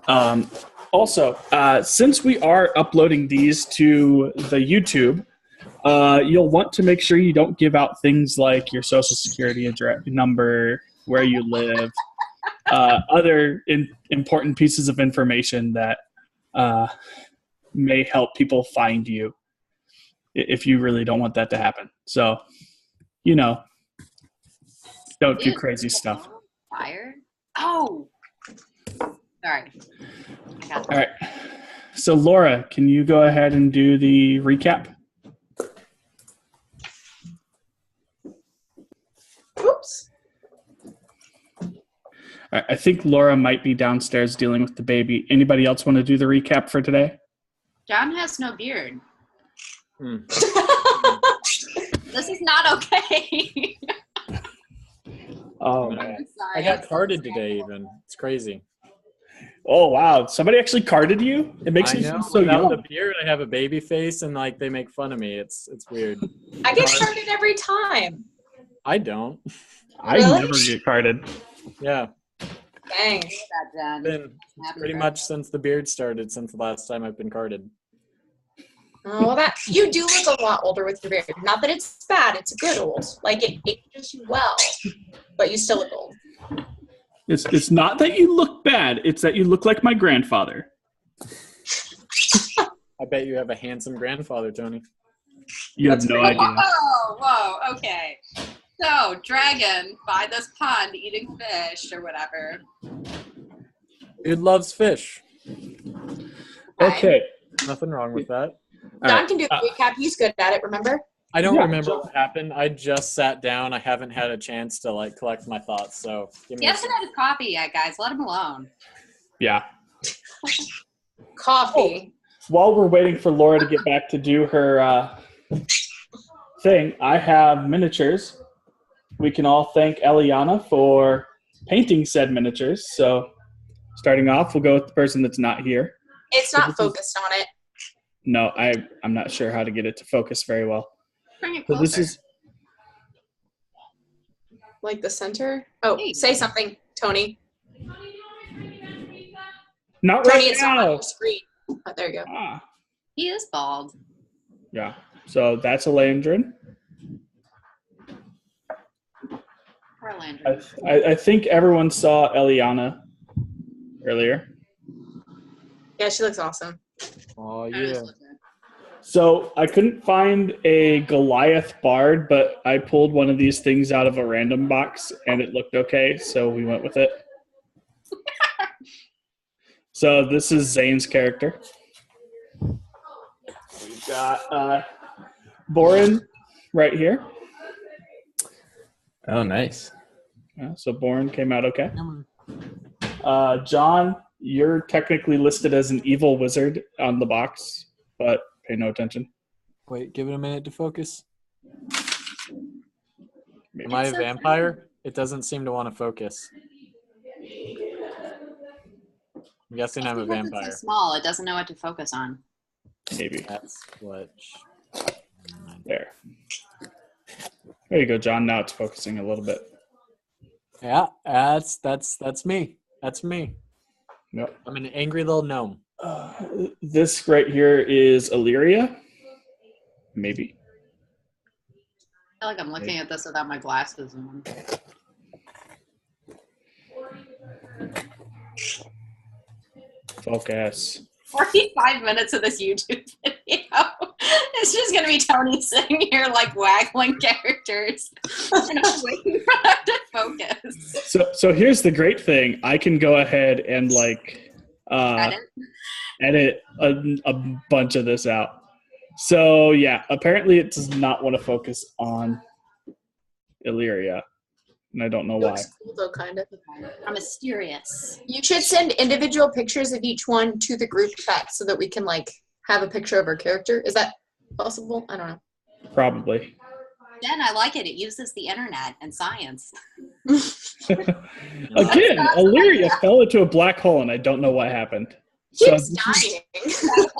Um, Also, since we are uploading these to the YouTube, you'll want to make sure you don't give out things like your social security address number, where you live, other important pieces of information that may help people find you if you really don't want that to happen. So, you know, don't do Ew, crazy stuff. Fire? Oh, sorry. I got All right. So, Laura, can you go ahead and do the recap? Oops. All right, I think Laura might be downstairs dealing with the baby. Anybody else want to do the recap for today? John has no beard. Hmm. This is not okay. Oh, I'm man. sorry. I got carded today even. It's crazy. Oh, wow. Somebody actually carded you? It makes I me know. feel so Without young. the beard, I have a baby face, and like they make fun of me. It's weird. I get started every time. I don't. I Really? never get carded. Yeah, Dang. That, Jen. been Happy pretty birthday. much since the beard started. Since the last time I've been carded. Oh, well, that you do look a lot older with your beard. Not that it's bad; it's good old. Like it ages you well, but you still look old. It's not that you look bad. It's that you look like my grandfather. I bet you have a handsome grandfather, Tony. You have no idea. Whoa, okay. So, dragon, by this pond, eating fish or whatever. Dude loves fish. Okay. Nothing wrong with that. All Don right. can do the recap. He's good at it. Remember? I don't Yeah, remember so- what happened. I just sat down. I haven't had a chance to like collect my thoughts. So give me He a hasn't had his coffee yet, guys. Let him alone. Yeah. Coffee. While we're waiting for Laura to get back to do her thing, I have miniatures. We can all thank Eliana for painting said miniatures. So, starting off, we'll go with the person that's not here. It's not focused on it. No, I'm not sure how to get it to focus very well. Bring it So closer. this is Like the center. Oh, Hey. say something, Tony. not Tony, right it's not on now. your screen. Oh, there you go. Ah, He is bald. yeah. So that's a Landrin. Poor Landry. I think everyone saw Eliana earlier. Yeah, she looks awesome. Oh I just yeah. looked at it. So I couldn't find a Goliath bard, but I pulled one of these things out of a random box and it looked okay, so we went with it. So this is Zane's character. We've got Boren right here. Oh, nice. So Boren came out okay. John, you're technically listed as an evil wizard on the box, but pay no attention. Wait, give it a minute to focus. Maybe. Am I a so vampire? It doesn't seem to want to focus. I'm guessing I'm a Because vampire. It's so small. It doesn't know what to focus on. Maybe. That's what. There. There you go, John. Now it's focusing a little bit. Yeah, that's me. That's me. Yep. I'm an angry little gnome. This right here is Illyria. Maybe. I feel like I'm looking at this without my glasses on. Focus. 45 minutes of this YouTube video. It's just going to be Tony sitting here like waggling characters. And I'm waiting for them to focus. So here's the great thing. I can go ahead and like edit a bunch of this out. So yeah, apparently it does not want to focus on Illyria. And I don't know why. Looks cool though, kind of. I'm mysterious. You should send individual pictures of each one to the group chat so that we can like have a picture of our character. Is that possible? I don't know. Probably. Then I like it. It uses the internet and science. Again, Illyria fell into a black hole and I don't know what happened. Keeps dying.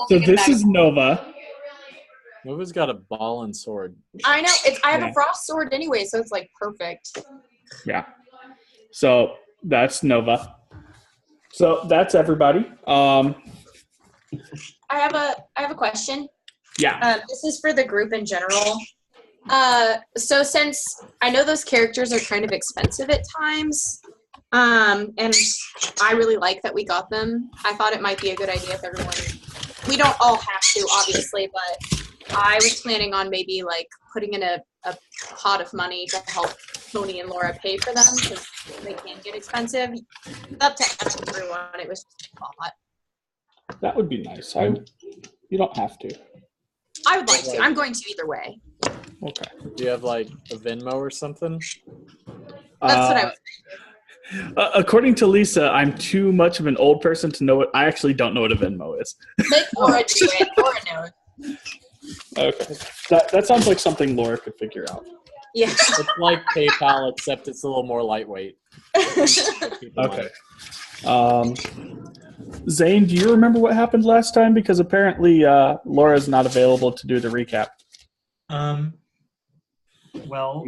So this is Nova. Nova's got a ball and sword. I know. I have Yeah. a frost sword anyway, so it's like perfect. Yeah. So that's Nova. So that's everybody. I have a question. Yeah. This is for the group in general. So since I know those characters are kind of expensive at times, and I really like that we got them, I thought it might be a good idea if everyone, we don't all have to, obviously, but I was planning on maybe like putting in a pot of money to help Tony and Laura pay for them because they can get expensive. It's up to everyone. It was just a thought. That would be nice. You don't have to. I would like to. I'm going to either way. Okay. Do you have like a Venmo or something? That's what I was thinking. According to Lisa, I'm too much of an old person to know what. I actually don't know what a Venmo is. Make Laura do it. Laura knows. Okay. That sounds like something Laura could figure out. Yeah. It's like PayPal, except it's a little more lightweight. Okay. Zane, do you remember what happened last time? Because apparently Laura's not available to do the recap. Well,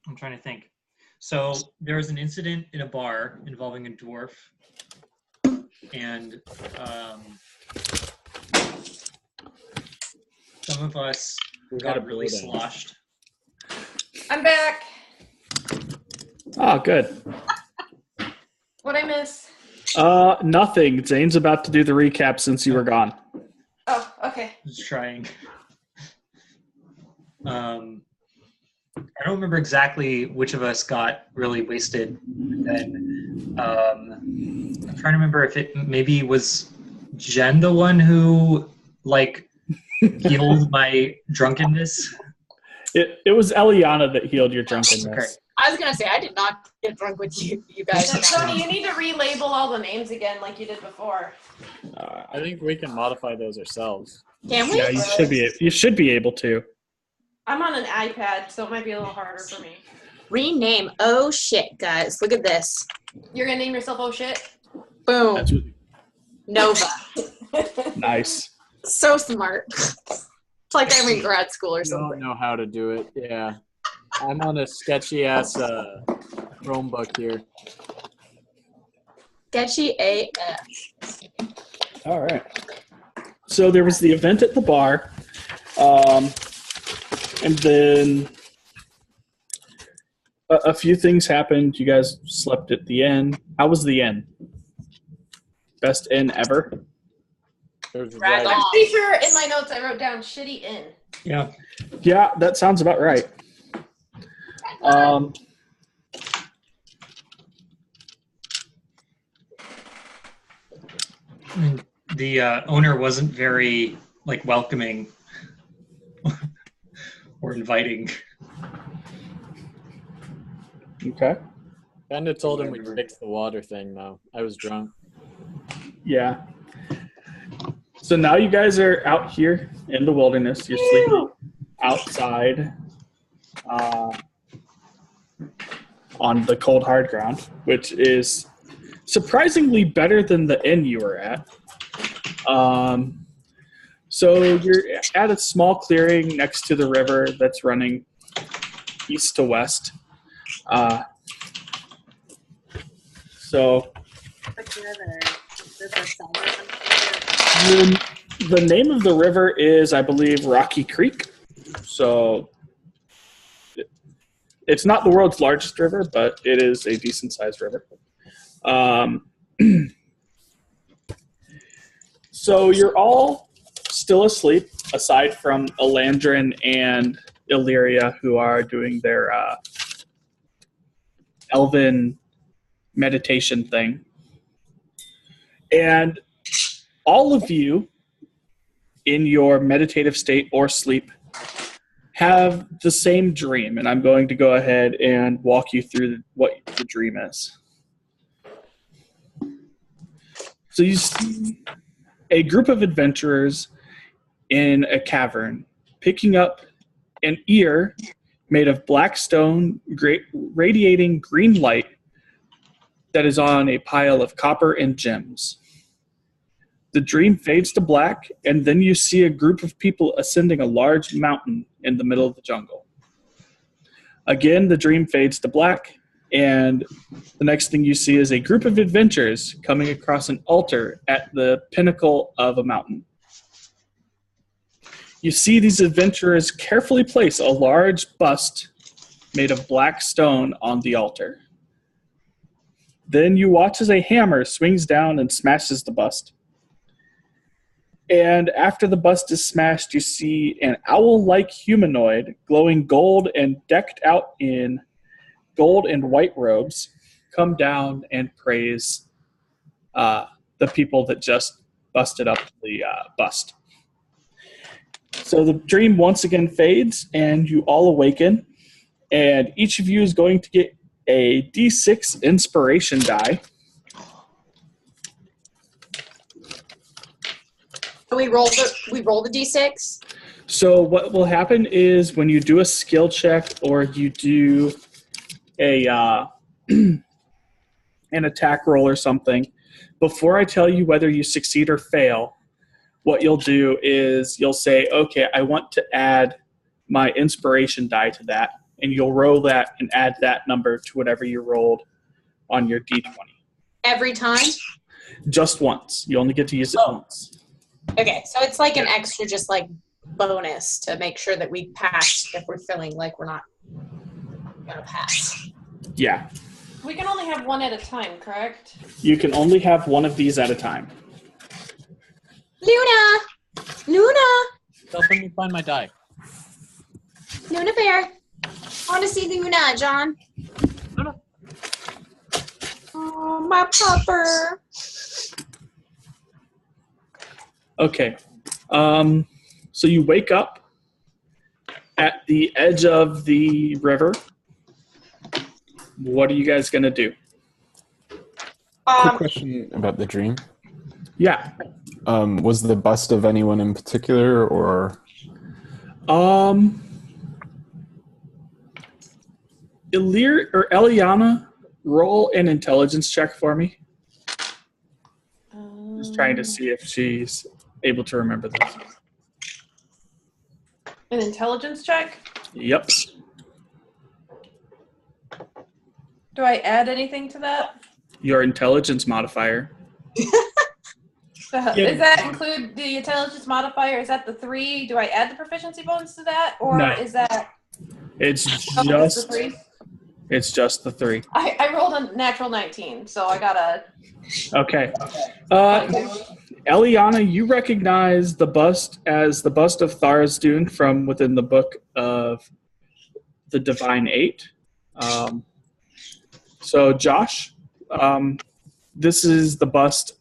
I'm trying to think. So there was an incident in a bar involving a dwarf, and some of us got really sloshed. I'm back. Oh, good. What'd I miss? Nothing. Zane's about to do the recap since you were gone. Oh, okay. Just trying. I don't remember exactly which of us got really wasted. And I'm trying to remember if it maybe was Jen the one who like healed my drunkenness. It was Eliana that healed your drunkenness. Okay. I was gonna say I did not get drunk with you guys. Tony, you need to relabel all the names again like you did before. I think we can modify those ourselves. Can we? Yeah, you should be able to. I'm on an iPad, so it might be a little harder for me. Rename. Oh shit, guys! Look at this. You're gonna name yourself "Oh shit"? Boom. That's Nova. nice. So smart. It's like I'm in grad school or I don't something. know how to do it. Yeah. I'm on a sketchy ass Chromebook here. Sketchy AF. All right. So there was the event at the bar, and then a few things happened. You guys slept at the inn. How was the inn? Best inn ever? There's a Drag dragon. on. I'm pretty sure in my notes I wrote down "shitty inn." Yeah. Yeah, that sounds about right. The owner wasn't very like welcoming or inviting. Okay. Kinda told him we'd fix the water thing though. I was drunk. Yeah. So now you guys are out here in the wilderness. You're sleeping outside on the cold, hard ground, which is surprisingly better than the inn you were at. So you're at a small clearing next to the river that's running east to west. So the name of the river is, I believe, Rocky Creek. So it's not the world's largest river, but it is a decent-sized river. So you're all still asleep, aside from Elandrin and Illyria, who are doing their elven meditation thing. And all of you in your meditative state or sleep have the same dream, and I'm going to go ahead and walk you through what the dream is. So you see a group of adventurers in a cavern picking up an ear made of black stone, radiating green light that is on a pile of copper and gems. The dream fades to black, and then you see a group of people ascending a large mountain in the middle of the jungle. Again, the dream fades to black, And the next thing you see is a group of adventurers coming across an altar at the pinnacle of a mountain. You see these adventurers carefully place a large bust made of black stone on the altar. Then you watch as a hammer swings down and smashes the bust. And after the bust is smashed, you see an owl-like humanoid glowing gold and decked out in gold and white robes come down and praise the people that just busted up the bust. So the dream once again fades, and you all awaken, and each of you is going to get a D6 inspiration die. We roll the d6. So what will happen is when you do a skill check or you do a an attack roll or something, before I tell you whether you succeed or fail, what you'll do is you'll say, okay, I want to add my inspiration die to that, and you'll roll that and add that number to whatever you rolled on your D20. Every time? Just once. You only get to use it once. Okay, so it's like an extra just like bonus to make sure that we pass if we're feeling like we're not going to pass. Yeah. We can only have one at a time, correct? You can only have one of these at a time. Luna! Help me find my die. Luna Bear! I want to see Luna, John. Luna. Oh, my pupper. Okay. So you wake up at the edge of the river. What are you guys going to do? Quick question about the dream. Yeah. Was the bust of anyone in particular, or? Eliana, roll an intelligence check for me. Just trying to see if she's able to remember this. An intelligence check? Yep. Do I add anything to that? Your intelligence modifier. Does that include the intelligence modifier? Is that the 3? Do I add the proficiency bonus to that? Or No. is that... It's just the 3? It's just the 3. I rolled a natural 19, so I got a... Okay. Eliana, you recognize the bust as the bust of Tharizdun from within the book of the Divine Eight. So, Josh, this is the bust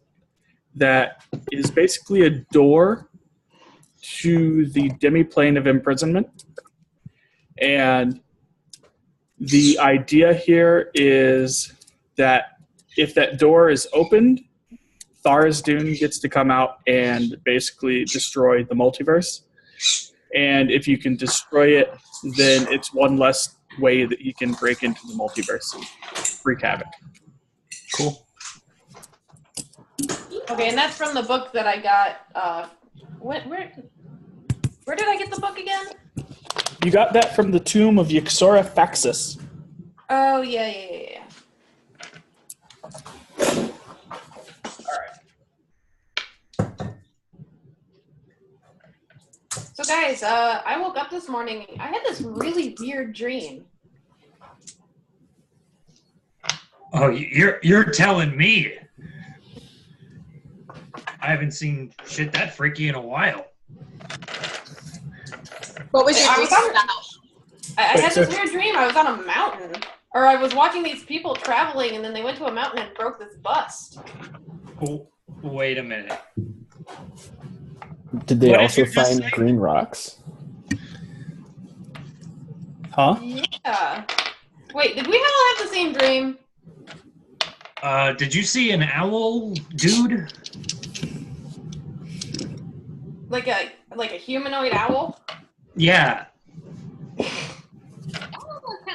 that is basically a door to the demi-plane of imprisonment. And the idea here is that if that door is opened, Tharizdun gets to come out and basically destroy the multiverse. And if you can destroy it, then it's one less way that you can break into the multiverse and wreak havoc. Cool. Okay, and that's from the book that I got. Where did I get the book again? You got that from the tomb of Yxora Faxus. Oh, yeah. So guys, I woke up this morning. I had this really weird dream. Oh, you're telling me? I haven't seen shit that freaky in a while. What was your I dream was on- about? I had this weird dream. I was on a mountain, or I was watching these people traveling, and then they went to a mountain and broke this bust. Oh, wait a minute. Did they What did also you just find say? green rocks? Huh? Yeah. Wait, did we all have the same dream? Did you see an owl, dude? Like a humanoid owl? Yeah.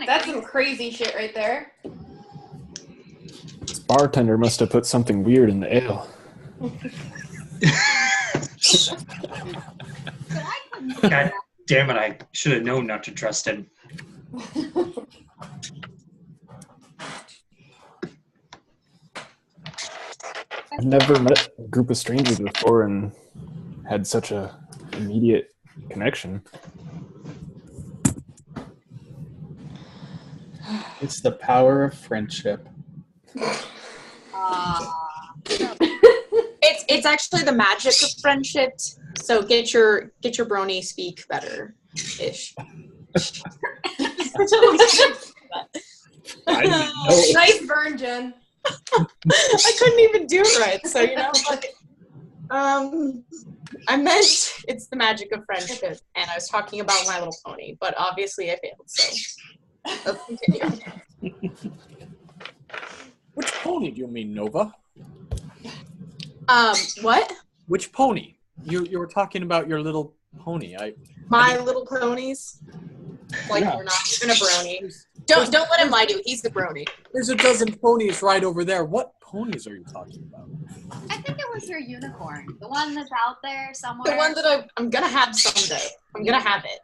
That's some crazy shit right there. This bartender must have put something weird in the ale. God damn it, I should have known not to trust him. I've never met a group of strangers before and had such a immediate connection. It's the power of friendship. It's actually the magic of friendship. So get your brony speak better ish. I didn't know it. Nice burn, Jen. I couldn't even do it right. So I meant it's the magic of friendship, and I was talking about My Little Pony, but obviously I failed. So let's continue. Which pony do you mean, Nova? What? Which pony? You were talking about your little pony. My Little Ponies. Like Yeah. we're not even a brony. Don't let him lie to you. He's the brony. There's a dozen ponies right over there. What ponies are you talking about? I think it was your unicorn, the one that's out there somewhere. The one that I'm gonna have someday. I'm gonna have it.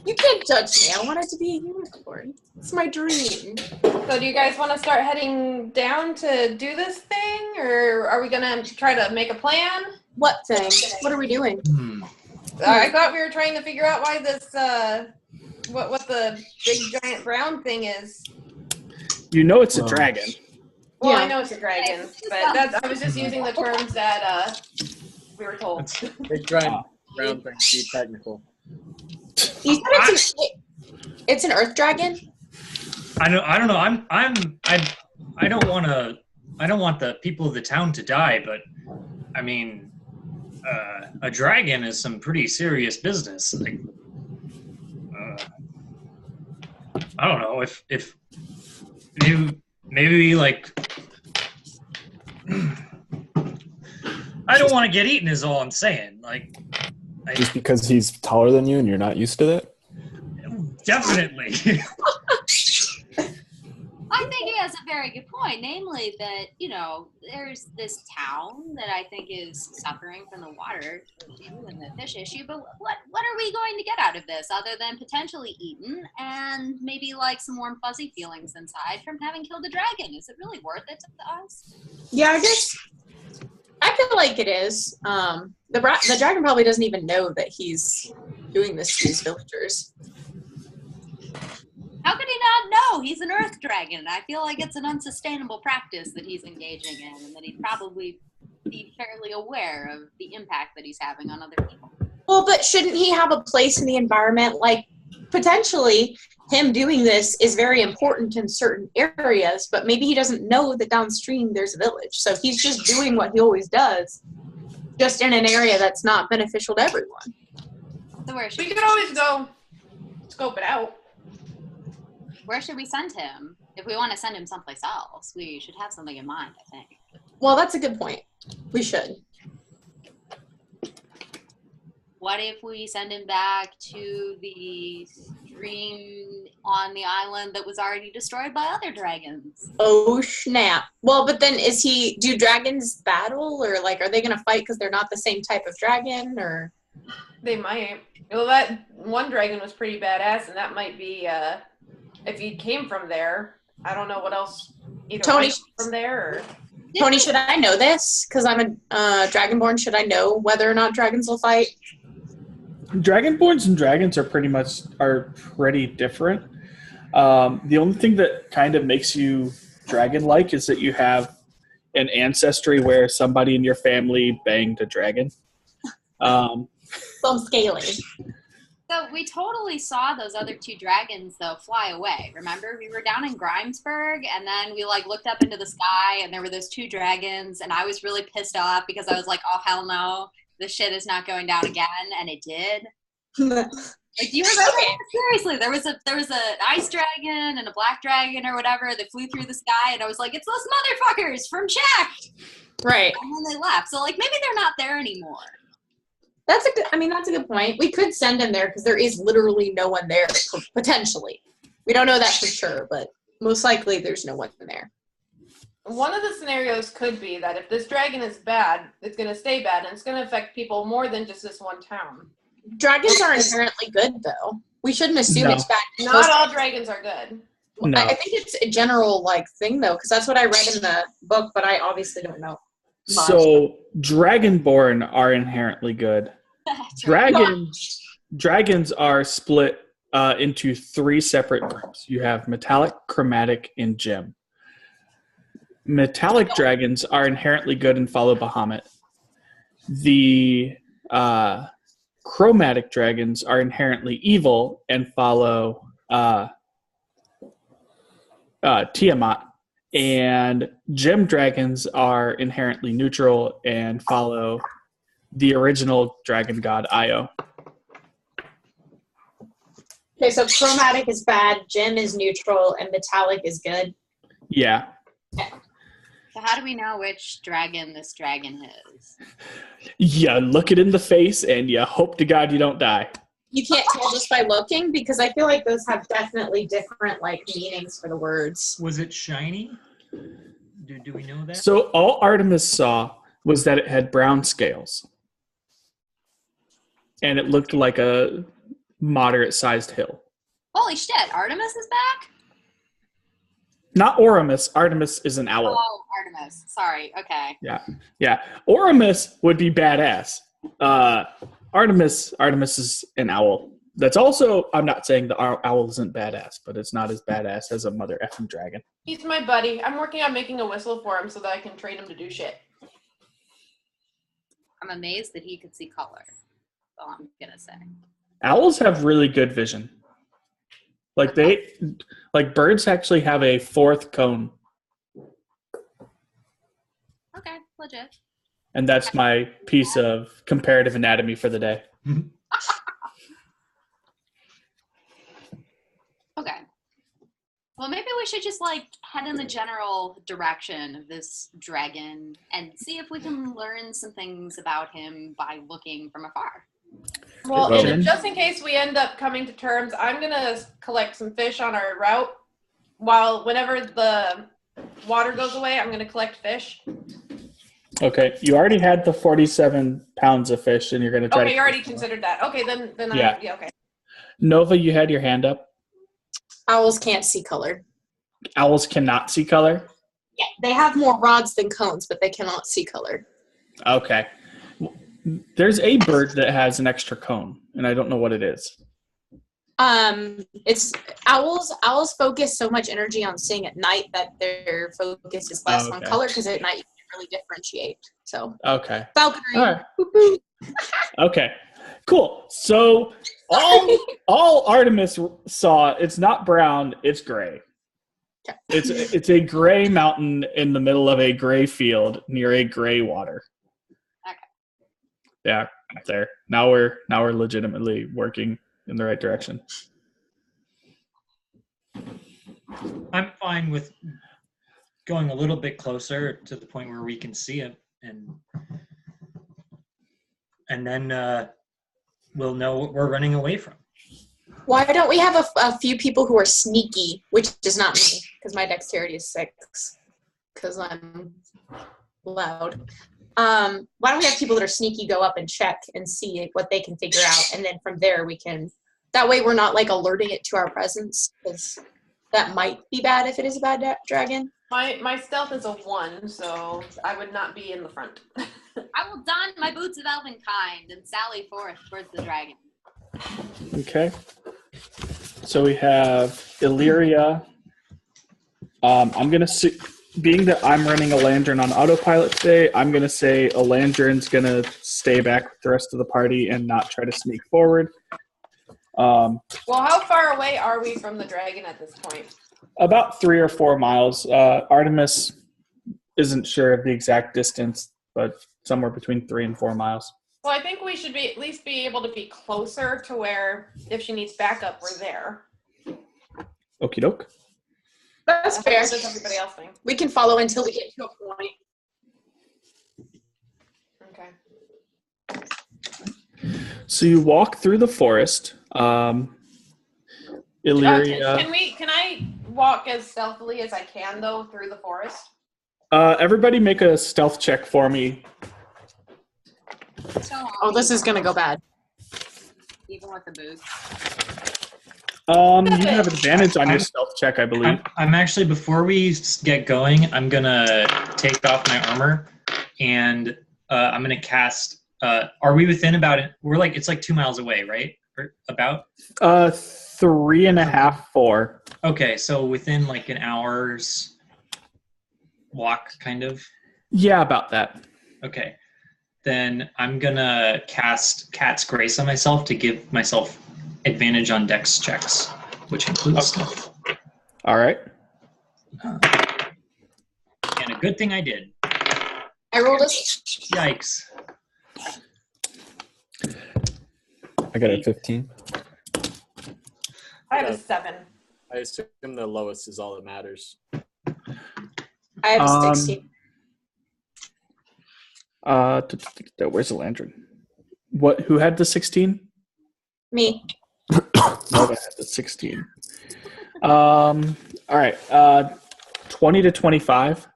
You can't judge me. I want it to be a unicorn. It's my dream. So do you guys want to start heading down to do this thing, or are we going to try to make a plan? What thing? What are we doing? I thought we were trying to figure out why this, what the big giant brown thing is. You know it's a dragon. Well, Yeah. I know it's a dragon, but I was just using the terms that we were told. Big giant brown thing. Be technical. You said it's an earth dragon? I don't know. I don't want the people of the town to die, but I mean, a dragon is some pretty serious business. Like, I don't know if you maybe like. I don't want to get eaten. Is all I'm saying. Like, Just because he's taller than you and you're not used to that? definitely. I think he has a very good point, namely that, there's this town that I think is suffering from the water issue and the fish issue, but what are we going to get out of this other than potentially eaten and maybe like some warm fuzzy feelings inside from having killed a dragon? Is it really worth it to us? Yeah, I feel like it is. The dragon probably doesn't even know that he's doing this to these villagers. How could he not know? He's an earth dragon. I feel like it's an unsustainable practice that he's engaging in, and that he'd probably be fairly aware of the impact that he's having on other people. Well, but shouldn't he have a place in the environment? Like, potentially, him doing this is very important in certain areas, but maybe he doesn't know that downstream there's a village. So he's just doing what he always does, just in an area that's not beneficial to everyone. So We could always go scope it out. where should we send him? If we want to send him someplace else, we should have something in mind, I think. Well, that's a good point. We should. What if we send him back to the stream on the island that was already destroyed by other dragons? Oh, snap. Well, but then do dragons battle, or like, are they going to fight because they're not the same type of dragon, or? They might. Well, that one dragon was pretty badass, and that might be, if he came from there, I don't know what else. Either Tony from there, or... Tony, should I know this? Because I'm a dragonborn. Should I know whether or not dragons will fight? Dragonborns and dragons are pretty different. The only thing that kind of makes you dragon-like is that you have an ancestry where somebody in your family banged a dragon. So I'm scaling. So we totally saw those other two dragons, though, fly away. Remember? We were down in Grimesburg, and then we, looked up into the sky, and there were those two dragons, and I was really pissed off because I was like, oh, hell no. This shit is not going down again, and it did. Do you remember? Seriously, there was an ice dragon and a black dragon or whatever that flew through the sky, and I was like, it's those motherfuckers from Czech! Right. And then they left. So, maybe they're not there anymore. That's a good point. We could send him there because there is literally no one there, potentially. We don't know that for sure, but most likely there's no one there. One of the scenarios could be that if this dragon is bad, it's going to stay bad, and it's going to affect people more than just this one town. Dragons are inherently good, though. We shouldn't assume No. it's bad. Not all dragons are good. No. I think it's a general thing though, because that's what I read in the book, but I obviously don't know. So Dragonborn are inherently good. Dragons are split into 3 separate groups. You have metallic, chromatic, and gem. Metallic dragons are inherently good and follow Bahamut. The chromatic dragons are inherently evil and follow Tiamat. And gem dragons are inherently neutral and follow the original dragon god Io. Okay, so chromatic is bad, gem is neutral, and metallic is good. Yeah. So how do we know which dragon this dragon is? You look it in the face and you hope to God you don't die. You can't tell just by looking, because I feel like those have definitely different meanings for the words. Was it shiny? Do we know that? So all Artemis saw was that it had brown scales. And it looked like a moderate-sized hill. Holy shit, Artemis is back? Not Oramus. Artemis is an owl. Oh, Artemis. Sorry, okay. Yeah. Oramus would be badass. Artemis is an owl. That's also, I'm not saying the owl isn't badass, but it's not as badass as a mother effing dragon. He's my buddy. I'm working on making a whistle for him so that I can train him to do shit. I'm amazed that he could see color. That's all I'm gonna say. Owls have really good vision. Birds actually have a 4th cone. Okay, legit. And that's my piece of comparative anatomy for the day. Okay. Well, maybe we should just head in the general direction of this dragon and see if we can learn some things about him by looking from afar. Well, and just in case we end up coming to terms, I'm going to collect some fish on our route. Whenever the water goes away, I'm going to collect fish. Okay, you already had the 47 pounds of fish, and you're going to try to... Okay, you already considered that. Okay, then Yeah. Okay. Nova, you had your hand up. Owls can't see color. Owls cannot see color? Yeah, they have more rods than cones, but they cannot see color. Okay. There's a bird that has an extra cone, and I don't know what it is. It's owls focus so much energy on seeing at night that their focus is less on color, because at night you can really differentiate. So Okay. falconry. All right. Okay. Cool. So all Artemis saw, it's not brown, it's gray. Okay. It's a gray mountain in the middle of a gray field near a gray water. Okay. Yeah, there. Now we're legitimately working in the right direction. I'm fine with going a little bit closer to the point where we can see him, and then we'll know what we're running away from. Why don't we have a few people who are sneaky, which is not me, because my dexterity is 6, because I'm loud. Why don't we have people that are sneaky go up and check and see what they can figure out, and then from there we can... That way we're not alerting it to our presence, because that might be bad if it is a bad dragon. My stealth is a 1, so I would not be in the front. I will don my boots of elvenkind and sally forth towards the dragon. Okay. So we have Illyria. I'm going to see, being that I'm running Elandrin on autopilot today, I'm going to say Elandrin's going to stay back with the rest of the party and not try to sneak forward. Well, how far away are we from the dragon at this point? About 3 or 4 miles. Artemis isn't sure of the exact distance, but somewhere between 3 and 4 miles. Well, I think we should at least be able to be closer to where, if she needs backup, we're there. Okie doke. That's fair. What does everybody else think? We can follow until we get to a point. Okay. So you walk through the forest. Illyria. Can I walk as stealthily as I can though through the forest? Everybody make a stealth check for me. Oh, this is gonna go bad. Even with the boots. You have advantage on your stealth check, I believe. I'm actually, before we get going, I'm gonna take off my armor, and I'm gonna cast. Are we within about it? It's like 2 miles away, right? Or about? 3.5, 4. Okay, so within like an hour's walk, kind of. Yeah, about that. Okay, then I'm gonna cast Cat's Grace on myself to give myself advantage on Dex checks, which includes stuff. All right. And a good thing I did. I rolled a. Yikes. I got a 15. I have a 7. I assume the lowest is all that matters. I have a 16. Where's the Landrin? Who had the 16? Me. Nova had the 16. All right. 20 to 25.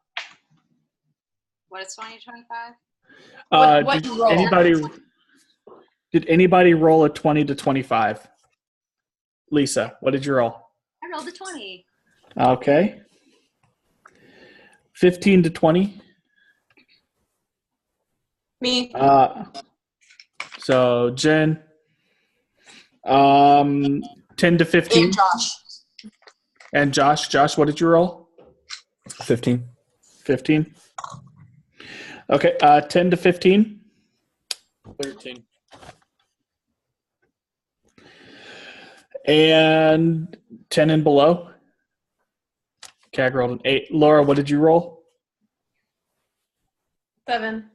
What is 20 to 25? What did you roll? anybody roll a 20 to 25? Lisa, what did you roll? I rolled a 20. Okay. 15 to 20. Me. So Jen. 10 to 15. And Josh. And Josh. Josh, what did you roll? 15. 15. Okay. 10 to 15. 13. And 10 and below. Okay, I rolled an 8. Laura, what did you roll? 7.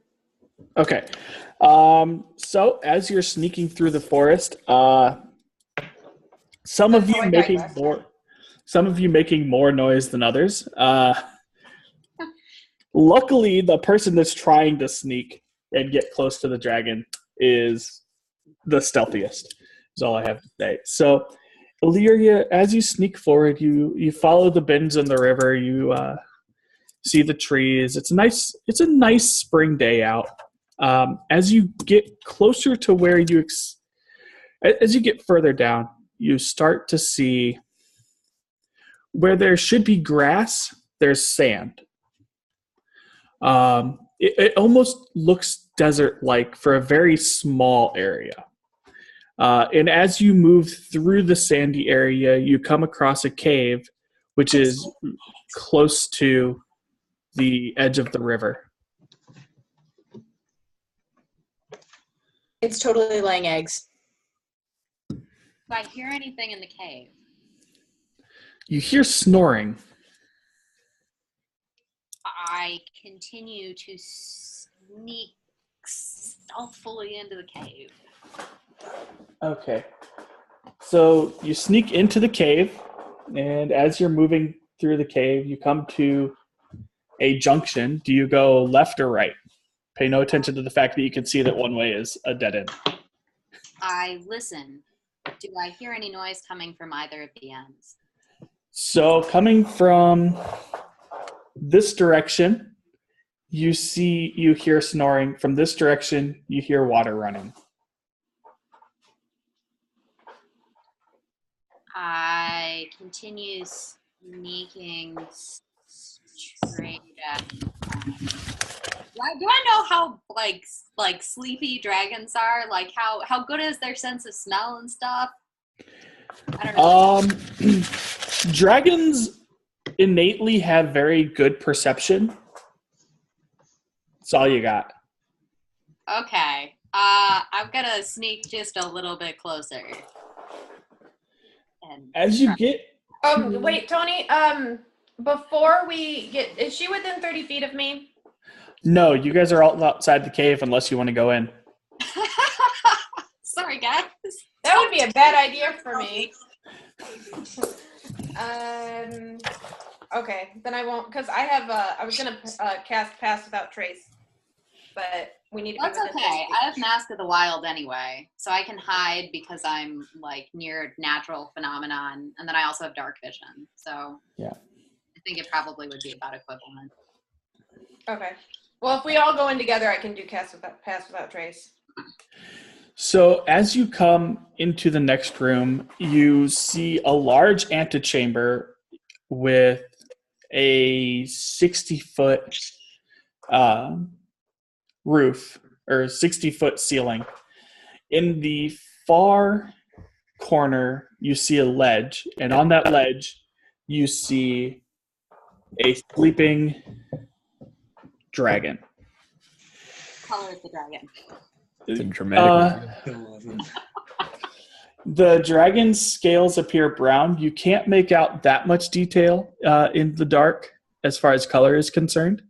Okay. So as you're sneaking through the forest, some of you making more noise than others. Luckily, the person that's trying to sneak and get close to the dragon is the stealthiest. Is all I have to say. So, Illyria, as you sneak forward, you follow the bends in the river. You see the trees. It's a nice spring day out. As you get closer to where as you get further down, you start to see where there should be grass, there's sand. It almost looks desert-like for a very small area. And as you move through the sandy area, you come across a cave, which is close to the edge of the river. It's totally laying eggs. Do I hear anything in the cave? You hear snoring. I continue to sneak stealthily into the cave. Okay. So you sneak into the cave, and as you're moving through the cave, you come to a junction. Do you go left or right? Pay no attention to the fact that you can see that one way is a dead end. I listen. Do I hear any noise coming from either of the ends? So coming from this direction, you hear snoring. From this direction, you hear water running. I continue sneaking straight at. Do I know how like sleepy dragons are? Like how good is their sense of smell and stuff? I don't know. Dragons innately have very good perception. That's all you got. Okay. I'm gonna sneak just a little bit closer. And as you get. Wait, Tony. Before we get, is she within 30 feet of me? No, you guys are all outside the cave unless you want to go in. Sorry, guys. That would be a bad idea for me. Okay, then I won't, because I have, I was going to cast Pass Without Trace, but we need to That's okay. I have Mask of the Wild anyway, so I can hide because I'm, like, near natural phenomenon, and then I also have Dark Vision, so yeah. I think it probably would be about equivalent. Okay. Well, if we all go in together, I can do Pass Without Trace. So as you come into the next room, you see a large antechamber with a 60-foot roof or 60-foot ceiling. In the far corner, you see a ledge, and on that ledge, you see a sleeping dragon. Color is the dragon. It's a dramatic. The dragon's scales appear brown. You can't make out that much detail in the dark as far as color is concerned.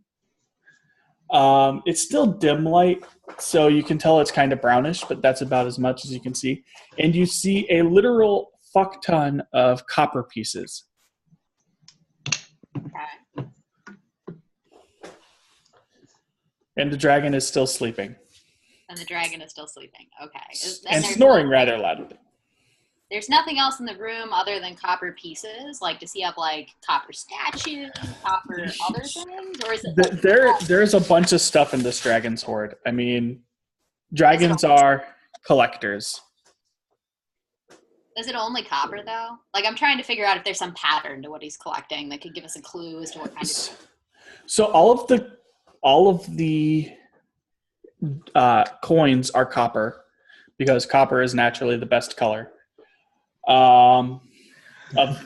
It's still dim light, so you can tell it's kind of brownish, but that's about as much as you can see. And you see a literal fuck ton of copper pieces. Okay. And the dragon is still sleeping. And the dragon is still sleeping. Okay. And snoring rather loudly. There's nothing else in the room other than copper pieces. Like, does he have like copper statues, copper other things, or is it? There's a bunch of stuff in this dragon's hoard. I mean, dragons are collectors. Is it only copper though? Like, I'm trying to figure out if there's some pattern to what he's collecting that could give us a clue as to what kind of. So all of the coins are copper because copper is naturally the best color. Of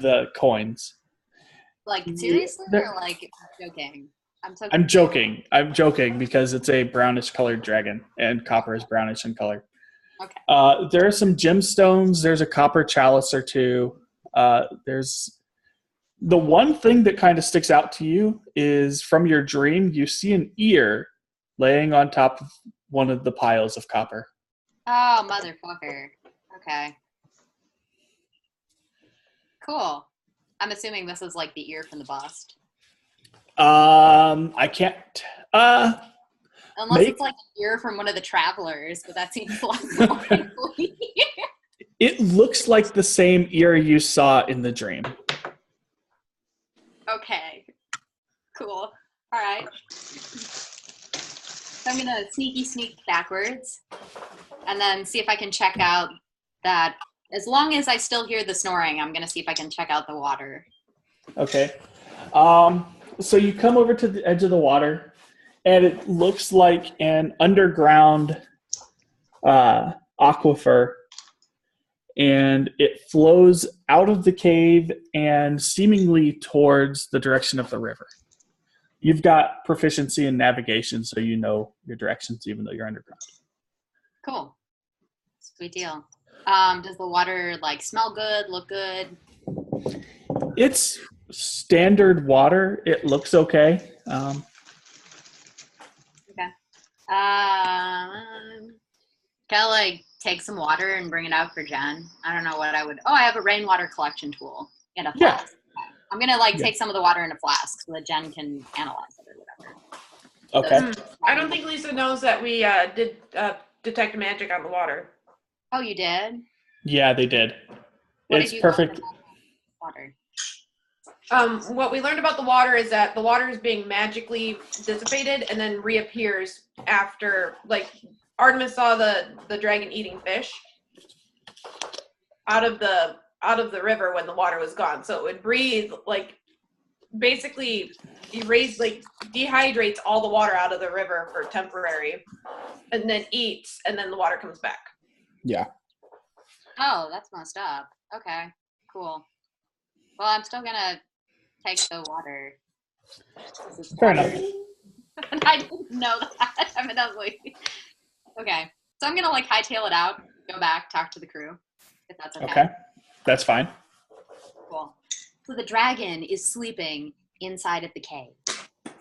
the coins. Like, seriously? Or like joking? I'm joking because it's a brownish colored dragon and copper is brownish in color. Okay. There are some gemstones. There's a copper chalice or two. There's the one thing that kind of sticks out to you is from your dream, you see an ear laying on top of one of the piles of copper. Oh, motherfucker. Okay. Cool. I'm assuming this is like the ear from the bust. I can't. Unless it's like an ear from one of the travelers, but that seems less likely. It looks like the same ear you saw in the dream. Okay. Cool. All right. So I'm gonna sneak backwards, and then see if I can check out that. As long as I still hear the snoring, I'm going to see if I can check out the water. Okay. So you come over to the edge of the water, and it looks like an underground aquifer, and it flows out of the cave and seemingly towards the direction of the river. You've got proficiency in navigation, so you know your directions even though you're underground. Cool. Sweet deal. Does the water like smell good, look good? It's standard water. It looks okay. Okay. Can I like take some water and bring it out for Jen? I don't know what I would. Oh, I have a rainwater collection tool in a flask. Yeah. Okay. I'm gonna like take some of the water in a flask so that Jen can analyze it or Okay. whatever. I don't think Lisa knows that we did detect magic on the water. Oh, you did? Yeah, they did. What It's did you perfect. Water. What we learned about the water is that the water is being magically dissipated and then reappears after, like, Artemis saw the dragon eating fish out of the river when the water was gone. So it would breathe, like, basically dehydrates all the water out of the river for temporary, and then eats, and then the water comes back. Yeah. Oh, that's messed up. Okay, cool. Well, I'm still gonna take the water. Fair enough. I didn't know that, evidently. Okay, so I'm gonna like hightail it out, go back, talk to the crew, if that's okay. Okay, that's fine. Cool. So the dragon is sleeping inside of the cave.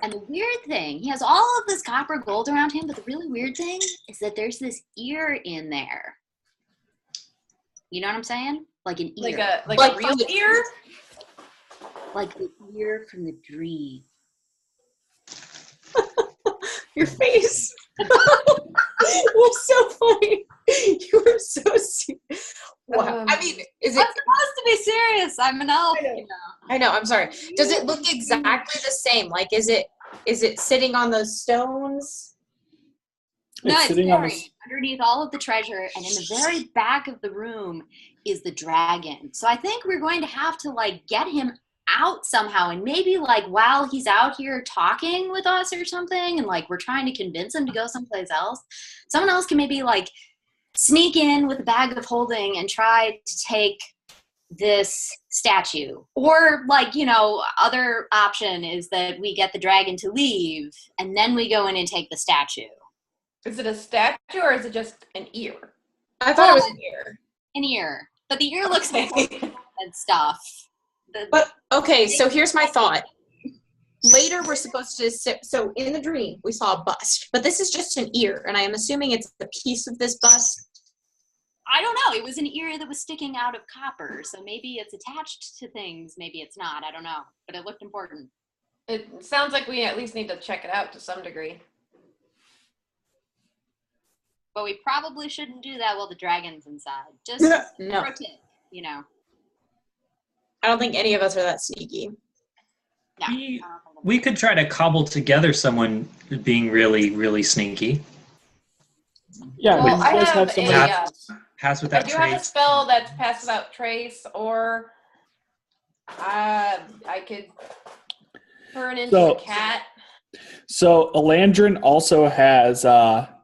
And the weird thing, he has all of this copper gold around him, but the really weird thing is that there's this ear in there. You know what I'm saying? Like an ear. Like a real ear? Like the ear from the dream. Your face. It was so funny. You were so serious. Wow. I mean, is it I'm supposed to be serious? I'm an elf. I know, I'm sorry. Does it look exactly the same? Like, is it sitting on those stones? No, it's sitting on buried this. underneath all of the treasure, and in the very back of the room is the dragon. So I think we're going to have to like get him out somehow, and maybe like while he's out here talking with us or something, and like we're trying to convince him to go someplace else, someone else can maybe like sneak in with a bag of holding and try to take this statue. Or like, you know, other option is that we get the dragon to leave and then we go in and take the statue. Is it a statue or is it just an ear? I thought it was an ear. An ear. But the ear looks like and stuff. But okay, so here's my thought. Later we're supposed to sit, so in the dream we saw a bust, but this is just an ear, and I am assuming it's a piece of this bust. I don't know. It was an ear that was sticking out of copper, so maybe it's attached to things, maybe it's not. I don't know, but it looked important. It sounds like we at least need to check it out to some degree. But we probably shouldn't do that while the dragon's inside. Just No. pro tip, you know. I don't think any of us are that sneaky. No. We could try to cobble together someone being really, really sneaky. Yeah, Well, you I guys have someone. Pass I without do have a trace. spell that's pass without trace, or I could turn into So- a cat. So Elandrin also has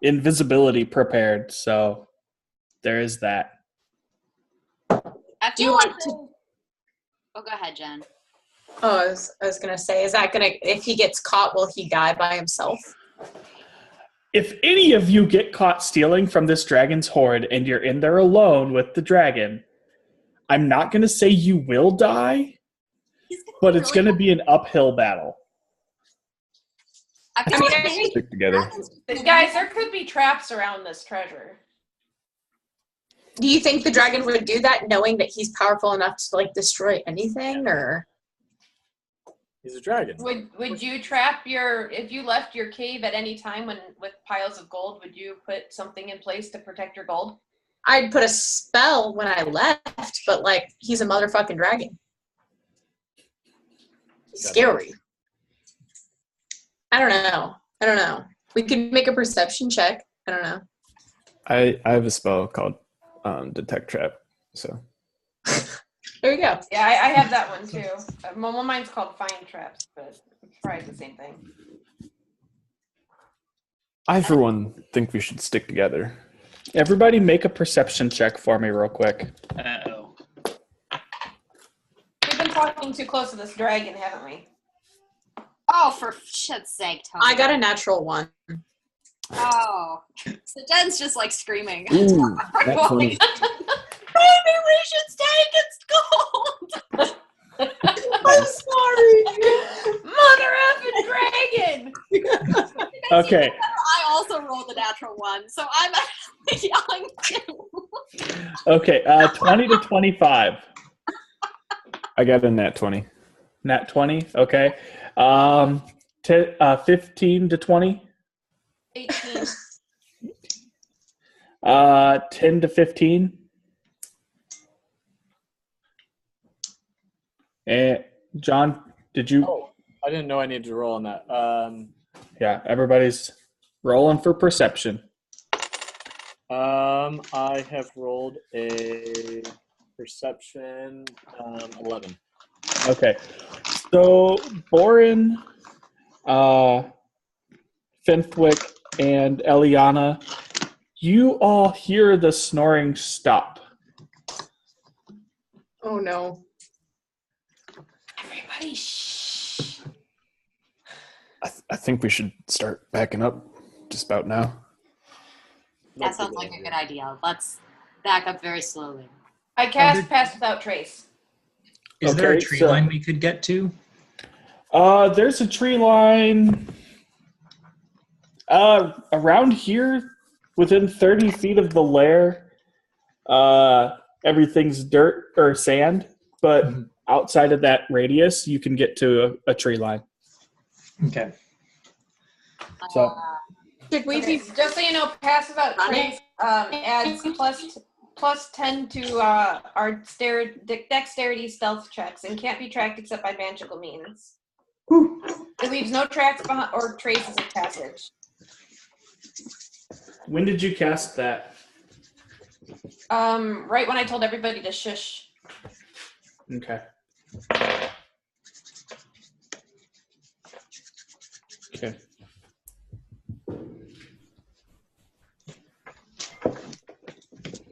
invisibility prepared, so there is that. I Do you feel like want to? Oh, go ahead, Jen. Oh, I was gonna say, is that gonna, if he gets caught, will he die by himself? If any of you get caught stealing from this dragon's hoard and you're in there alone with the dragon, I'm not going to say you will die, but it's going to be an uphill battle. I feel I mean, like I think- Stick together. Guys, there could be traps around this treasure. Do you think the dragon would do that, knowing that he's powerful enough to like destroy anything, or? He's a dragon. Would you trap if you left your cave at any time with piles of gold, would you put something in place to protect your gold? I'd put a spell when I left, but like he's a motherfucking dragon. He's scary. I don't know. We could make a perception check. I don't know. I have a spell called Detect Trap. So There you go. Yeah, I have that one too. Well, mine's called Find Traps, but it's probably the same thing. I, for one, think we should stick together. Everybody make a perception check for me real quick. Uh-oh. We've been talking too close to this dragon, haven't we? Oh, for shit's sake, Tony. I got a natural one. Oh. So Jen's just like screaming. Ooh, that's funny. Maybe we should stay against gold. I'm sorry. Mother effing dragon! Okay. I also rolled a natural one, so I'm actually yelling too. Okay, 20 to 25. I got a nat 20. Nat 20, okay. 15 to 20. 18. 10 to 15. And John, did you? Oh, I didn't know I needed to roll on that. Yeah, everybody's rolling for perception. I have rolled a perception 11. Okay, so Borin, Finthwick, and Eliana, you all hear the snoring stop. Oh no. Everybody, shh. I think we should start backing up just about now. That sounds like a good idea. Let's back up very slowly. I cast Pass Without Trace. Is there a Okay, tree so- line we could get to? There's a tree line around here within 30 feet of the lair. Everything's dirt or sand, but outside of that radius, you can get to a tree line. Okay. So Should we Okay, be? just so you know, Pass Without Trace adds plus 10 to our dexterity stealth checks and can't be tracked except by magical means. It leaves no tracks behind or traces of passage. When did you cast that? Right when I told everybody to shush. Okay. Okay.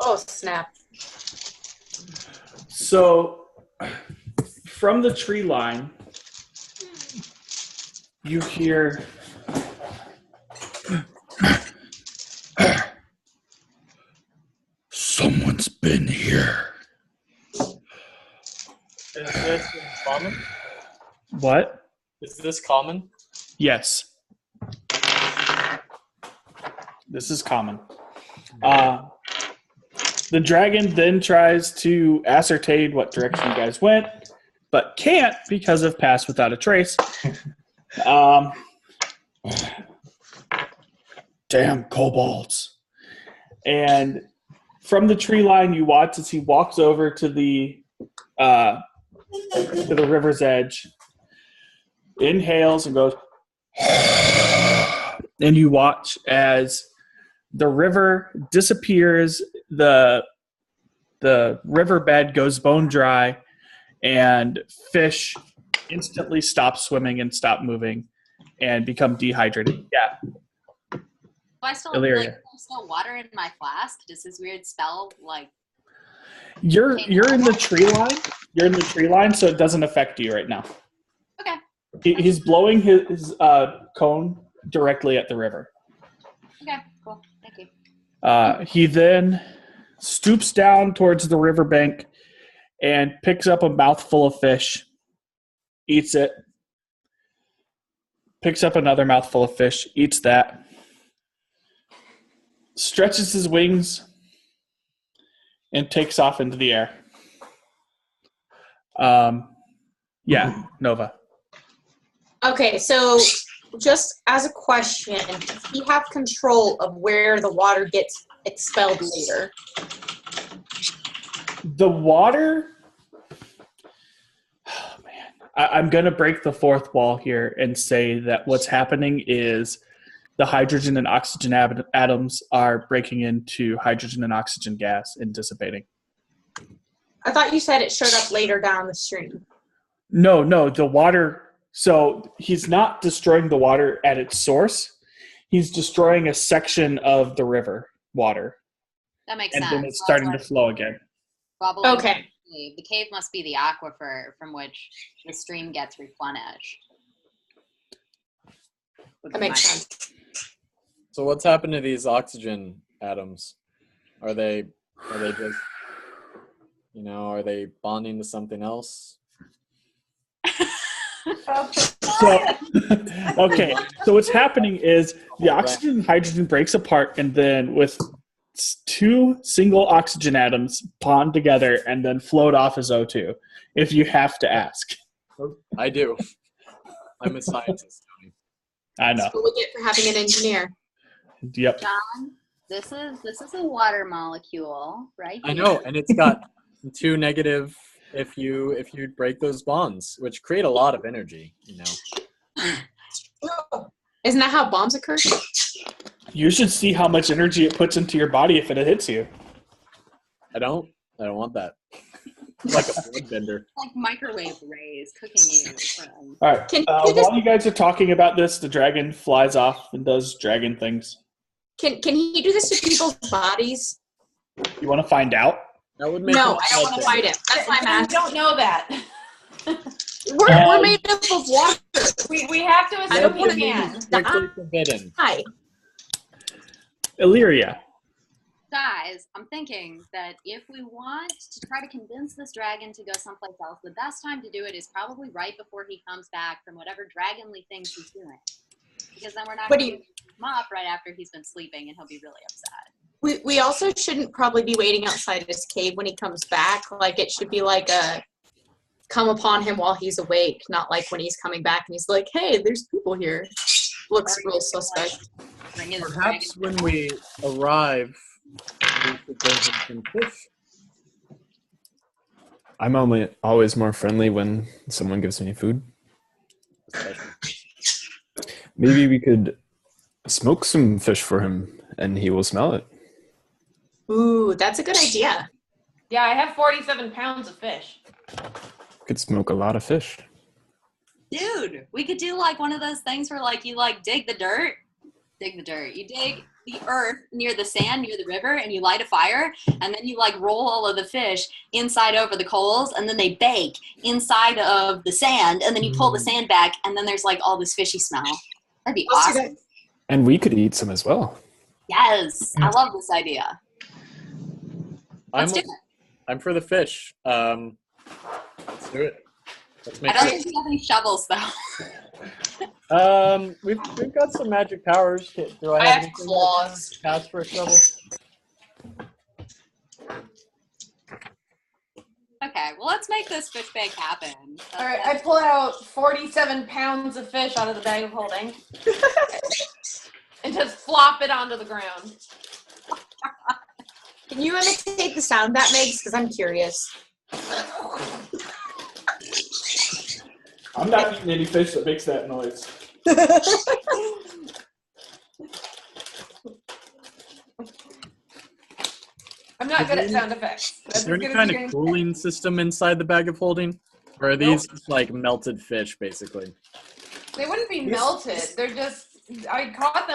Oh, snap. So, from the tree line, you hear someone's been here. Is this common? What? Is this common? Yes. This is common. The dragon then tries to ascertain what direction you guys went, but can't because of Pass Without a Trace. Damn kobolds. And from the tree line, you watch as he walks over to the river's edge, inhales and goes, and you watch as the river disappears, the riverbed goes bone dry, and fish instantly stop swimming and stop moving and become dehydrated. Yeah. Do I still Illyria. there's still water in my flask? Does this weird spell like? You're in the tree line. You're in the tree line, so it doesn't affect you right now. Okay. He's blowing his cone directly at the river. Okay. Cool. Thank you. He then stoops down towards the riverbank and picks up a mouthful of fish, eats it, picks up another mouthful of fish, eats that, stretches his wings, and takes off into the air. Yeah, Nova. Okay, so just as a question, does he have control of where the water gets expelled later? The water... Oh, man. I'm going to break the fourth wall here and say that what's happening is the hydrogen and oxygen atoms are breaking into hydrogen and oxygen gas and dissipating. I thought you said it showed up later down the stream. No, the water... So he's not destroying the water at its source. He's destroying a section of the river water. That makes and sense. then it's starting to flow again. Bubbling Okay. from the cave. The cave must be the aquifer from which the stream gets replenished. That makes sense. So what's happened to these oxygen atoms? Are they just, are they bonding to something else? So, okay. So what's happening is the oxygen and hydrogen breaks apart, and then with two single oxygen atoms bond together and then float off as O2. If you have to ask, I do. I'm a scientist, Tony. I know. That's what we get for having an engineer. Yep. John, this is a water molecule, right? I know, and it's got two negative. If you break those bonds, which create a lot of energy, Isn't that how bombs occur? You should see how much energy it puts into your body if it hits you. I don't want that. It's like a blood bender. Like microwave rays cooking you. All right. While you guys are talking about this, the dragon flies off and does dragon things. Can he do this to people's bodies? You want to find out? That would make No, I don't want to fight him. That's why I'm I asking. don't know that. We're made up of water. We have to I don't assume want you to can. Strictly forbidden. Hi. Illyria. Guys, I'm thinking that if we want to try to convince this dragon to go someplace else, the best time to do it is probably right before he comes back from whatever dragonly things he's doing. Because then we're not going to him up right after he's been sleeping, and he'll be really upset. We also shouldn't probably be waiting outside his cave when he comes back. Like, it should be like a come upon him while he's awake, not like when he's coming back and he's like, hey, there's people here. Looks real suspect. Perhaps when we arrive, we should bring him some fish. I'm always more friendly when someone gives me food. Maybe we could smoke some fish for him and he will smell it. Ooh, that's a good idea. Yeah, I have 47 pounds of fish. Could smoke a lot of fish. Dude, we could do like one of those things where like you like dig the dirt. You dig the earth near the sand, near the river, and you light a fire, and then you like roll all of the fish inside over the coals, and then they bake inside of the sand, and then you pull the sand back, and then there's like all this fishy smell. That'd be awesome. And we could eat some as well. Yes, I love this idea. Let's do it. I'm for the fish. Let's do it. Let's make I don't think we have any shovels though. We've got some magic powers. Do I have anything claws. to cast for a shovel? Okay, well let's make this fish bake happen. All right, I pull out 47 pounds of fish out of the bag of holding and just flop it onto the ground. Can you imitate the sound that makes? Because I'm curious. I'm not eating any fish that makes that noise. I'm not good at sound effects. Is there any kind of cooling system inside the bag of holding? Or are these just like melted fish, basically? They wouldn't be melted. They're just, I got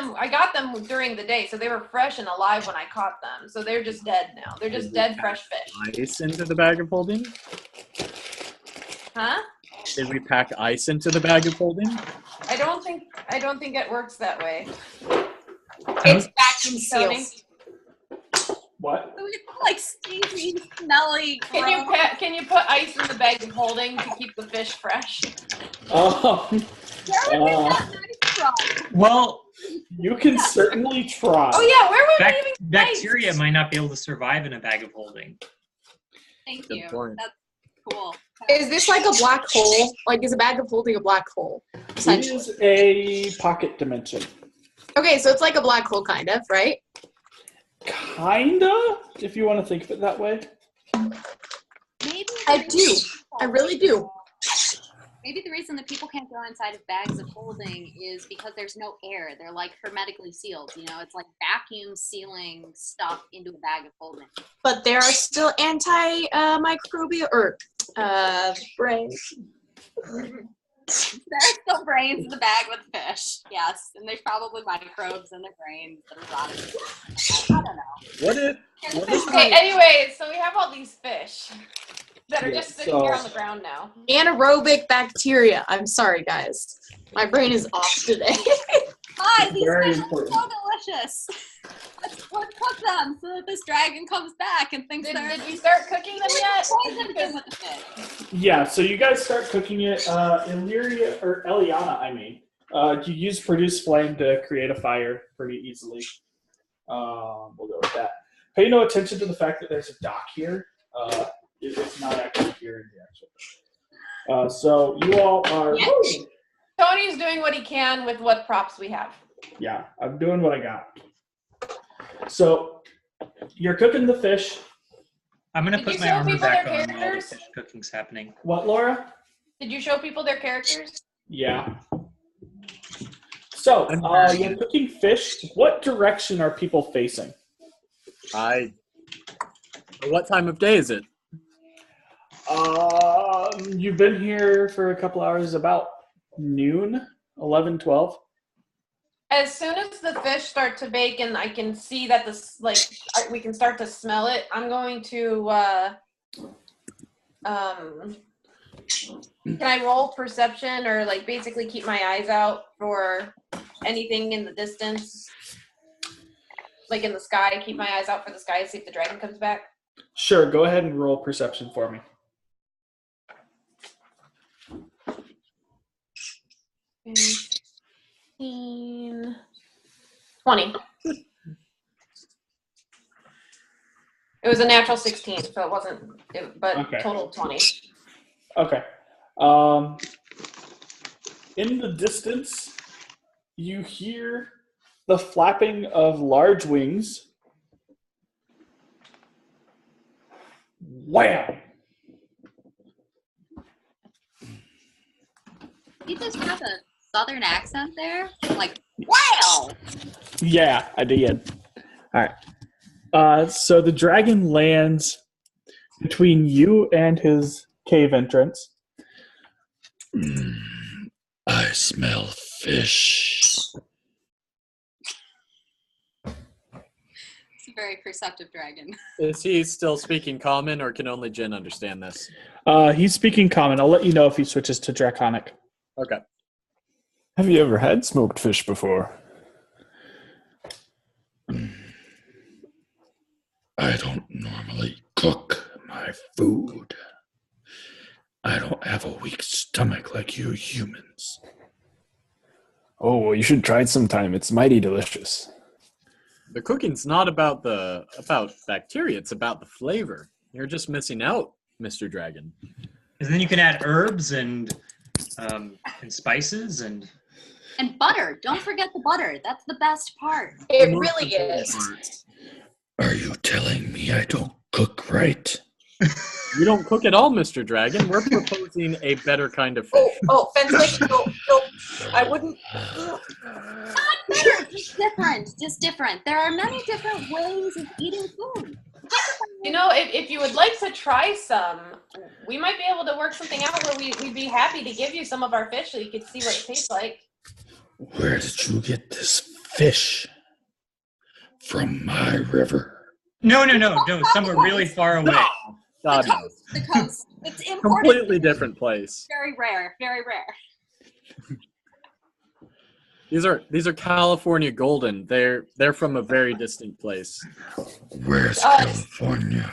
them during the day, so they were fresh and alive when I caught them. So they're just dead now. They're just dead, fresh fish. Ice into the bag of holding? Huh? Did we pack ice into the bag of holding? I don't think it works that way. It's vacuum Tony? sealed. What? So we get like stinky, smelly. Can you put ice in the bag of holding to keep the fish fresh? Well, You can certainly try. Oh yeah, where would we even bacteria ice? might not be able to survive in a bag of holding. Thank Good you. point. That's cool. Is this like a black hole? Like, is a bag of holding a black hole? It Essentially. is a pocket dimension. Okay, so it's like a black hole, kind of, right? Kinda, if you want to think of it that way. Maybe I do. I really do. Maybe the reason that people can't go inside of bags of holding is because there's no air. They're like hermetically sealed. You know, it's like vacuum sealing stuff into a bag of holding. But there are still antimicrobial or brains. There's still brains in the bag with fish. Yes, and there's probably microbes in their brains that are rotting. I don't know. What if Okay, anyway, so we have all these fish that are Yeah, just sitting here on the ground now. Anaerobic bacteria. I'm sorry, guys. My brain is off today. Hi, these Very fish are important. so delicious. Let's cook them so that this dragon comes back and thinks Did they're we start cooking them yet? poisoned with the fish. Yeah, so you guys start cooking it. Eliana, you use produce flame to create a fire pretty easily. We'll go with that. Pay no attention to the fact that there's a dock here. It's not actually here in the actual. So you all are. Tony's doing what he can with what props we have. Yeah, I'm doing what I got. So you're cooking the fish. I'm gonna Did put you my show armor people back their on while the characters? fish cooking's happening. What, Laura? Did you show people their characters? Yeah. So you're cooking fish. What direction are people facing? What time of day is it? You've been here for a couple hours, about noon, 11, 12. As soon as the fish start to bake and I can see that we can start to smell it, I'm going to can I roll perception or like basically keep my eyes out for anything in the distance? Like in the sky, keep my eyes out for the sky to see if the dragon comes back. Sure, go ahead and roll perception for me. 15, 20. It was a natural 16, so it wasn't, but Okay. total 20. Okay. In the distance, you hear the flapping of large wings. Wham! You just have a southern accent there? Like, wow! Yeah, I did. All right. So the dragon lands between you and his cave entrance. I smell fish. It's a very perceptive dragon. Is he still speaking common, or can only Jin understand this? He's speaking common. I'll let you know if he switches to draconic. Okay. Have you ever had smoked fish before? I don't normally cook my food. I don't have a weak stomach like you humans. Oh, well, you should try it sometime. It's mighty delicious. The cooking's not about bacteria, it's about the flavor. You're just missing out, Mr. Dragon. And then you can add herbs and spices and butter. Don't forget the butter. That's the best part. It really is. Are you telling me I don't cook right? You don't cook at all, Mr. Dragon. We're proposing a better kind of fish. Fensley, no, I wouldn't. Not better, just different. There are many different ways of eating food. You know, if you would like to try some, we might be able to work something out where we'd be happy to give you some of our fish so you could see what it tastes like. Where did you get this fish? From my river? No, somewhere really far away. God knows. The coast. It's imported. Completely different place. Very rare. Very rare. These are California golden. They're from a very distant place. Where's California?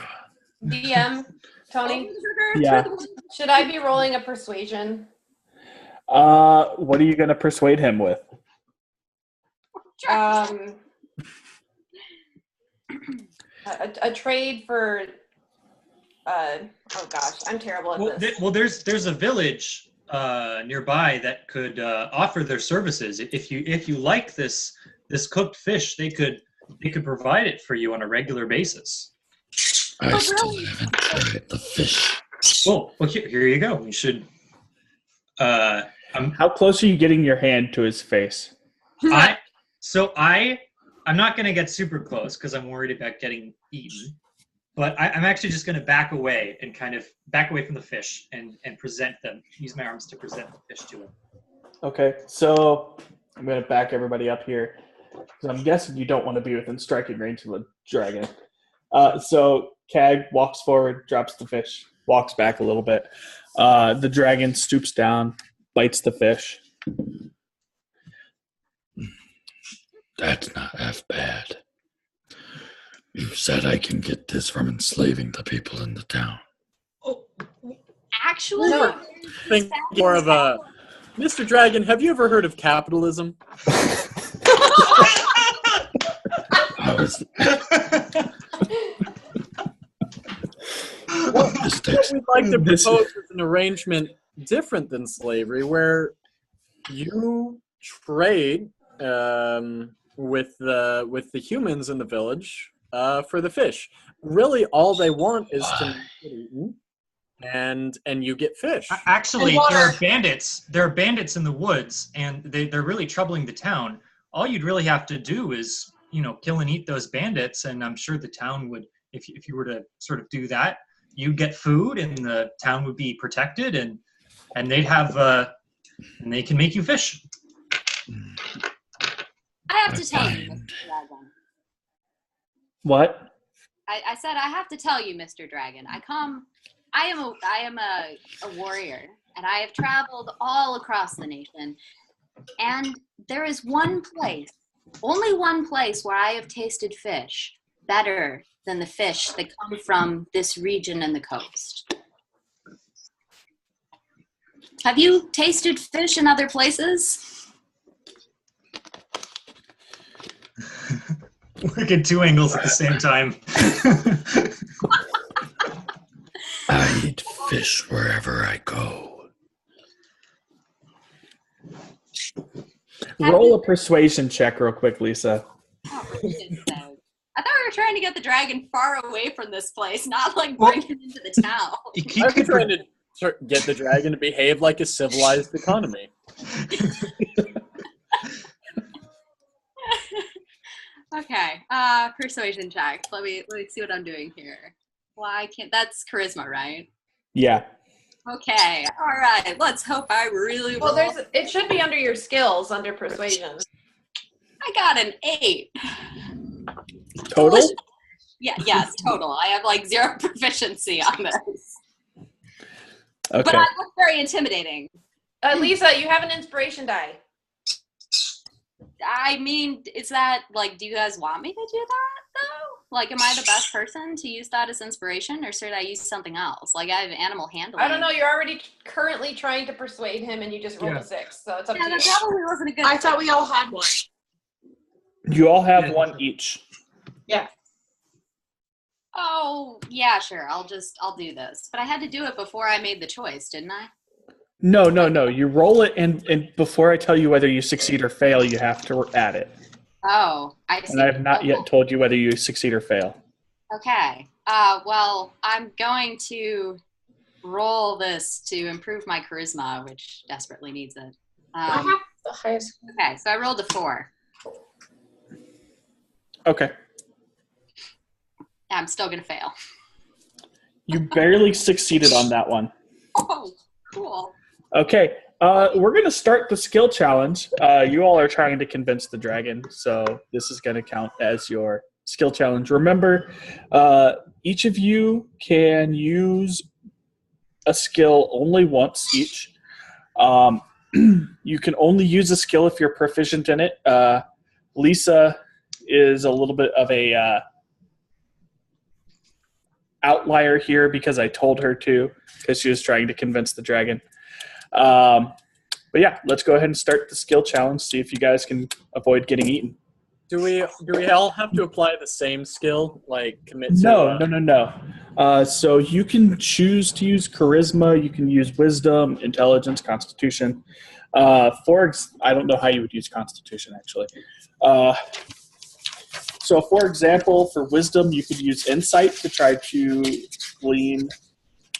DM, Tony, Yeah. should I be rolling a persuasion? What are you going to persuade him with? A trade for oh gosh, I'm terrible at this. There's a village nearby that could offer their services. If you like this cooked fish, they could provide it for you on a regular basis. I still haven't tried the fish. Well, here you go. You should. How close are you getting your hand to his face? I'm not going to get super close because I'm worried about getting eaten. But I'm actually just going to back away and kind of back away from the fish and present them. Use my arms to present the fish to him. Okay, so I'm going to back everybody up here because I'm guessing you don't want to be within striking range of the dragon. So Cag walks forward, drops the fish, walks back a little bit. The dragon stoops down, bites the fish. That's not half bad. You said I can get this from enslaving the people in the town. Actually, No. Think more of a Mr. Dragon. Have you ever heard of capitalism? How is What we'd like to propose is an arrangement different than slavery, where you trade with the humans in the village for the fish. Really, all they want is to get eaten, and you get fish. Actually, there are bandits. There are bandits in the woods, and they're really troubling the town. All you'd really have to do is, kill and eat those bandits, and I'm sure the town would, if you were to sort of do that, you'd get food, and the town would be protected, and they'd have, and they can make you fish. I have to tell you, Mr. Dragon. What? I said I have to tell you, Mr. Dragon. I am a warrior, and I have traveled all across the nation. And there is one place, only one place, where I have tasted fish better than the fish that come from this region and the coast. Have you tasted fish in other places? Look at two angles at the same time. I eat fish wherever I go. Roll a persuasion check real quick, Lisa. Oh, for goodness sake. I thought we were trying to get the dragon far away from this place, not like bring him into the town. I'm trying to get the dragon to behave like a civilized economy. Okay. Persuasion check. Let me see what I'm doing here. Why can't that's charisma, right? Yeah. Okay. All right. Let's hope I really Well, roll. it should be under your skills under persuasion. I got an 8. Total? Yeah, yes, total. I have like 0 proficiency on this. Okay. But I look very intimidating. Lisa, you have an inspiration die. I mean, is that like, do you guys want me to do that though? Like, am I the best person to use that as inspiration, or should I use something else? Like, I have animal handling. I don't know. You're already currently trying to persuade him, and you just rolled a 6, so it's up to you. That probably wasn't a good. I thought we all had one. You all have one each. Yeah. Oh, yeah, sure. I'll do this. But I had to do it before I made the choice, didn't I? No. You roll it, and before I tell you whether you succeed or fail, you have to add it. Oh, I see. And I have not yet told you whether you succeed or fail. Okay. Well, I'm going to roll this to improve my charisma, which desperately needs it. I have the highest. Okay, so I rolled a 4. Okay. I'm still gonna fail. You barely succeeded on that one. Oh, cool. Okay. We're going to start the skill challenge. You all are trying to convince the dragon, so this is going to count as your skill challenge. Remember, each of you can use a skill only once each. You can only use a skill if you're proficient in it. Lisa is a little bit of a outlier here because I told her to, because she was trying to convince the dragon. But yeah, let's go ahead and start the skill challenge. See if you guys can avoid getting eaten. Do we all have to apply the same skill, like commit to? No. So you can choose to use charisma. You can use wisdom, intelligence, constitution. I don't know how you would use constitution actually. So for example, for wisdom, you could use insight to try to glean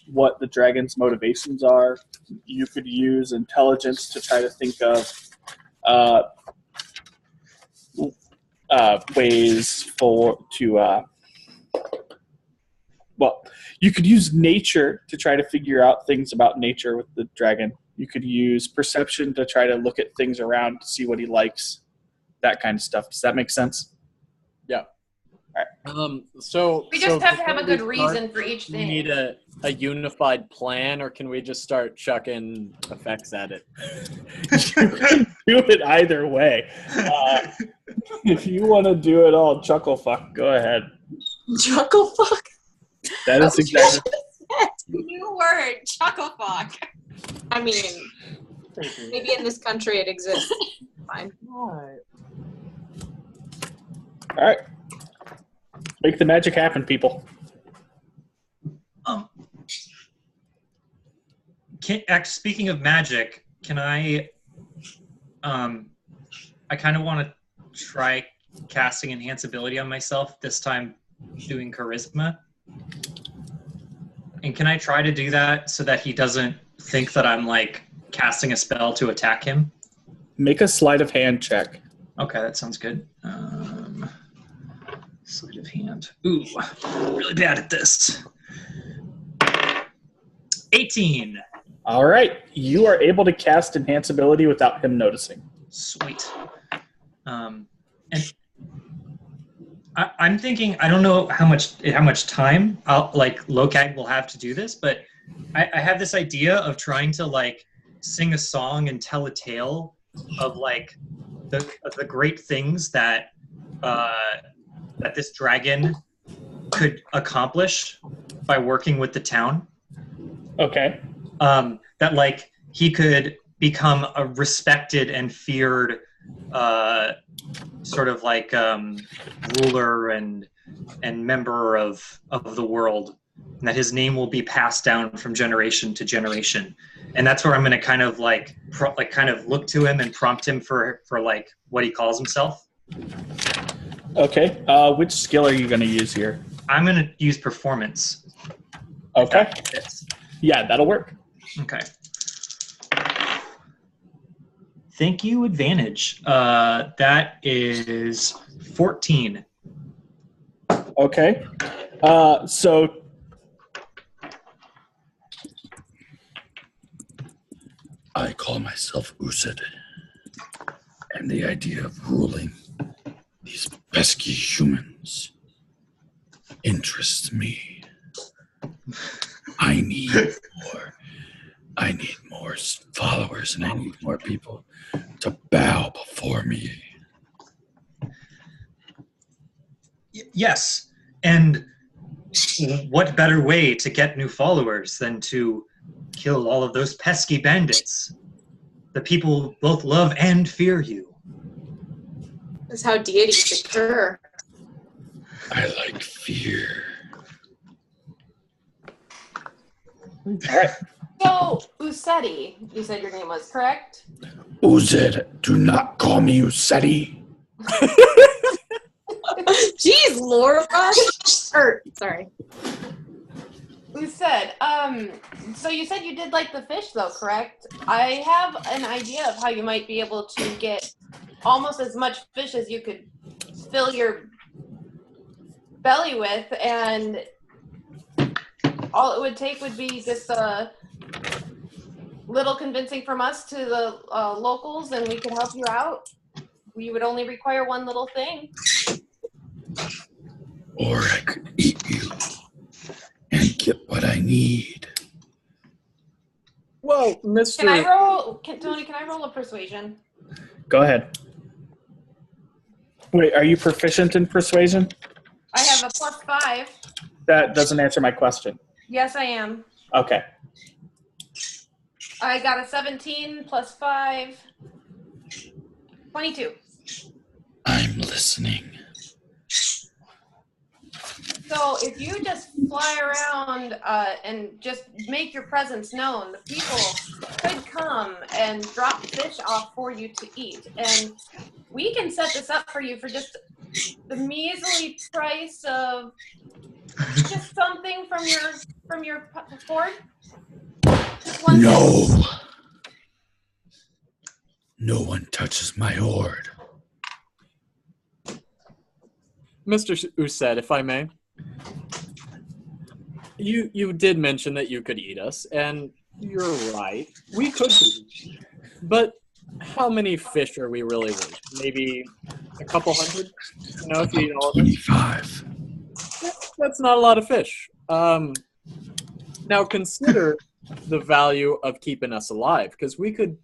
what the dragon's motivations are. You could use intelligence to try to think of ways you could use nature to try to figure out things about nature with the dragon. You could use perception to try to look at things around to see what he likes, that kind of stuff. Does that make sense? Yeah. All right. So we just have to have a good reason for each thing. We need a unified plan, or can we just start chucking effects at it? You can do it either way. If you want to do it all chuckle fuck, go ahead. Chuckle fuck? That is exactly. New word, chuckle fuck. I mean, maybe in this country it exists. Fine. All right. Make the magic happen, people. Speaking of magic, can I kind of want to try casting enhance ability on myself, this time doing charisma. And can I try to do that so that he doesn't think that I'm like casting a spell to attack him? Make a sleight of hand check. Okay, that sounds good. Sleight of hand. Ooh, I'm really bad at this. 18. All right. You are able to cast enhance ability without him noticing. Sweet. And I'm thinking, I don't know how much time Lokag will have to do this, but I have this idea of trying to like sing a song and tell a tale of like the great things that that this dragon could accomplish by working with the town. Okay. That like he could become a respected and feared sort of like ruler and member of the world, and that his name will be passed down from generation to generation. And that's where I'm going to kind of like kind of look to him and prompt him for like what he calls himself. Okay. Which skill are you going to use here? I'm going to use performance. Okay. Yeah, that'll work. Okay. thank you, advantage. That is 14. Okay. So I call myself Usid, and the idea of ruling these pesky humans interests me. I need more. I need more followers, and I need more people to bow before me. Yes, and what better way to get new followers than to kill all of those pesky bandits? The people both love and fear you. That's how deities occur. I like fear. all right. So, Usetti, you said your name was, correct? Uzed, do not call me Usetti. Jeez, Laura. Sorry. Used, so you said you did like the fish though, correct? I have an idea of how you might be able to get almost as much fish as you could fill your belly with, and all it would take would be just a little convincing from us to the locals, and we could help you out. We would only require one little thing. Or I could eat you and get what I need. Well, Mr. Can I roll, Tony, can I roll a persuasion? Go ahead. Wait, are you proficient in persuasion? I have a +5. That doesn't answer my question. Yes, I am. Okay. I got a 17 plus 5. 22. I'm listening. So if you just fly around and just make your presence known, the people could come and drop fish off for you to eat. And we can set this up for you for just the measly price of just something from your hoard. Just one No. thing. No one touches my hoard. Mr. Uset, if I may. You did mention that you could eat us, and you're right. We could be. But how many fish are we really worth? Maybe a couple hundred? You know, if you eat all of them? 25. That's not a lot of fish. Now consider the value of keeping us alive, because we could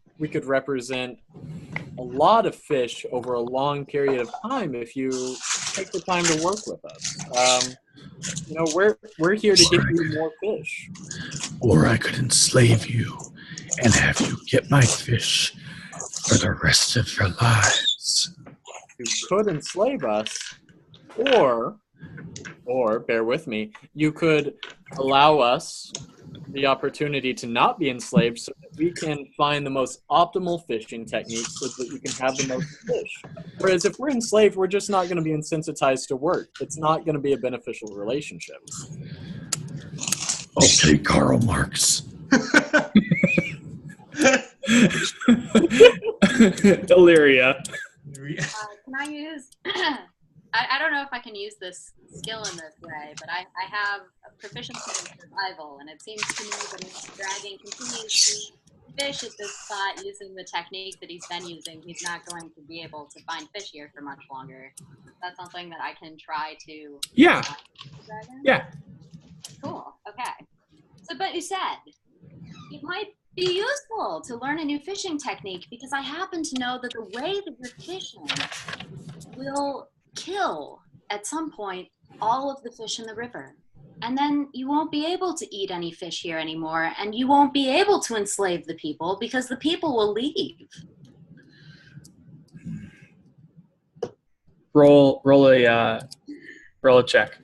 represent a lot of fish over a long period of time if you take the time to work with us. You know, we're here to get you more fish. Or I could enslave you and have you get my fish for the rest of your lives. You could enslave us, or bear with me, you could allow us the opportunity to not be enslaved so that we can find the most optimal fishing techniques so that we can have the most fish. Whereas if we're enslaved, we're just not going to be insensitized to work. It's not going to be a beneficial relationship. Okay, Karl Marx. Illyria. Can I use? I don't know if I can use this skill in this way, but I have a proficiency in survival, and it seems to me that if the dragon continues to fish at this spot using the technique that he's been using, he's not going to be able to find fish here for much longer. That's something that I can try to. Yeah. Dragon? Yeah. Cool. Okay. So, but you said it might be useful to learn a new fishing technique because I happen to know that the way that you're fishing will kill at some point all of the fish in the river. And then you won't be able to eat any fish here anymore, and you won't be able to enslave the people because the people will leave. Roll a check.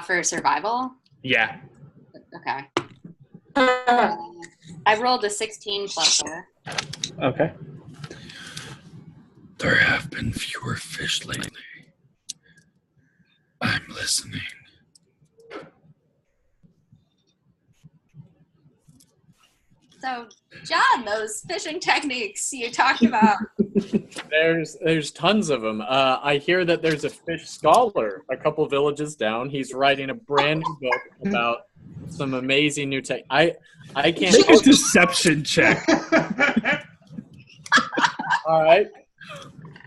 For survival? Yeah. Okay. I rolled a 16 plus 4. Okay. There have been fewer fish lately. I'm listening. So, John, those fishing techniques you talked about. There's tons of them. I hear that there's a fish scholar a couple villages down. He's writing a brand new book about some amazing new tech. I can't. Make a deception check. All right,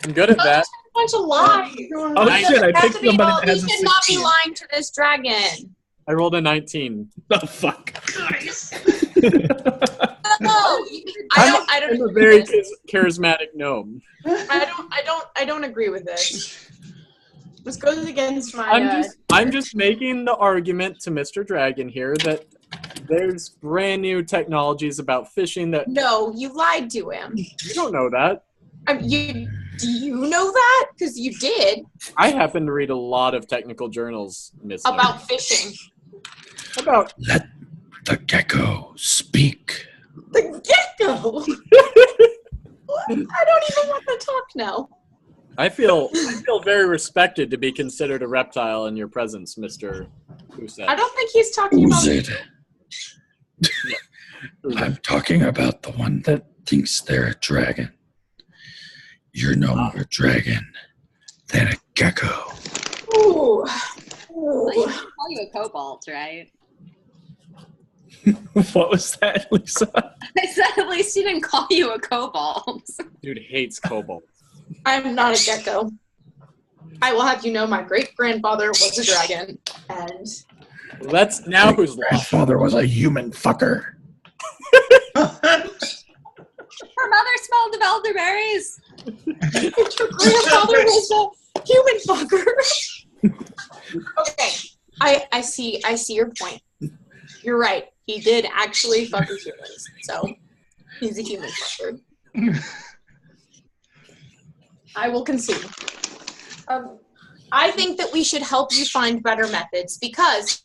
I'm good at that. A bunch of lies. Oh shit! I picked somebody that We has a should not be 16. lying to this dragon. I rolled a 19. Oh fuck! No, I don't I'm a agree very with this. charismatic gnome. I don't agree with this. This goes against my. I'm just making the argument to Mr. Dragon here that there's brand new technologies about fishing that No, you lied to him. you don't know that. Do you know that? Because you did I happen to read a lot of technical journals, Miss. about fishing. About Let the gecko speak. The gecko. I don't even want to talk now. I feel very respected to be considered a reptile in your presence, Mr. Uset. I don't think he's talking about. Who's it? I'm talking about the one that thinks they're a dragon. You're no more a dragon than a gecko. Ooh. Well, you can call you a cobalt, right? What was that, Lisa? I said at least he didn't call you a cobalt. Dude hates cobalt. I'm not a gecko. I will have you know my great-grandfather was a dragon, and That's now who's lost. Grandfather was a human fucker. Her mother smelled of elderberries. your grandfather was a human fucker. Okay, I see your point. You're right. He did actually fuck with humans, so he's a human fucker. I will concede. I think that we should help you find better methods because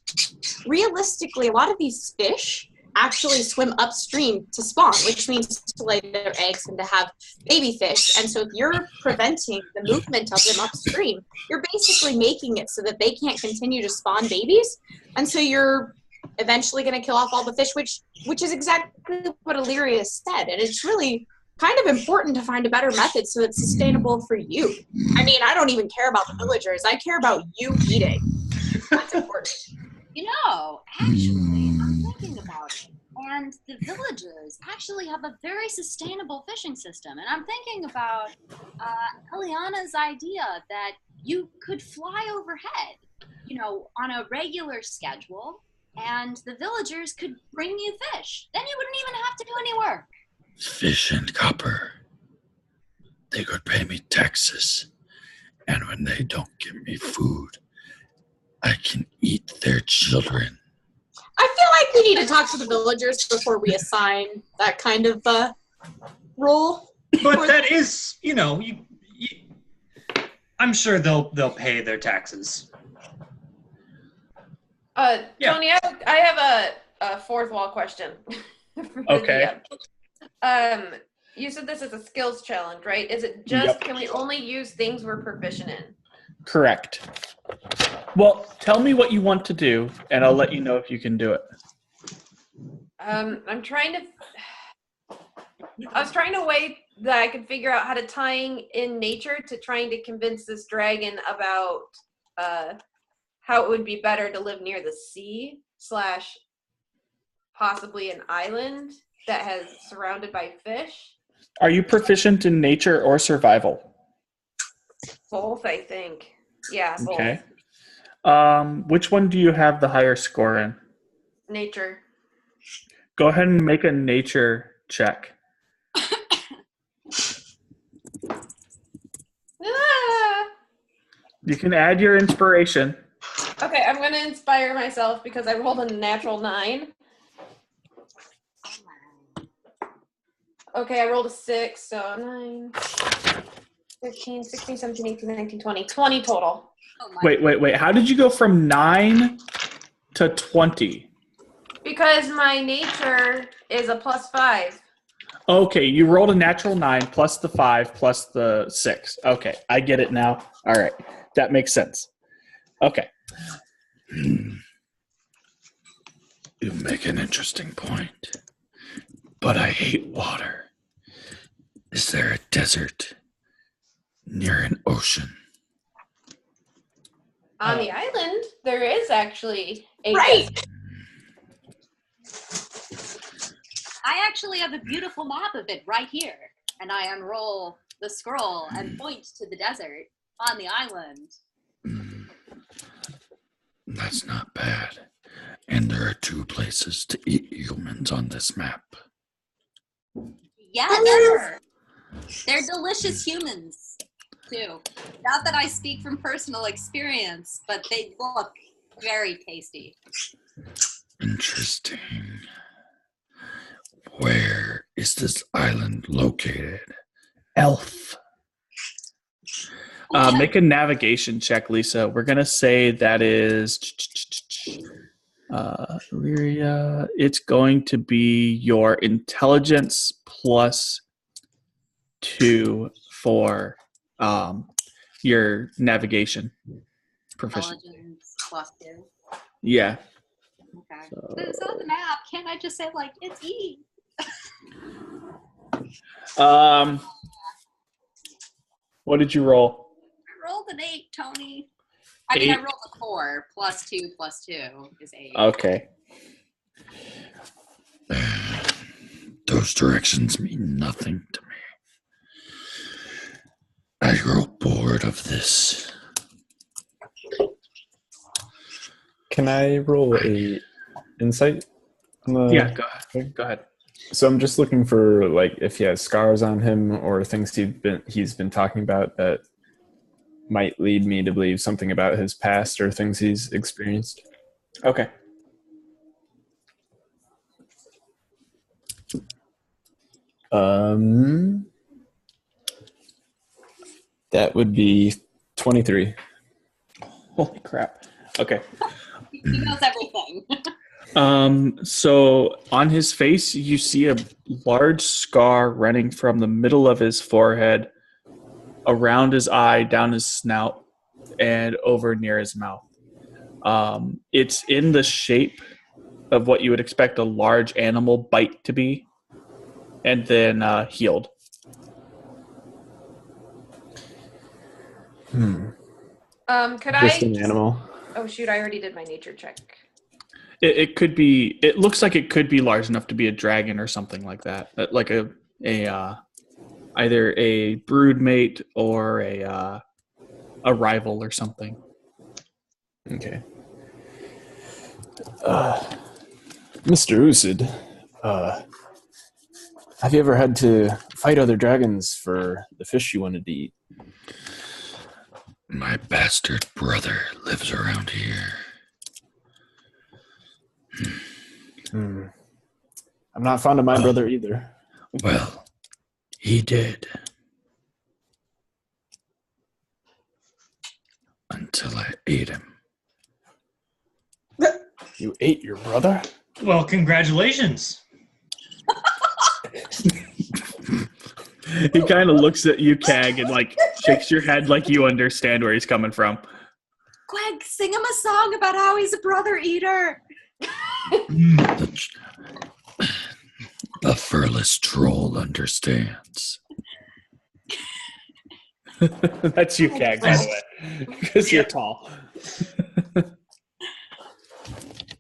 realistically, a lot of these fish actually swim upstream to spawn, which means to lay their eggs and to have baby fish. And so if you're preventing the movement of them upstream, you're basically making it so that they can't continue to spawn babies. And so you're eventually going to kill off all the fish, which is exactly what Illyria said. And it's really kind of important to find a better method so it's sustainable for you. I mean, I don't even care about the villagers. I care about you eating. That's important. You know, actually, I'm thinking about it. And the villagers actually have a very sustainable fishing system. And I'm thinking about Eliana's idea that you could fly overhead, on a regular schedule, and the villagers could bring you fish. Then you wouldn't even have to do any work. Fish and copper. They could pay me taxes. And when they don't give me food, I can eat their children. I feel like we need to talk to the villagers before we assign that kind of role. But that is, I'm sure they'll pay their taxes. Yeah. Tony, I have a fourth wall question. Okay. You said this is a skills challenge, right? Is it just, Yep. Can we only use things we're proficient in? Correct. Well, tell me what you want to do, and I'll let you know if you can do it. I was trying to weigh that I could figure out how to tying in nature to trying to convince this dragon about how it would be better to live near the sea / possibly an island that has surrounded by fish. Are you proficient in nature or survival? Both, I think. Yeah, both. Okay. Which one do you have the higher score in? Nature. Go ahead and make a nature check. Ah! You can add your inspiration. Okay, I'm going to inspire myself because I rolled a natural 9. Okay, I rolled a 6, so 9, 15, 16, 17, 18, 19, 20. 20 total. Oh my Wait. How did you go from 9 to 20? Because my nature is a +5. Okay, you rolled a natural 9 plus the 5 plus the 6. Okay, I get it now. All right, that makes sense. Okay. You make an interesting point. but I hate water. Is there a desert near an ocean? On the island, there is actually a Right. I actually have a beautiful map of it right here. And I unroll the scroll and point to the desert on the island. That's not bad. And there are 2 places to eat humans on this map. Yeah, they're delicious humans, too. Not that I speak from personal experience, but they look very tasty. Interesting. Where is this island located? Elf. Make a navigation check, Lisa. We're gonna say that is Illyria. It's going to be your intelligence plus 2 for your navigation proficiency. Intelligence plus 2. Yeah. Okay. So it's on the map. Can't I just say, like, it's E? What did you roll? I rolled an 8, Tony. I mean, 8? I rolled a 4. Plus 2 is 8. Okay. Those directions mean nothing to me. I grow bored of this. Can I roll a insight? Yeah, go ahead. So I'm just looking for like if he has scars on him or things he's been talking about that might lead me to believe something about his past or things he's experienced. Okay. That would be 23. Holy crap. Okay. He knows everything. So on his face, you see a large scar running from the middle of his forehead, around his eye, down his snout, and over near his mouth. It's in the shape of what you would expect a large animal bite to be, and then healed. Could Just I? an animal. Oh shoot! I already did my nature check. It could be. It looks like it could be large enough to be a dragon or something like that, like a either a brood mate or a rival or something. Okay. Mr. Usid, have you ever had to fight other dragons for the fish you wanted to eat? My bastard brother lives around here. I'm not fond of my brother either. Well, he did. Until I ate him. You ate your brother? Well, congratulations. He kind of looks at you, Kag, and like shakes your head like you understand where he's coming from. Greg, sing him a song about how he's a brother eater. The furless troll understands. That's you, Kag, by the way, because you're tall.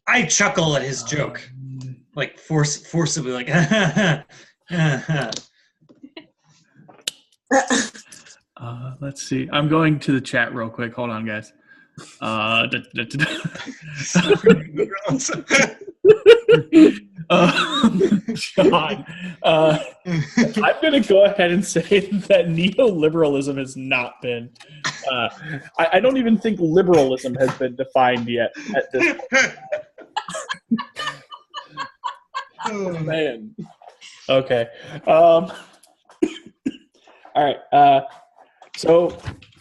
I chuckle at his joke, like forcibly, like. Let's see. I'm going to the chat real quick. Hold on, guys. John, I'm going to go ahead and say that neoliberalism has not been. I don't even think liberalism has been defined yet at this point. Oh, man. Okay. All right. So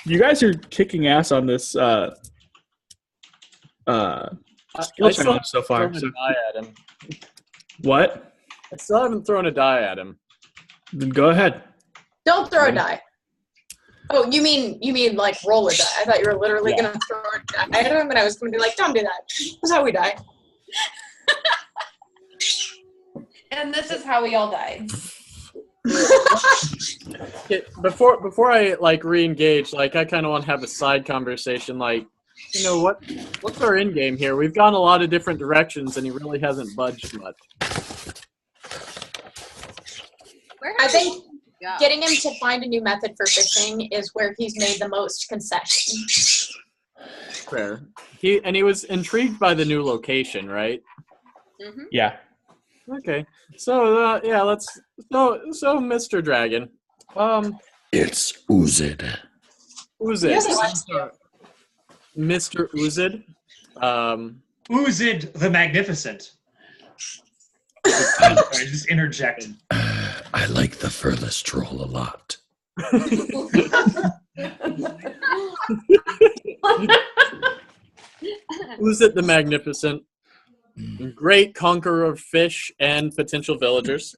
you guys are kicking ass on this skill challenge so far. So, Die at him. what? I still haven't thrown a die at him. Then go ahead. Don't throw a die. Oh, you mean like roll a die? I thought you were literally gonna throw a die at him, and I was gonna be like, don't do that. That's how we die. And this is how we all died. Before I like re-engage, like I kind of want to have a side conversation. Like, you know what's our end game here? We've gone a lot of different directions, and he really hasn't budged much. I think getting him to find a new method for fishing is where he's made the most concession. Fair. He was intrigued by the new location, right? Mm-hmm. Yeah. Okay. So yeah, let's. So Mr. Dragon, It's Uzid. Uzid. Yes, he likes Mr. Uzid. Uzid the Magnificent. I just interjected. I like the furthest troll a lot. Uzid the Magnificent. Great conqueror of fish and potential villagers.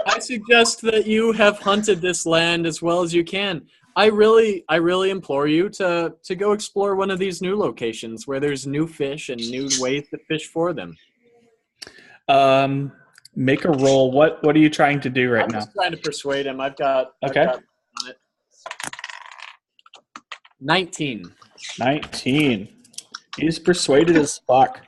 I suggest that you have hunted this land as well as you can. I really implore you to go explore one of these new locations where there's new fish and new ways to fish for them. Make a roll. What are you trying to do right I'm now? just trying to persuade him. I've got Okay. on it. 19. 19. He's persuaded as fuck.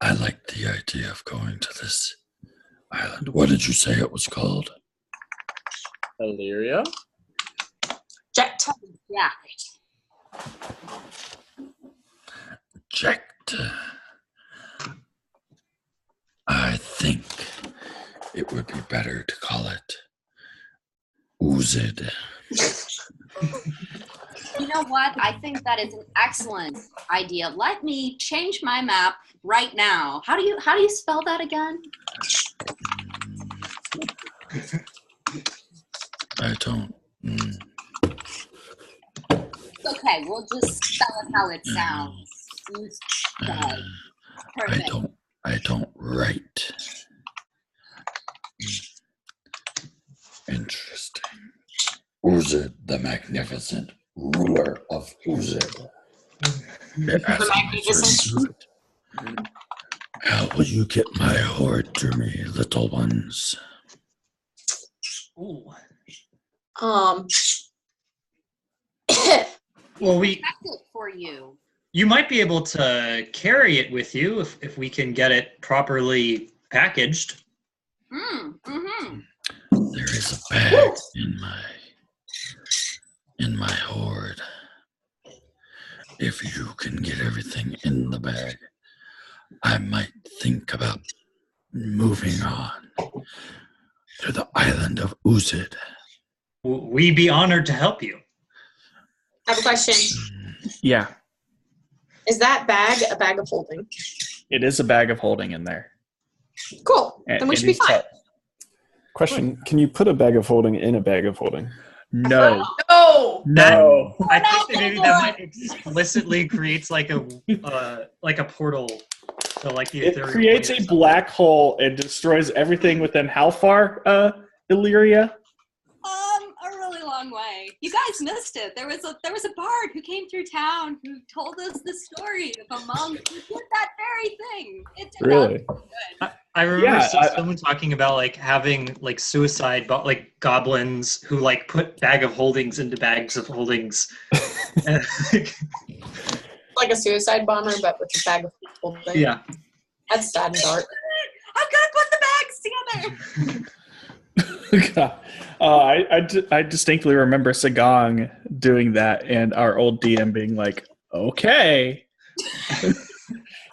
I like the idea of going to this island. What did you say it was called? Illyria? Jet. Yeah. Checked. I think it would be better to call it Uzid. You know what? I think that is an excellent idea. Let me change my map right now. How do you spell that again? I don't. Okay, we'll just spell it how it sounds. Okay. Perfect. I don't write. Interesting. Uzid the Magnificent, ruler of Uzid. The Magnificent. How will you get my hoard to me, little ones? Ooh. Well, Check it for you. you might be able to carry it with you if we can get it properly packaged. Mm-hmm. There is a bag in my hoard. If you can get everything in the bag, I might think about moving on to the island of Uzid. We'd be honored to help you. I have a question. Yeah. Is that bag a bag of holding? It is a bag of holding in there. Cool. Then we It should be is fine. Question: can you put a bag of holding in a bag of holding? No. No. No. I think that maybe that might explicitly creates like a portal to like the It ethereal creates plane a or something. black hole and destroys everything within how far, Illyria? A really long way. You guys missed it. There was a bard who came through town who told us the story of a monk who did that very thing. It did Really? I remember Yeah, someone talking about like having like suicide, like goblins who like put bag of holdings into bags of holdings. And, Like a suicide bomber, but with a bag of holding. yeah. That's sad and dark. I'm gonna put the bags together. I distinctly remember Sagong doing that and our old DM being like, okay.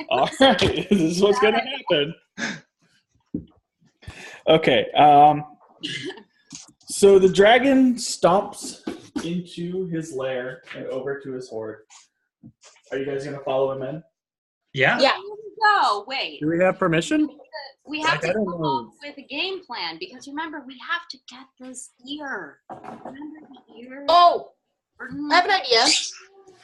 All right, this is what's going to happen. Okay. So the dragon stomps into his lair and over to his hoard. Are you guys going to follow him in? Yeah. Yeah. No, wait. Do we have permission? We have I to don't come know. up with a game plan because remember we have to get this ear. Remember the ear? Oh, I have an idea.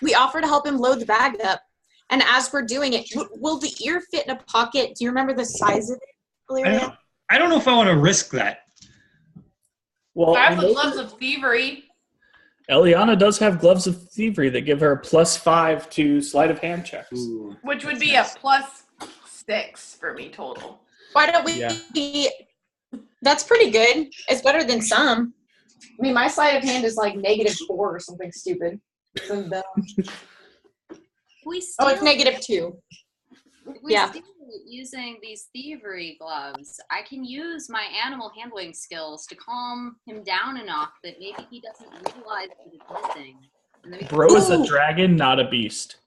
We offer to help him load the bag up. And as we're doing it, will the ear fit in a pocket? Do you remember the size of it, Illyria? I don't know if I want to risk that. Well, I we would know, love some thievery. Eliana does have gloves of thievery that give her a +5 to sleight of hand checks. Ooh. Which would be a +6 for me total. Why don't we? Yeah. That's pretty good. It's better than some. I mean, my sleight of hand is like -4 or something stupid. We still, Oh, it's -2. we yeah. still using these thievery gloves. I can use my animal handling skills to calm him down enough that maybe he doesn't realize that it's missing. And then we can- Bro is a dragon, not a beast.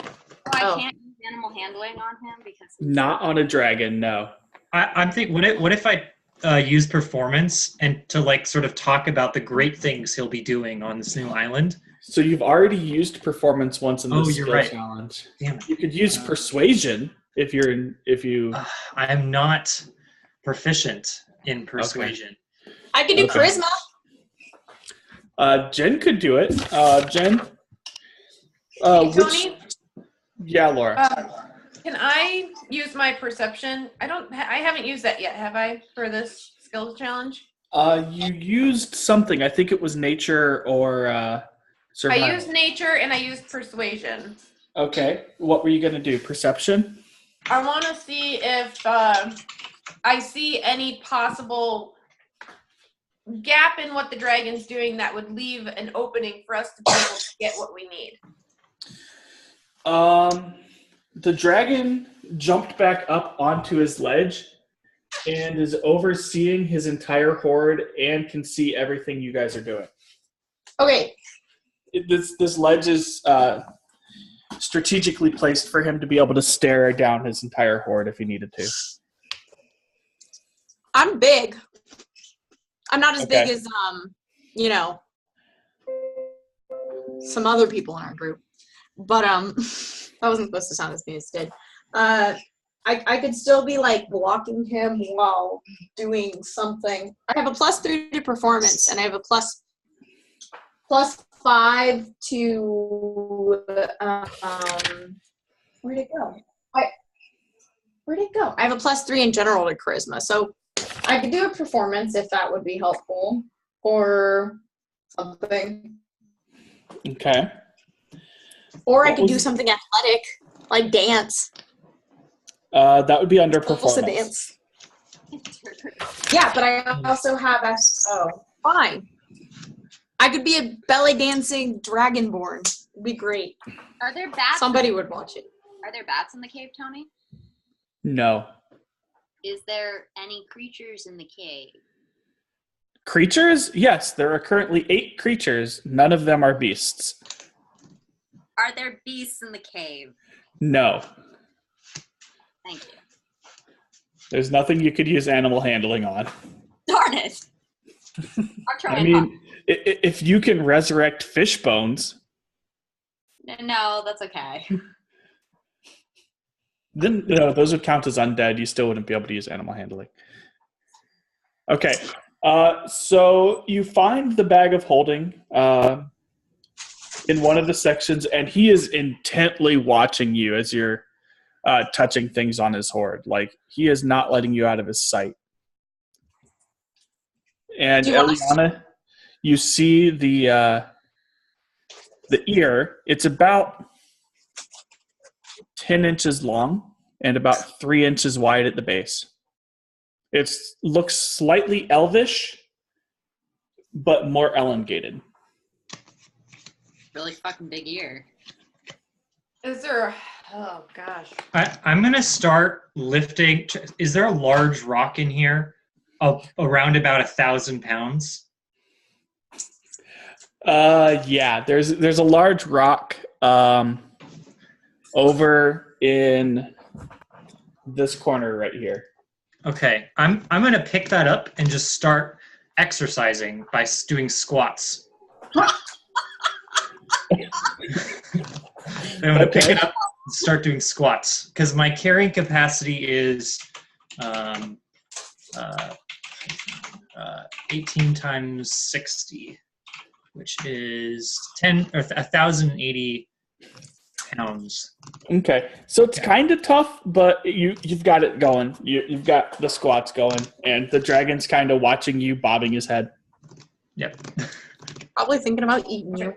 So I can't use animal handling on him because Not on a dragon, no. I'm thinking, what if I use performance and to like sort of talk about the great things he'll be doing on this new island? So you've already used performance once in the you're skill right. challenge. Damn it. You could use persuasion if you. I am not proficient in persuasion. I can do charisma. Jen could do it. Jen. Hey, Tony, Yeah, Laura. can I use my perception? I haven't used that yet, have I, for this skills challenge? You used something. I think it was nature or survival. I used nature and I used persuasion. Okay. What were you going to do? Perception? I want to see if I see any possible gap in what the dragon's doing that would leave an opening for us to be able to get what we need. The dragon jumped back up onto his ledge and is overseeing his entire horde and can see everything you guys are doing. Okay. This ledge is strategically placed for him to be able to stare down his entire horde if he needed to. I'm big. I'm not as Okay. big as some other people in our group. But that wasn't supposed to sound as mean as it did. I could still be like blocking him while doing something. I have a +3 to performance, and I have a +5 to where'd it go? I have a +3 in general to charisma, so I could do a performance if that would be helpful, or something. Okay. Or I could do something athletic, like dance. That would be under Also performance. dance. Yeah, but I also have fine. I could be a belly dancing dragonborn. It'd be great. Are there bats? Somebody would watch it. Are there bats in the cave, Tony? No. Is there any creatures in the cave? Creatures? Yes, there are currently 8 creatures. None of them are beasts. Are there beasts in the cave? No. Thank you. There's nothing you could use animal handling on. Darn it! I'm trying. I mean, if you can resurrect fish bones, No, that's okay. then those would count as undead. You still wouldn't be able to use animal handling. Okay. So you find the bag of holding in one of the sections, and he is intently watching you as you're touching things on his horde. Like, he is not letting you out of his sight. And Eliana, you see the ear. It's about 10 inches long and about 3 inches wide at the base. It looks slightly elvish, but more elongated. Really fucking big ear. Is there? Oh gosh. I'm gonna start lifting. Is there a large rock in here of around about 1,000 pounds? Yeah. There's a large rock over in this corner right here. Okay, I'm gonna pick that up and just start exercising by doing squats. I'm gonna pick it up and start doing squats because my carrying capacity is 18 times 60, which is 1,080 pounds. Okay, so it's kind of tough, but you've got it going. You've got the squats going, and the dragon's kind of watching you, bobbing his head. Yep. probably thinking about eating you.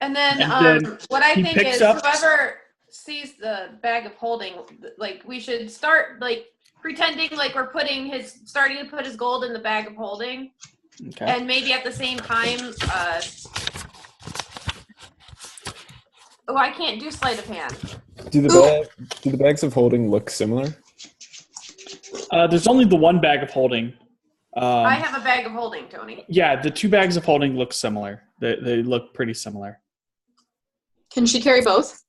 And then, And then what I he think picks is up- whoever sees the bag of holding, like we should start like pretending like we're starting to put his gold in the bag of holding, Okay. and maybe at the same time, I can't do sleight of hand. Do the bags of holding look similar? There's only the one bag of holding. I have a bag of holding, Tony. Yeah, the 2 bags of holding look similar. They look pretty similar. Can she carry both?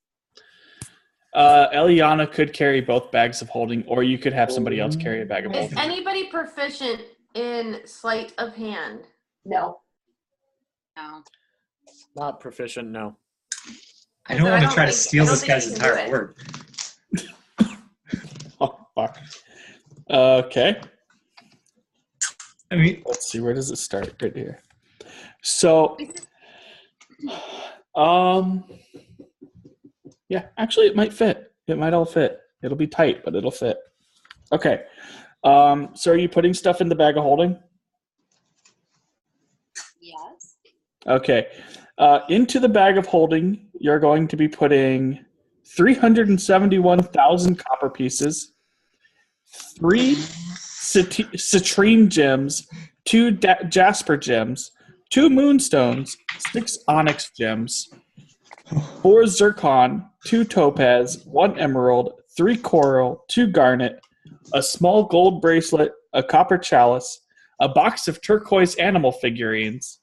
Eliana could carry both bags of holding, or you could have somebody else carry a bag of Is holding. anybody proficient in sleight of hand? No. No. Not proficient, no. I don't want to try to think- steal I don't this think guy's you can do entire it. work. Oh, fuck. Okay. I mean, Let's see, where does it start? Right here. So, yeah, actually it might fit. It might all fit. It'll be tight, but it'll fit. Okay. So are you putting stuff in the bag of holding? Yes. Okay. Into the bag of holding, you're going to be putting 371,000 copper pieces, 3 citrine gems, 2 jasper gems, 2 moonstones, 6 onyx gems, 4 zircon, 2 topaz, 1 emerald, 3 coral, 2 garnet, a small gold bracelet, a copper chalice, a box of turquoise animal figurines.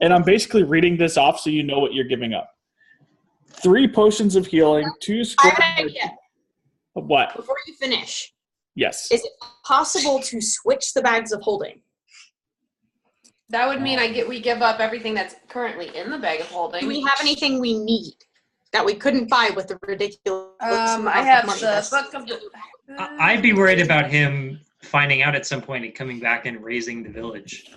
And I'm basically reading this off so you know what you're giving up. 3 potions of healing, 2 I scrolls. have an idea. What? Before you finish, Yes. is it possible to switch the bags of holding? That would mean we give up everything that's currently in the bag of holding. Do we have anything we need that we couldn't buy with the ridiculous amount I of have money the that's- book of the. I'd be worried about him finding out at some point and coming back and raising the village.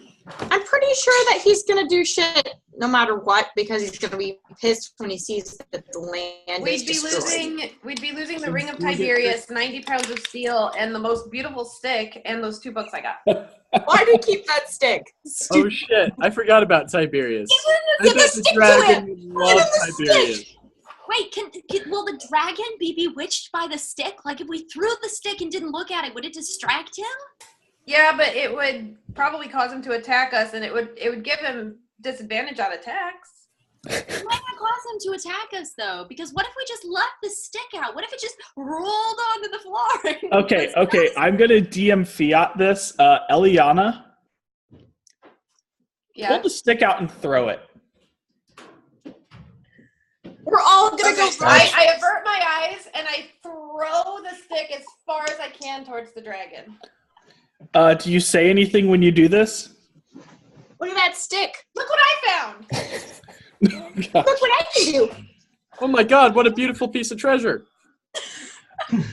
I'm pretty sure that he's gonna do shit no matter what because he's gonna be pissed when he sees that the land is destroyed. We'd be losing the Ring of Tiberius, 90 pounds of steel, and the most beautiful stick, and those 2 books I got. Why do you keep that stick? Oh shit! I forgot about Tiberius. Give I the bet stick the to dragon him! would love the stick! Tiberius. Wait, will the dragon be bewitched by the stick? Like, if we threw the stick and didn't look at it, would it distract him? Yeah, but it would probably cause him to attack us, and it would give him disadvantage on attacks. It might not cause him to attack us, though, because what if we just left the stick out? What if it just rolled onto the floor? Okay. I'm going to DM Fiat this. Eliana, Yeah. pull the stick out and throw it. We're all gonna go Okay, right. I avert my eyes and I throw the stick as far as I can towards the dragon. Do you say anything when you do this? Look at that stick. Look what I found! Look what I can do. Oh my god! What a beautiful piece of treasure. Do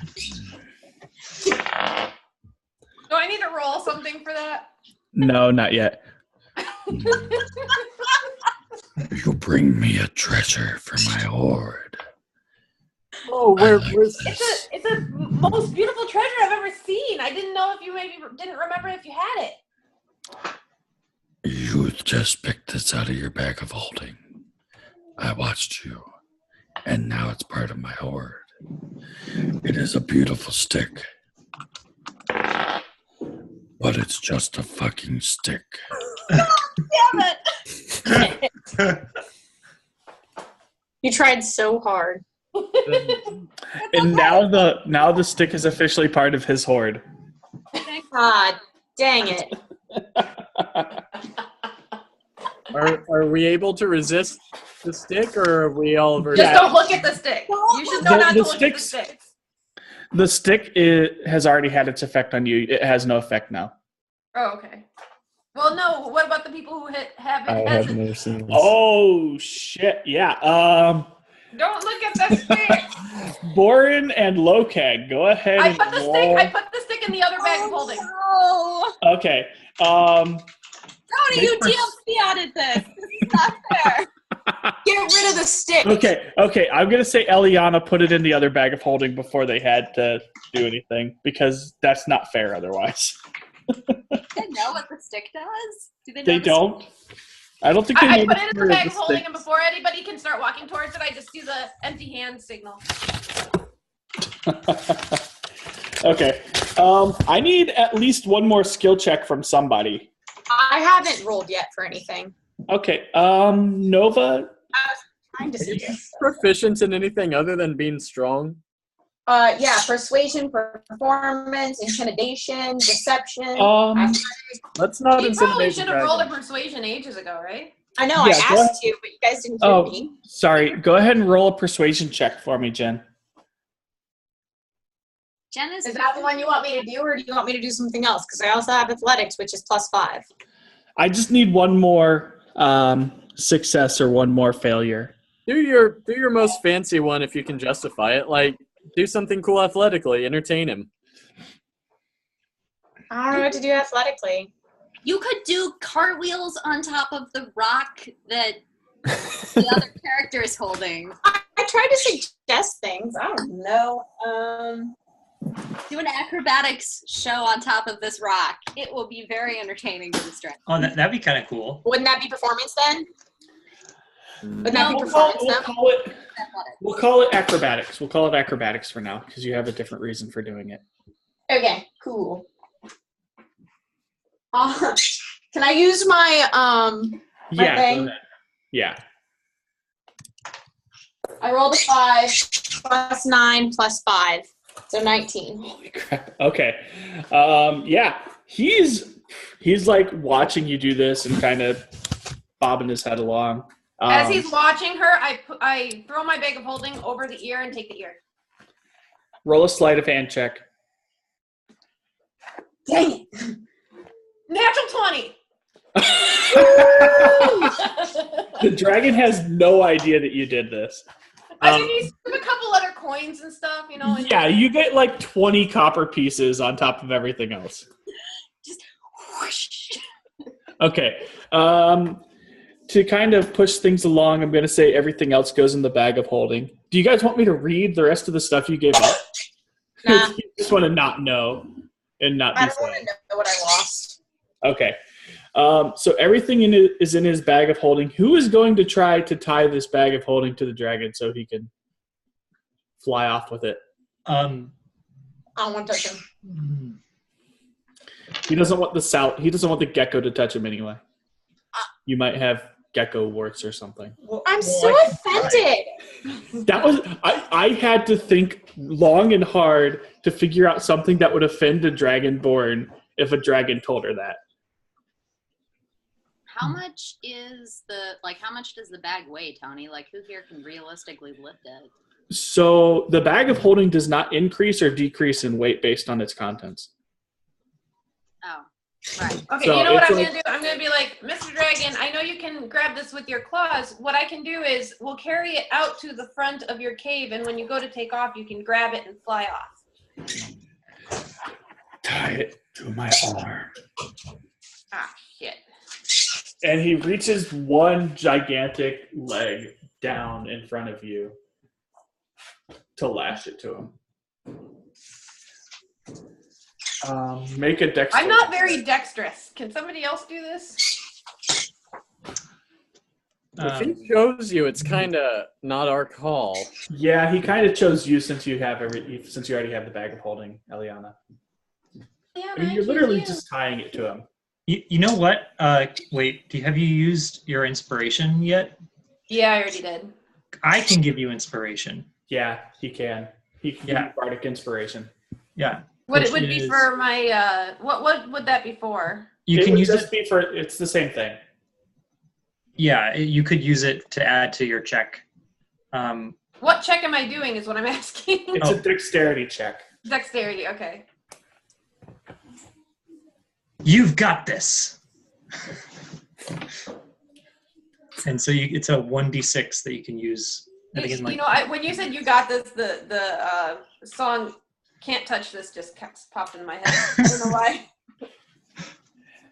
I need to roll something for that? No, not yet. You bring me a treasure for my hoard. Oh, where's? It's a most beautiful treasure I've ever seen. I didn't know if you maybe didn't remember if you had it. You just picked this out of your bag of holding. I watched you, and now it's part of my hoard. It is a beautiful stick, but it's just a fucking stick. Damn it! You tried so hard. And now the stick is officially part of his hoard. God dang it. Are we able to resist the stick, or are we all? Just don't look at the stick. You should know The- not the to look at the sticks- sticks. The stick has already had its effect on you. It has no effect now. Oh, okay. Well, no. What about the people who have I it? have never seen this. Oh shit! Yeah. Don't look at the stick. Borin and Lokag, go ahead. I and put the roll. stick in the other bag of holding. Oh, Okay. Tony, Make you my- DMC-auded this. This is not fair. Get rid of the stick. Okay. I'm gonna say Eliana put it in the other bag of holding before they had to do anything because that's not fair otherwise. Do they know what the stick does? Do they know They the don't. I don't think they I know put it in the story of bag of the holding, stick. and before anybody can start walking towards it, I just do the empty hand signal. Okay. I need at least one more skill check from somebody. I haven't rolled yet for anything. Okay. Nova. I was trying to Are you suggest. proficient in anything other than being strong? Yeah, persuasion, performance, intimidation, deception. Let's not You probably intimidate should the have rolled a dragon. persuasion ages ago, right? I know, Yeah, I go asked to, but you guys didn't hear me. Sorry. Go ahead and roll a persuasion check for me, Jen. Jen is Is that the one you want me to do, or do you want me to do something else? Because I also have athletics, which is +5. I just need one more success or one more failure. Do your most fancy one if you can justify it. Like, do something cool athletically. Entertain him. I don't know what to do athletically. You could do cartwheels on top of the rock that the other character is holding. I tried to suggest things. I don't know. Do an acrobatics show on top of this rock. It will be very entertaining to distract. Oh, that'd be kind of cool. Wouldn't that be performance then? Wouldn't that be No, performance We'll then? call it acrobatics. We'll call it acrobatics for now because you have a different reason for doing it. Okay, cool. Can I use my Yeah. thing? Go ahead. Yeah. I rolled a 5 +9 +5, so 19. Holy crap. Okay. Yeah. He's like watching you do this and kind of bobbing his head along. As he's watching her, I throw my bag of holding over the ear and take the ear. Roll a sleight of hand check. Dang it! Natural 20. The dragon has no idea that you did this. I mean, he's a couple other coins and stuff, you know. And Yeah, you get like 20 copper pieces on top of everything else. Just whoosh. Okay. To kind of push things along, I'm going to say everything else goes in the bag of holding. Do you guys want me to read the rest of the stuff you gave up? Nah. You just want to not know and not I be don't want sad. to know what I lost. Okay. So everything is in his bag of holding. Who is going to try to tie this bag of holding to the dragon so he can fly off with it? I don't want to touch him. He doesn't want he doesn't want the gecko to touch him anyway. You might have gecko warts or something. I'm so offended. That was I had to think long and hard to figure out something that would offend a dragonborn if a dragon told her that. How much is how much does the bag weigh, Tony? Like, who here can realistically lift it? So the bag of holding does not increase or decrease in weight based on its contents. Oh, right. Okay, So you know what it's I'm like- going to do? I'm going to be like, Mr. Dragon, I know you can grab this with your claws. What I can do is we'll carry it out to the front of your cave, and when you go to take off, you can grab it and fly off. Tie it to my arm. Ah, shit. And he reaches one gigantic leg down in front of you to lash it to him. Make a dexterity. I'm not very dexterous. Can somebody else do this? If he chose you, it's kind of not our call. Yeah, he kind of chose you since you already have the bag of holding, Eliana. Yeah, I mean, you're literally just tying it to him. You know what? Wait, have you used your inspiration yet? Yeah, I already did. I can give you inspiration. Yeah, he can. He can give you bardic inspiration. Yeah. What Which it would be is- for my, what would that be for? You it can would use just it. be for. It's the same thing. Yeah, you could use it to add to your check. What check am I doing is what I'm asking. It's a dexterity check. Dexterity, okay. You've got this. And so it's a 1d6 that you can use. I think it's like, You know, when you said you got this, the song "Can't Touch This" just popped in my head. I don't know why.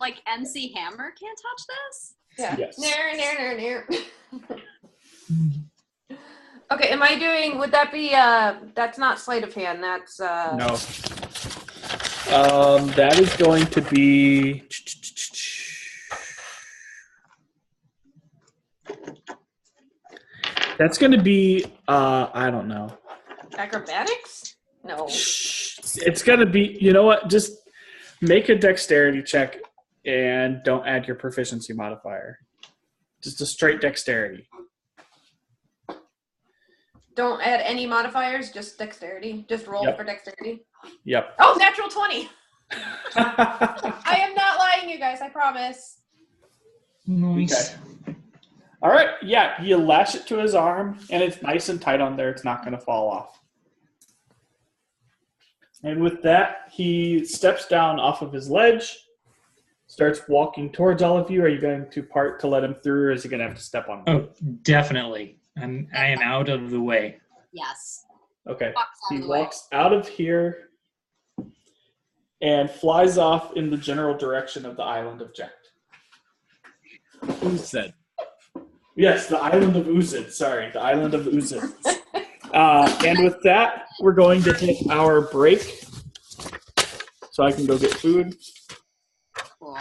Like MC Hammer can't touch this? Yeah. Yes. Nair. Okay, am I doing? Would that be? That's not sleight of hand. That's No. That is going to be. That's going to be, I don't know. Acrobatics? No. It's going to be, you know what? Just make a dexterity check and don't add your proficiency modifier. Just a straight dexterity. Don't add any modifiers, just dexterity. Just roll Yep. for dexterity. Yep. Oh, natural 20. I am not lying, you guys. I promise. Nice. Okay. All right. Yeah, you lash it to his arm, and it's nice and tight on there. It's not going to fall off. And with that, he steps down off of his ledge, starts walking towards all of you. Are you going to part to let him through, or is he going to have to step on him? Oh, definitely. I am out of the way. Yes. Okay. Walks out He of the way. walks out of here and flies off in the general direction of the island of Jet. Who said? Yes, the island of Uzid. Sorry, the island of Uzid. And with that, we're going to hit our break so I can go get food. Cool.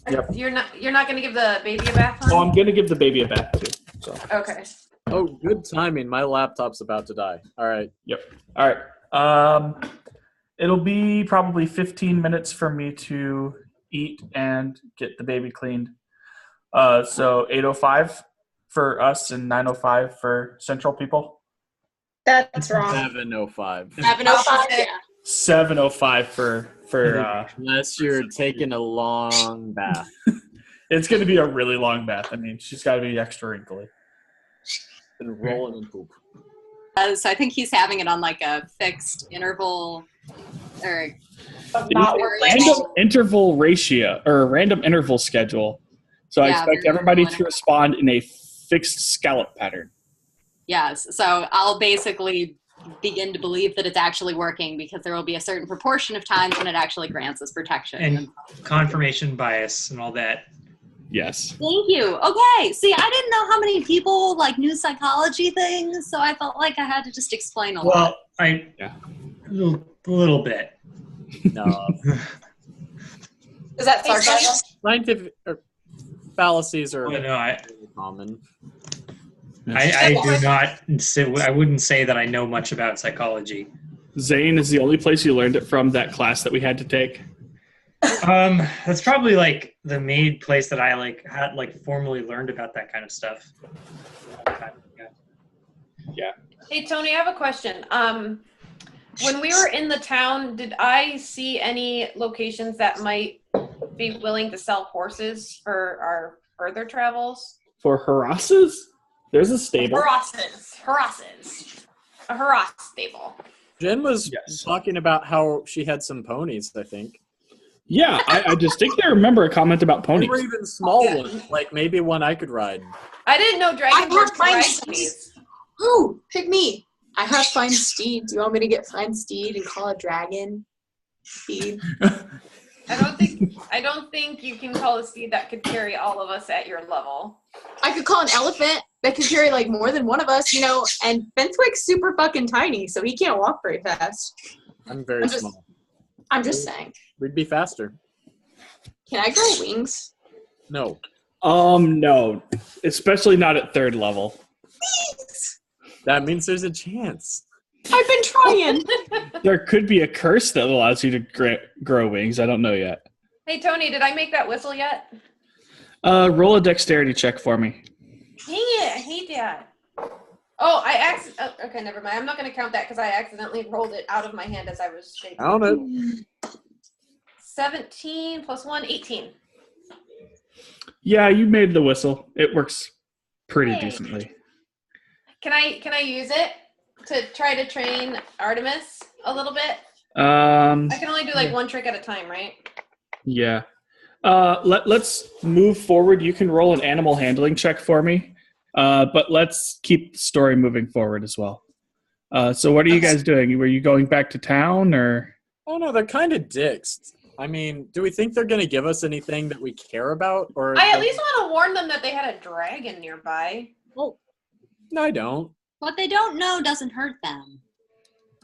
Yep. You're not going to give the baby a bath? Oh, Huh? I'm going to give the baby a bath too. So. Okay. Oh, good timing. My laptop's about to die. All right. Yep. All right. It'll be probably 15 minutes for me to eat and get the baby cleaned. So 8:05 for us and 9:05 for Central people. That's wrong. 7:05. 7:05. Yeah. 7:05 for Unless you're taking a long bath. it's going to be a really long bath. I mean, she's got to be extra wrinkly. And rolling in poop. So I think he's having it on like a fixed interval or Random interval ratio or random interval schedule. So I Yeah, expect very everybody random to respond in a fixed scallop pattern. yes. So I'll basically begin to believe that it's actually working because there will be a certain proportion of times when it actually grants us protection. And confirmation bias and all that. Yes. Thank you. Okay. See, I didn't know how many people like knew psychology things, so I felt like I had to just explain a lot. Well, Yeah. a little bit. No. Is that sarcasm? Scientific fallacies are But no, I common. do not say, I wouldn't say that I know much about psychology. Zane is the only place you learned it from, that class that we had to take. That's probably like the main place that I had formally learned about that kind of stuff. Yeah. Hey, Tony, I have a question. When we were in the town, did I see any locations that might be willing to sell horses for our further travels? For harasses, there's a stable. Harasses. A harass stable. Jen was Yes. talking about how she had some ponies, I think. Yeah, I distinctly remember a comment about Or ponies. even small Yeah. ones, like maybe one I could ride. I didn't know I dragons have could fine ride steeds. ponies. Ooh, pick me. I have fine steed. Do you want me to get fine steed and call a dragon steed? I don't think you can call a steed that could carry all of us at your level. I could call an elephant that could carry like more than one of us, you know, and Bentwick's super fucking tiny, so he can't walk very fast. I'm very I'm just- small. I'm just saying. We'd be faster. Can I grow wings? No. No, especially not at third level. That means there's a chance. I've been trying. There could be a curse that allows you to grow wings. I don't know yet. Hey, Tony, did I make that whistle yet? Roll a dexterity check for me. Dang it, I hate that. Oh, okay, never mind. I'm not going to count that because I accidentally rolled it out of my hand as I was shaking. Count it. 17 plus 1, 18. Yeah, you made the whistle. It works pretty Yay. decently. Can I use it to try to train Artemis a little bit? Um, I can only do like one trick at a time, right? yeah. Let's move forward. You can roll an animal handling check for me, but let's keep the story moving forward as well. So what are you guys doing? Were you going back to town or? Oh no, they're kind of dicks. I mean, do we think they're going to give us anything that we care about? Or I at least want to warn them that they had a dragon nearby. Well, no, I don't. What they don't know doesn't hurt them.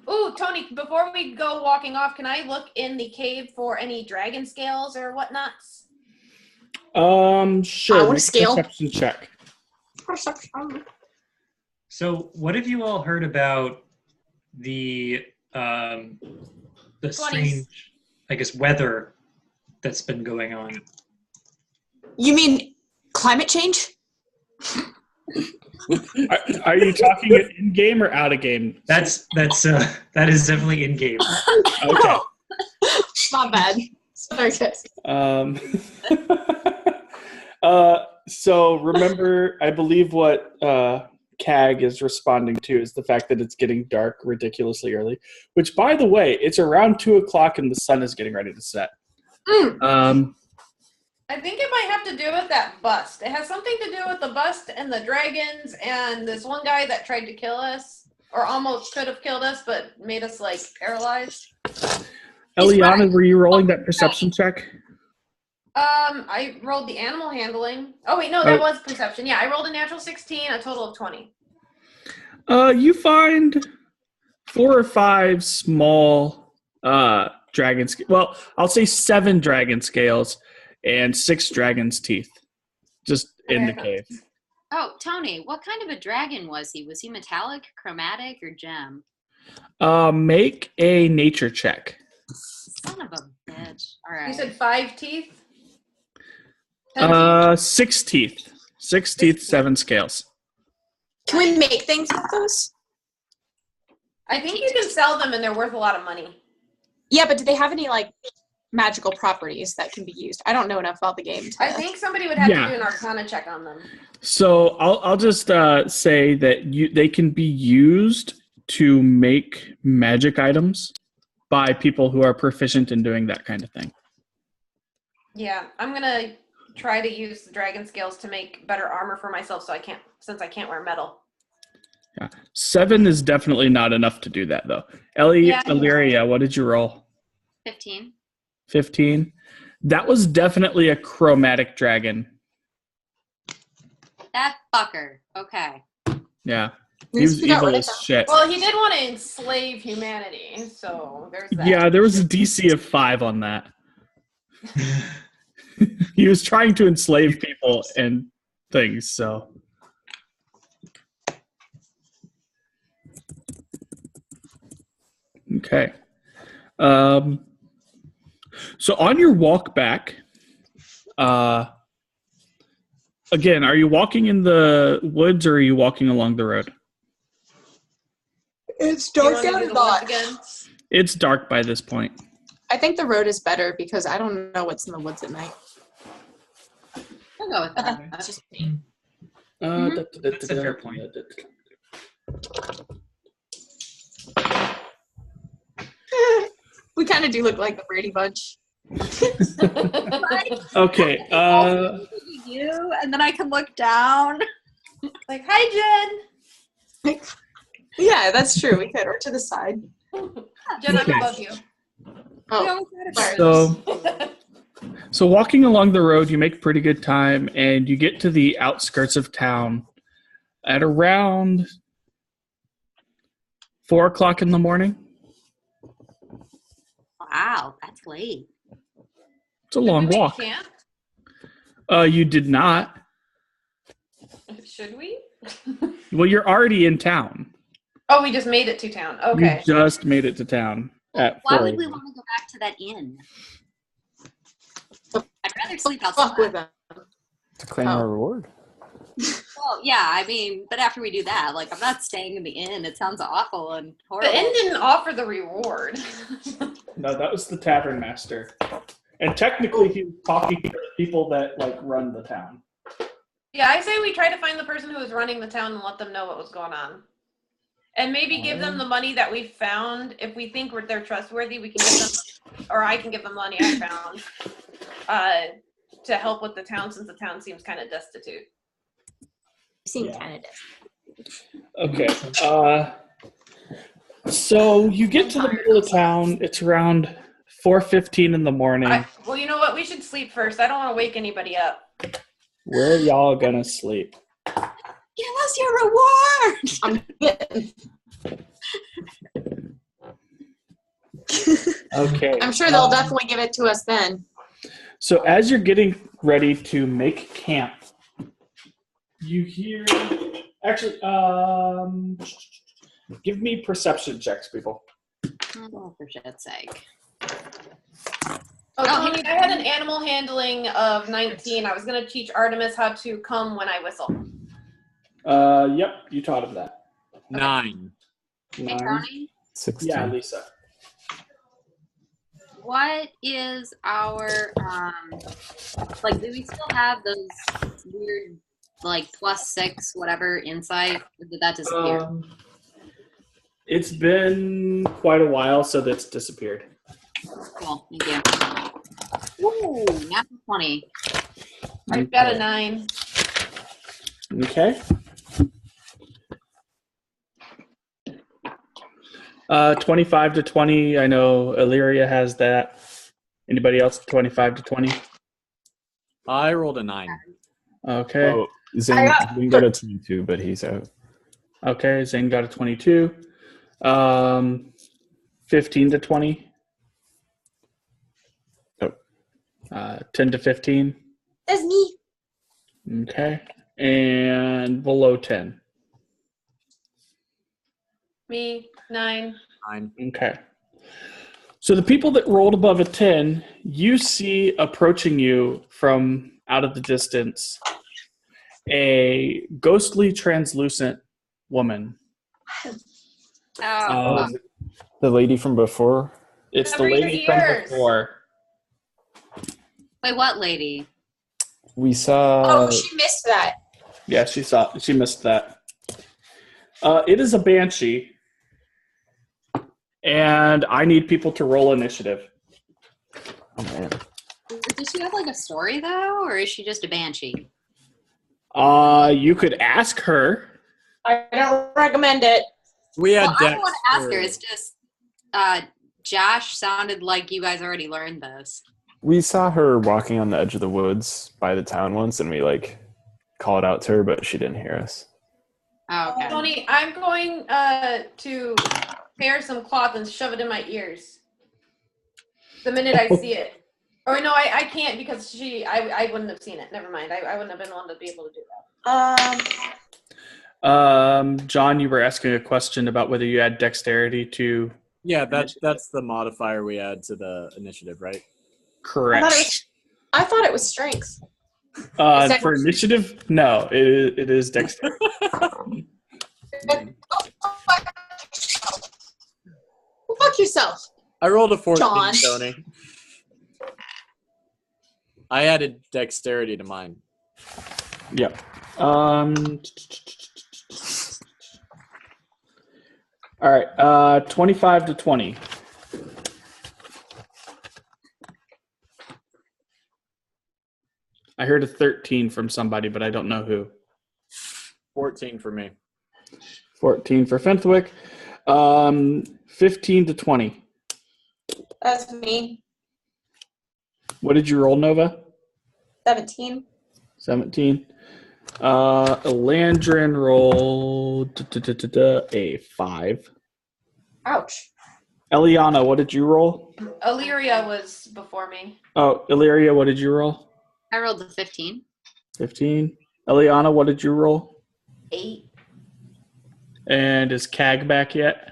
Ooh, Tony, before we go walking off, can I look in the cave for any dragon scales or whatnots? Sure. I want a make a scale. Perception check. So, what have you all heard about the strange, I guess, weather that's been going on? You mean climate change? Are you talking in game or out of game? That is definitely in game. Okay. My bad. Sorry, guys. So remember, I believe what CAG is responding to is the fact that it's getting dark ridiculously early. Which, by the way, it's around 2:00 and the sun is getting ready to set. I think it might have to do with that bust. It has something to do with the bust and the dragons and this one guy that tried to kill us, or almost could have killed us, but made us like paralyzed. Eliana, were you rolling that perception check? I rolled the animal handling. Oh wait, no, that was perception. Yeah, I rolled a natural 16, a total of 20. You find 4 or 5 small dragon. Well, I'll say 7 dragon scales and 6 dragon's teeth, just in the cave. Oh, Tony, what kind of a dragon was he? Was he metallic, chromatic, or gem? Make a nature check. Son of a bitch. All right. You said 5 teeth? 6 teeth. 6 teeth, 7 scales. Can we make things with those? I think you can sell them and they're worth a lot of money. Yeah, but do they have any like magical properties that can be used? I don't know enough about the game. I think somebody would have to do an arcana check on them. So I'll just say that they can be used to make magic items by people who are proficient in doing that kind of thing. Yeah, I'm gonna try to use the dragon scales to make better armor for myself, since I can't wear metal. Yeah, 7 is definitely not enough to do that though. Illyria, what did you roll? 15. 15. That was definitely a chromatic dragon. That fucker. Okay. Yeah. He was evil as shit. Well, he did want to enslave humanity, so there's that. Yeah, there was a DC of 5 on that. He was trying to enslave people and things, so. Okay. So on your walk back, again, are you walking in the woods or are you walking along the road? It's dark out or not? It's dark by this point. I think the road is better because I don't know what's in the woods at night. I'll go with that. That's just me. That's a fair point. We kind of do look like the Brady Bunch. Okay. You, and then I can look down. Like, hi, Jen. Yeah, that's true. We could, or to the side. Jen, I'm above you. Oh, So walking along the road, you make pretty good time, and you get to the outskirts of town at around 4:00 in the morning. Wow, that's late. It's a long walk. You did not. Should we? Well, you're already in town. Oh, we just made it to town. Okay. You just made it to town. Why would we want to go back to that inn? I'd rather sleep outside. with them. To claim our reward. Well, yeah, I mean, but after we do that, like, I'm not staying in the inn. It sounds awful and horrible. The inn didn't offer the reward. No, that was the tavern master. And technically, he was talking to the people that, like, run the town. Yeah, I say we try to find the person who was running the town and let them know what was going on. And maybe give them the money that we found. If we think they're trustworthy, we can give them, or I can give them money I found to help with the town, since the town seems kind of destitute. Seem kind of destitute. Okay. So you get to the middle of town. It's around 4:15 in the morning. Well, you know what? We should sleep first. I don't want to wake anybody up. Where are y'all gonna sleep? Give us your reward! I'm getting. Okay. I'm sure they'll definitely give it to us then. So as you're getting ready to make camp, you hear Actually, give me perception checks, people. Oh, for shit's sake. Oh, Tony, I had an animal handling of 19. I was going to teach Artemis how to come when I whistle. Yep, you taught him that. 9. Hey, 9. Tony, 16. Yeah, Lisa. what is our, like, do we still have those weird, like, +6, whatever, insight? Or did that disappear? It's been quite a while, so that's disappeared. Cool, thank you. Ooh, natural 20. I've got a 9. Okay. 25 to 20. I know Illyria has that. Anybody else? 25 to 20. I rolled a 9. Okay. Oh, Zane got a 22, but he's out. Okay. Zane got a 22. 15 to 20. Oh. 10 to 15. That's me. Okay. And below 10. Me, 9. 9. Okay. So the people that rolled above a 10, you see approaching you from out of the distance a ghostly, translucent woman. Oh, The lady from before? It's the Cover your lady from ears. before. wait, what lady? We saw. Oh, she missed that. Yeah, she missed that. It is a banshee, and I need people to roll initiative. Oh, man. Does she have, like, a story, though, or is she just a banshee? You could ask her. I don't recommend it. We had Well, I don't Dex want to ask her. for- It's just Josh sounded like you guys already learned this. We saw her walking on the edge of the woods by the town once, and we called out to her, but she didn't hear us. Oh, okay. Tony, I'm going to tear some cloth and shove it in my ears the minute I see it. Or no, I can't because I wouldn't have seen it. Never mind. I wouldn't have been one to be able to do that. John, you were asking a question about whether you had dexterity to. Yeah, that's the modifier we add to the initiative, right? Correct. I thought it was strength. For initiative, no, it is dexterity. Fuck yourself. I rolled a 14, John. Tony. I added dexterity to mine. Yep. All right. 25 to 20. I heard a 13 from somebody, but I don't know who. 14 for me. 14 for Fenthwick. 15 to 20. That's me. What did you roll, Nova? 17. 17. Elandrin rolled a 5. Ouch. Eliana, what did you roll? Illyria was before me. Oh, Illyria, what did you roll? I rolled a 15. 15. Eliana, what did you roll? 8. And is Cag back yet?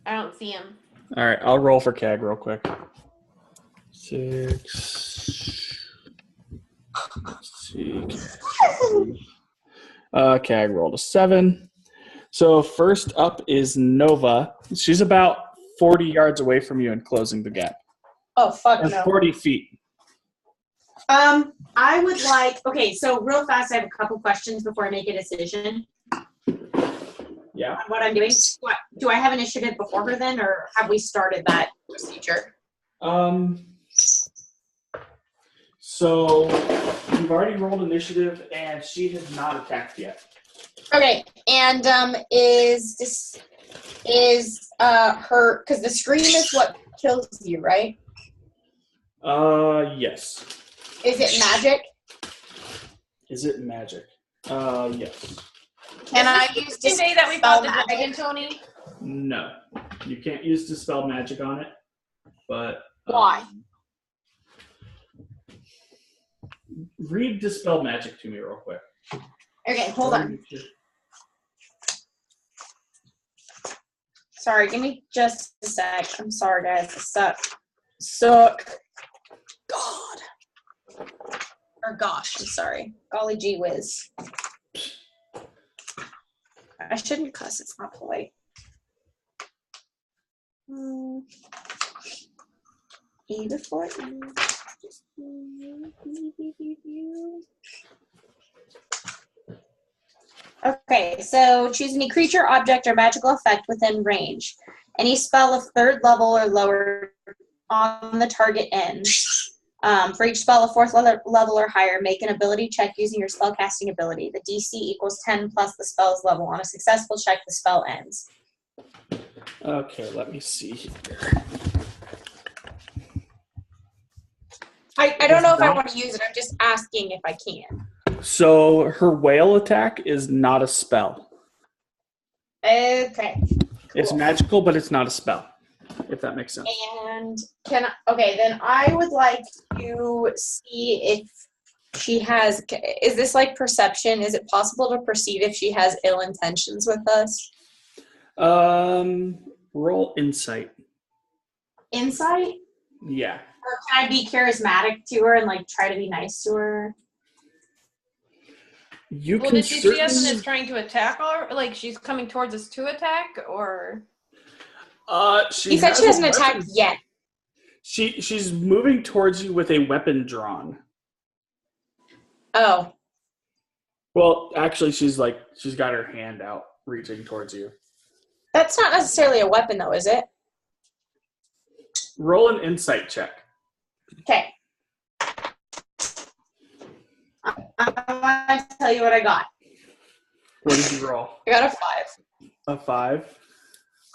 I don't see him. All right, I'll roll for Cag real quick. 6. Let's see. Cag rolled a 7. So first up is Nova. She's about 40 yards away from you and closing the gap. Oh, fuck Or no. 40 feet. I would like, okay, so real fast, I have a couple questions before I make a decision Yeah. on what I'm doing. Do I have initiative before her then, or have we started that procedure? So you've already rolled initiative, and she has not attacked yet. Okay, and is her, because the scream is what kills you, right? Yes. Is it magic? Is it magic? Yes. Can I Is this use the day that we fought the dispel dragon, magic? Tony? No, you can't use dispel magic on it. But Why? Read dispel magic to me real quick. Okay, hold on. Sorry, give me just a sec. I'm sorry, guys. I suck. God. Or gosh, I'm sorry. Golly gee whiz. I shouldn't cuss. It's not polite. E before E. Okay, so choose any creature, object, or magical effect within range. Any spell of 3rd level or lower on the target ends. For each spell of 4th level or higher, make an ability check using your spellcasting ability. The DC equals 10 plus the spell's level. On a successful check, the spell ends. Okay, let me see here. I don't know if I want to use it. I'm just asking if I can. So her whale attack is not a spell. Okay. It's magical, but it's not a spell, if that makes sense. And then I would like to see if she has, is this like perception? Is it possible to perceive if she has ill intentions with us? Roll insight. Insight? Yeah. Or can I be charismatic to her and like try to be nice to her? You Well, can did you see us and certainly. is trying to attack her? Like she's coming towards us to attack, or? He said she hasn't attacked yet. She's moving towards you with a weapon drawn. Oh. Well, actually, she's got her hand out, reaching towards you. That's not necessarily a weapon, though, is it? Roll an insight check. Okay. I want to tell you what I got. What did you roll? I got a 5. A 5.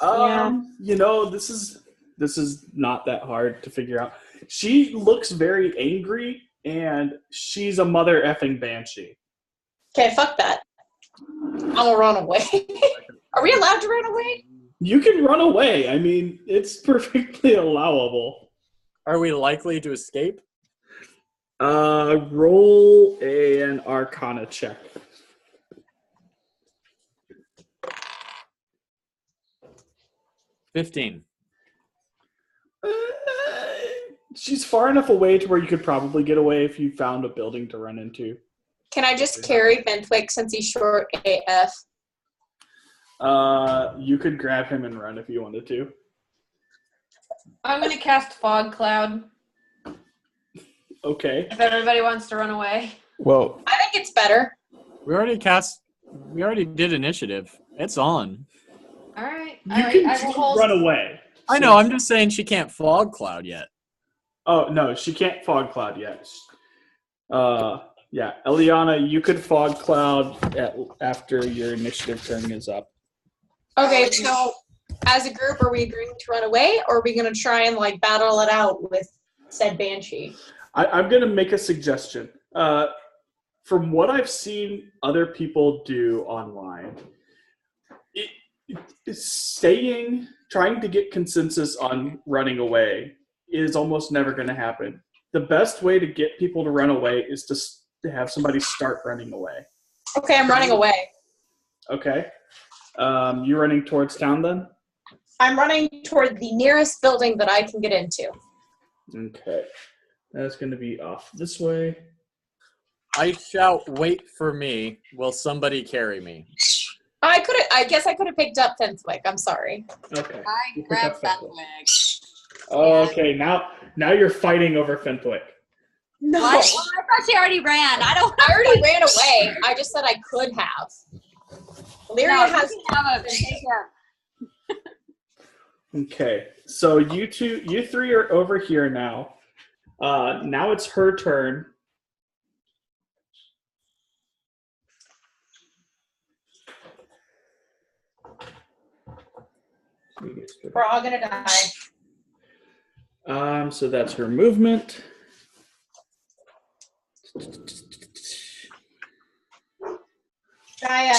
Yeah. You know, this is not that hard to figure out. She looks very angry, and she's a mother effing banshee. Okay, fuck that. I'm gonna run away. Are we allowed to run away? You can run away. I mean, it's perfectly allowable. Are we likely to escape? Roll an Arcana check. $15. She's far enough away to where you could probably get away if you found a building to run into. Can I just carry Bentwick since he's short AF? You could grab him and run if you wanted to. I'm gonna cast Fog Cloud. Okay. If everybody wants to run away. Well, I think it's better. We already did initiative. It's on. All right. You All right. can I will still hold. run away. I know, I'm just saying she can't fog cloud yet. Oh, no, she can't fog cloud yet. Yeah, Eliana, you could fog cloud after your initiative turn is up. Okay, so as a group, are we agreeing to run away, or are we going to try and like battle it out with said banshee? I'm going to make a suggestion. From what I've seen other people do online, trying to get consensus on running away is almost never going to happen. The best way to get people to run away is to have somebody start running away. Okay, I'm running away. Okay. You running towards town then? I'm running toward the nearest building that I can get into. Okay. That's going to be off this way. I shout, "Wait for me. Will somebody carry me?" I guess I could have picked up Fenthwick. I'm sorry. Okay. I You pick grabbed up Fenthwick. Fenthwick. Okay, now you're fighting over Fenthwick. No. What? Well, I thought she already ran. I already ran away. I just said I could have. Lyria has. Okay, so you three are over here now. Now it's her turn. We're all gonna die. So that's her movement. Gaia.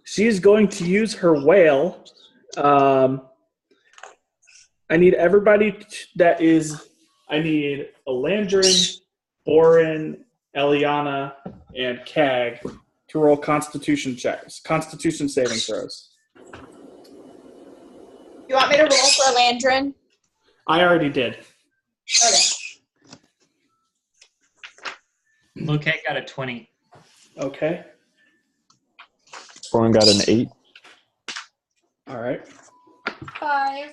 She's going to use her whale. I need everybody I need Elandrin, Orin, Eliana, and Kag to roll Constitution saving throws. You want me to roll for Landrin? I already did. Okay. Okay, got a 20. Okay. Boren got an 8. All right. 5.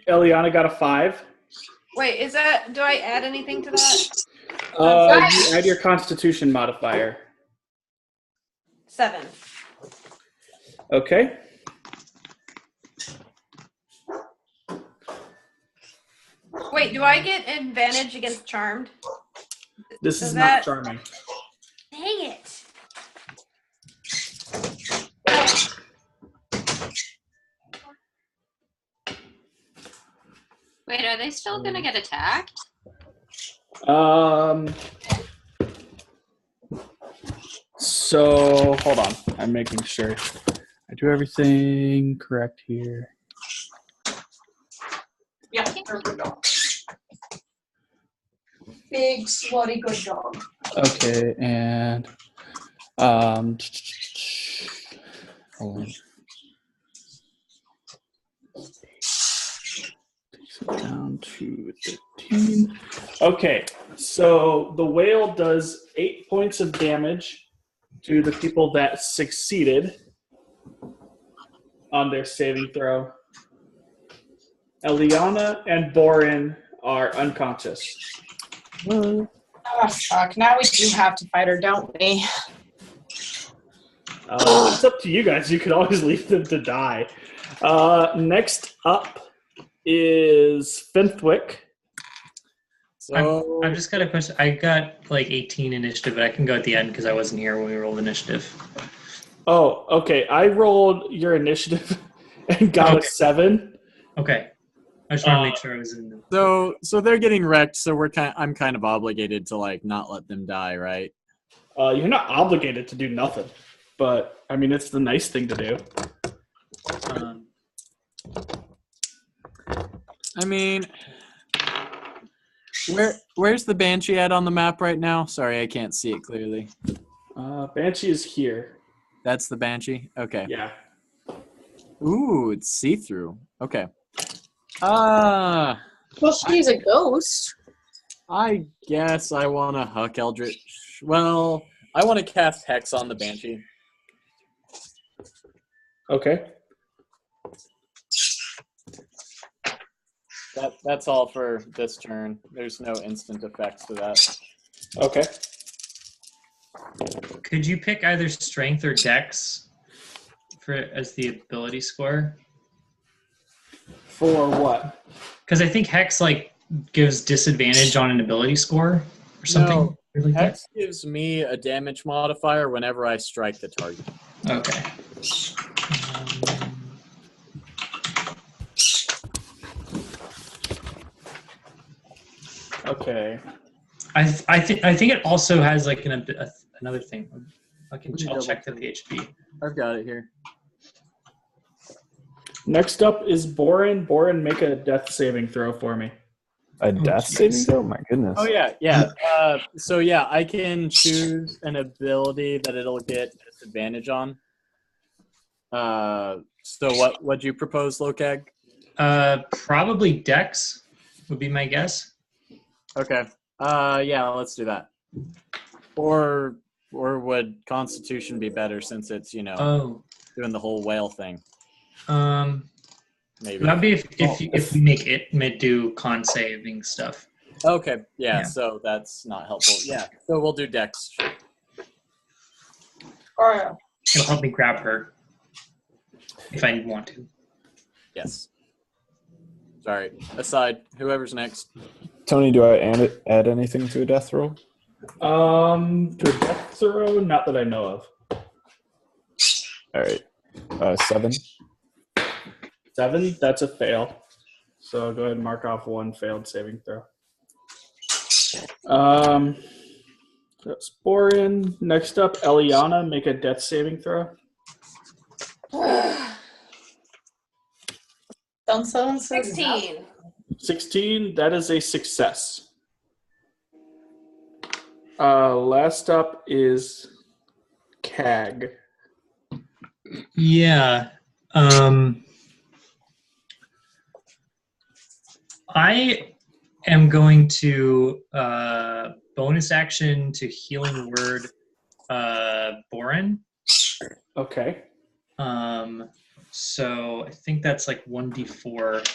Eliana got a 5. Wait, is that? Do I add anything to that? You add your Constitution modifier. 7. Okay. Wait, do I get advantage against charmed? This Does is that- not charming. Dang it! Wait, are they still gonna get attacked? So hold on. I'm making sure I do everything correct here. Yeah, they're a good dog. Big, slutty good dog. Okay, and hold on. Takes it down to 13. Okay, so the whale does 8 points of damage to the people that succeeded on their saving throw. Eliana and Boren are unconscious. Oh, fuck. Now we do have to fight her, don't we? It's up to you guys. You could always leave them to die. Next up is Finthwick. So I've just got a question. I got like 18 initiative, but I can go at the end because I wasn't here when we rolled initiative. Oh, okay. I rolled your initiative and got a 7. Okay. I just want to make sure I was in the... So they're getting wrecked. So I'm kind of obligated to like not let them die, right? You're not obligated to do nothing, but I mean it's the nice thing to do. I mean, where's the Banshee at on the map right now? Sorry, I can't see it clearly. Banshee is here. That's the Banshee? Okay. Yeah. Ooh, it's see-through. Okay. Well, she's a ghost. I guess I want to Huck Eldritch. Well, I want to cast Hex on the Banshee. Okay. That's all for this turn. There's no instant effects to that. Okay. Could you pick either strength or dex as the ability score? For what? Because I think Hex like gives disadvantage on an ability score or something. No, like that. Hex gives me a damage modifier whenever I strike the target. Okay. Okay. I think it also has like another thing. I'll check the HP. I've got it here. Next up is Boren. Boren, make a death saving throw for me. A death saving throw? My goodness. Oh yeah. So yeah, I can choose an ability that it'll get disadvantage on. So what'd you propose, Lokag? Probably dex would be my guess. Okay. Yeah, let's do that. Or would Constitution be better since it's doing the whole whale thing? Maybe that'd be if we make it do con saving stuff. Okay. Yeah. So that's not helpful. Yeah. So we'll do Dex. Oh, It'll help me grab her if I want to. Yes. Sorry. Aside, whoever's next. Tony, do I add anything to a death roll? To a death throw, not that I know of. All right. 7. 7, that's a fail. So go ahead and mark off 1 failed saving throw. That's Boren. Next up, Eliana, make a death saving throw. Don't so 16. 16, that is a success. Last up is CAG. Yeah. I am going to bonus action to healing word Borin. Okay. So I think that's like 1d4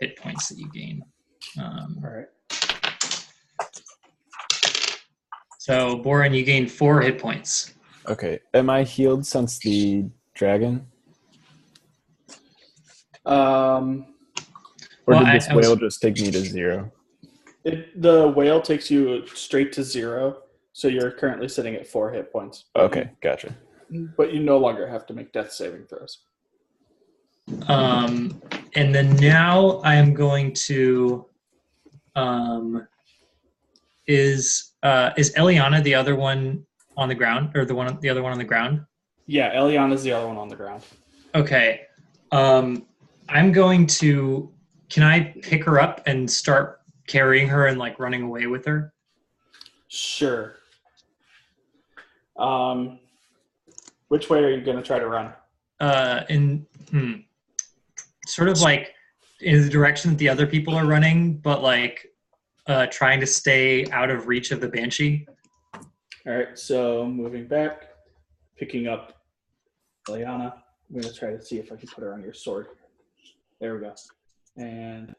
hit points that you gain. All right. So Borin, you gain 4 hit points. Okay. Am I healed since the dragon? Or Well, did this whale just take me to 0? The whale takes you straight to 0, so you're currently sitting at 4 hit points. Okay, gotcha. But you no longer have to make death saving throws. And then now I am going to is Eliana the other one on the ground, or the other one on the ground? Yeah, Eliana's the other one on the ground. Okay. I'm going to. Can I pick her up and start carrying her and like running away with her? Sure. Which way are you going to try to run? Sort of like in the direction that the other people are running, but like trying to stay out of reach of the banshee. All right, so moving back, picking up Eliana. I'm going to try to see if I can put her on your sword. There we go. And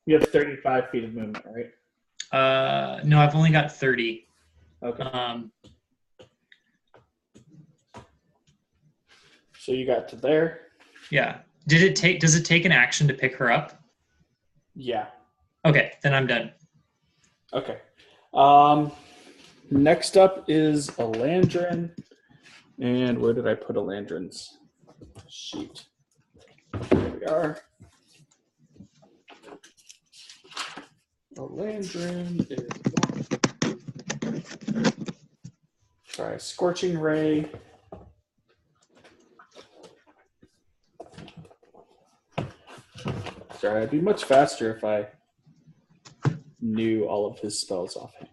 you have 35 feet of movement, right? No, I've only got 30. Okay. So you got to there? Yeah. Does it take an action to pick her up? Yeah. Okay, then I'm done. Okay. Next up is Elandrin. And where did I put Elandrin's sheet? There we are. Elandrin is Scorching Ray. Sorry, I'd be much faster if I knew all of his spells offhand.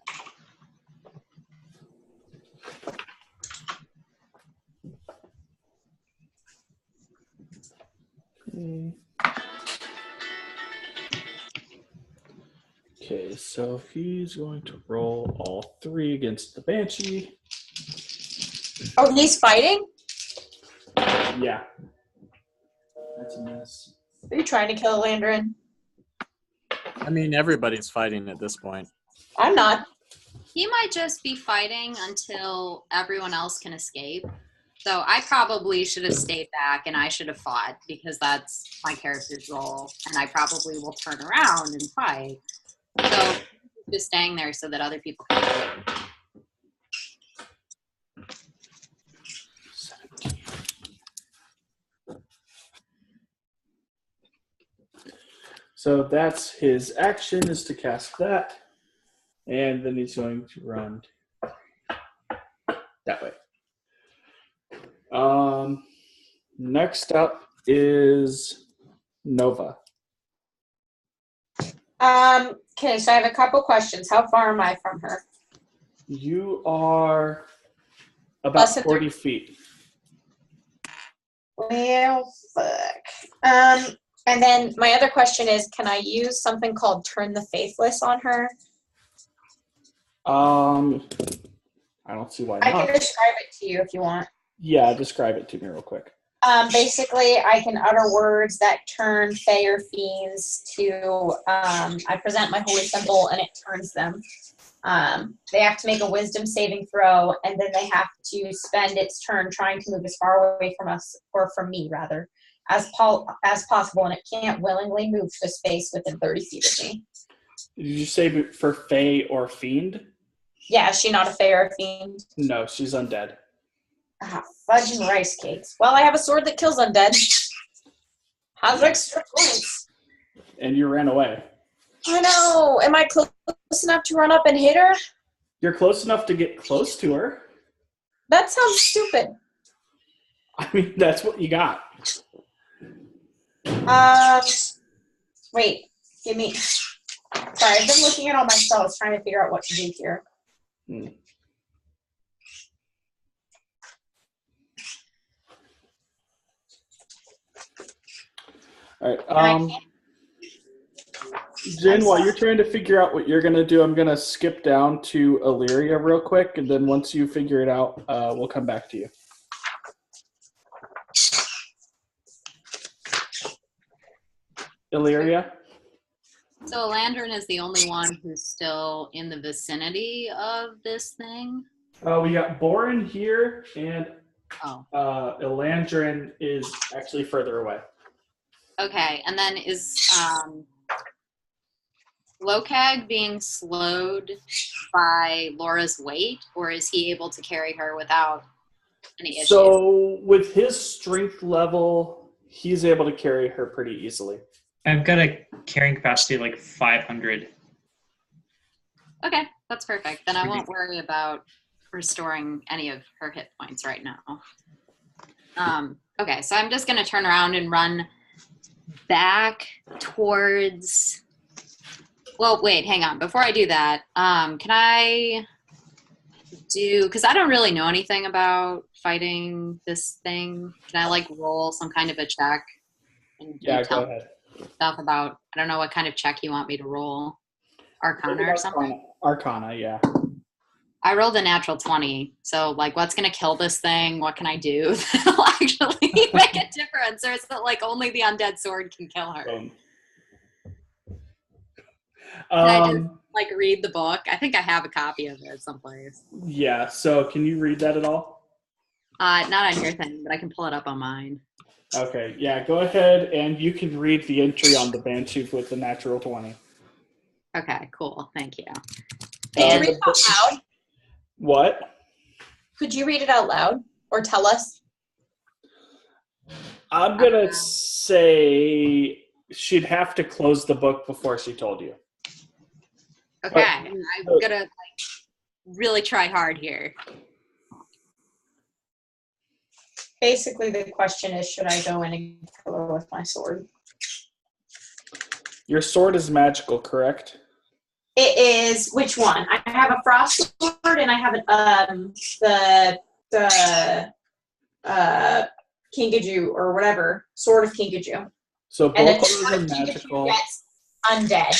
Okay, so he's going to roll all 3 against the Banshee. Oh, he's fighting? Yeah. That's a miss. Are you trying to kill Landrin? I mean, everybody's fighting at this point. I'm not. He might just be fighting until everyone else can escape. So I probably should have stayed back and I should have fought because that's my character's role. And I probably will turn around and fight. So just staying there so that other people can escape. 17. So that's his action, is to cast that. And then he's going to run that way. Next up is Nova. Okay, so I have a couple questions. How far am I from her? You are about Less than 40 feet. Well, fuck. And then my other question is, can I use something called Turn the Faithless on her? I don't see why not. I can describe it to you if you want. Yeah, describe it to me real quick. Basically, I can utter words that turn Fae or fiends to, I present my holy symbol and it turns them. They have to make a wisdom saving throw, and then they have to spend its turn trying to move as far away from us, or from me rather, as possible, and it can't willingly move to a space within 30 feet of me. Did you say for Fae or Fiend? Yeah, is she not a Fae or a fiend? No, she's undead. Ah, fudge and rice cakes. Well, I have a sword that kills undead. Has extra points. And you ran away. I know. Am I close enough to run up and hit her? You're close enough to get close to her. That sounds stupid. I mean, that's what you got. Wait. Give me... Sorry, I've been looking at all my spells trying to figure out what to do here. All right. Jen, while you're trying to figure out what you're going to do, I'm going to skip down to Illyria real quick, and then once you figure it out, we'll come back to you. Illyria? So Elandrin is the only one who's still in the vicinity of this thing? We got Borin here, and Oh. Elandrin is actually further away. Okay, and then is Lokag being slowed by Laura's weight, or is he able to carry her without any issues? So with his strength level, he's able to carry her pretty easily. I've got a carrying capacity of like 500. Okay, that's perfect. Then I won't worry about restoring any of her hit points right now. Okay, so I'm just going to turn around and run back towards... Well, wait, hang on. Before I do that, can I do... Because I don't really know anything about fighting this thing. Can I, like, roll some kind of a check? And Yeah, tell go ahead. Stuff about... I don't know what kind of check you want me to roll. Arcana or something? Arcana, yeah. I rolled a natural 20. So, like, what's going to kill this thing? What can I do that'll actually make a difference? Or is it, like, only the undead sword can kill her? Can I just, like, read the book? I think I have a copy of it someplace. Yeah, so can you read that at all? Not on your thing, but I can pull it up on mine. Okay, yeah, go ahead, and you can read the entry on the Banshee with the natural 20. Okay, cool. Thank you. Could you read it out loud? What? Could you read it out loud or tell us? I'm going to say she'd have to close the book before she told you. Okay, I'm going to like really try hard here. Basically, the question is, should I go in and kill her with my sword? Your sword is magical, correct? It is, which one? I have a frost sword and I have the Kinkajou or whatever, sword of Kinkajou. So both and of the those sword are of Kinkajou magical. gets undead.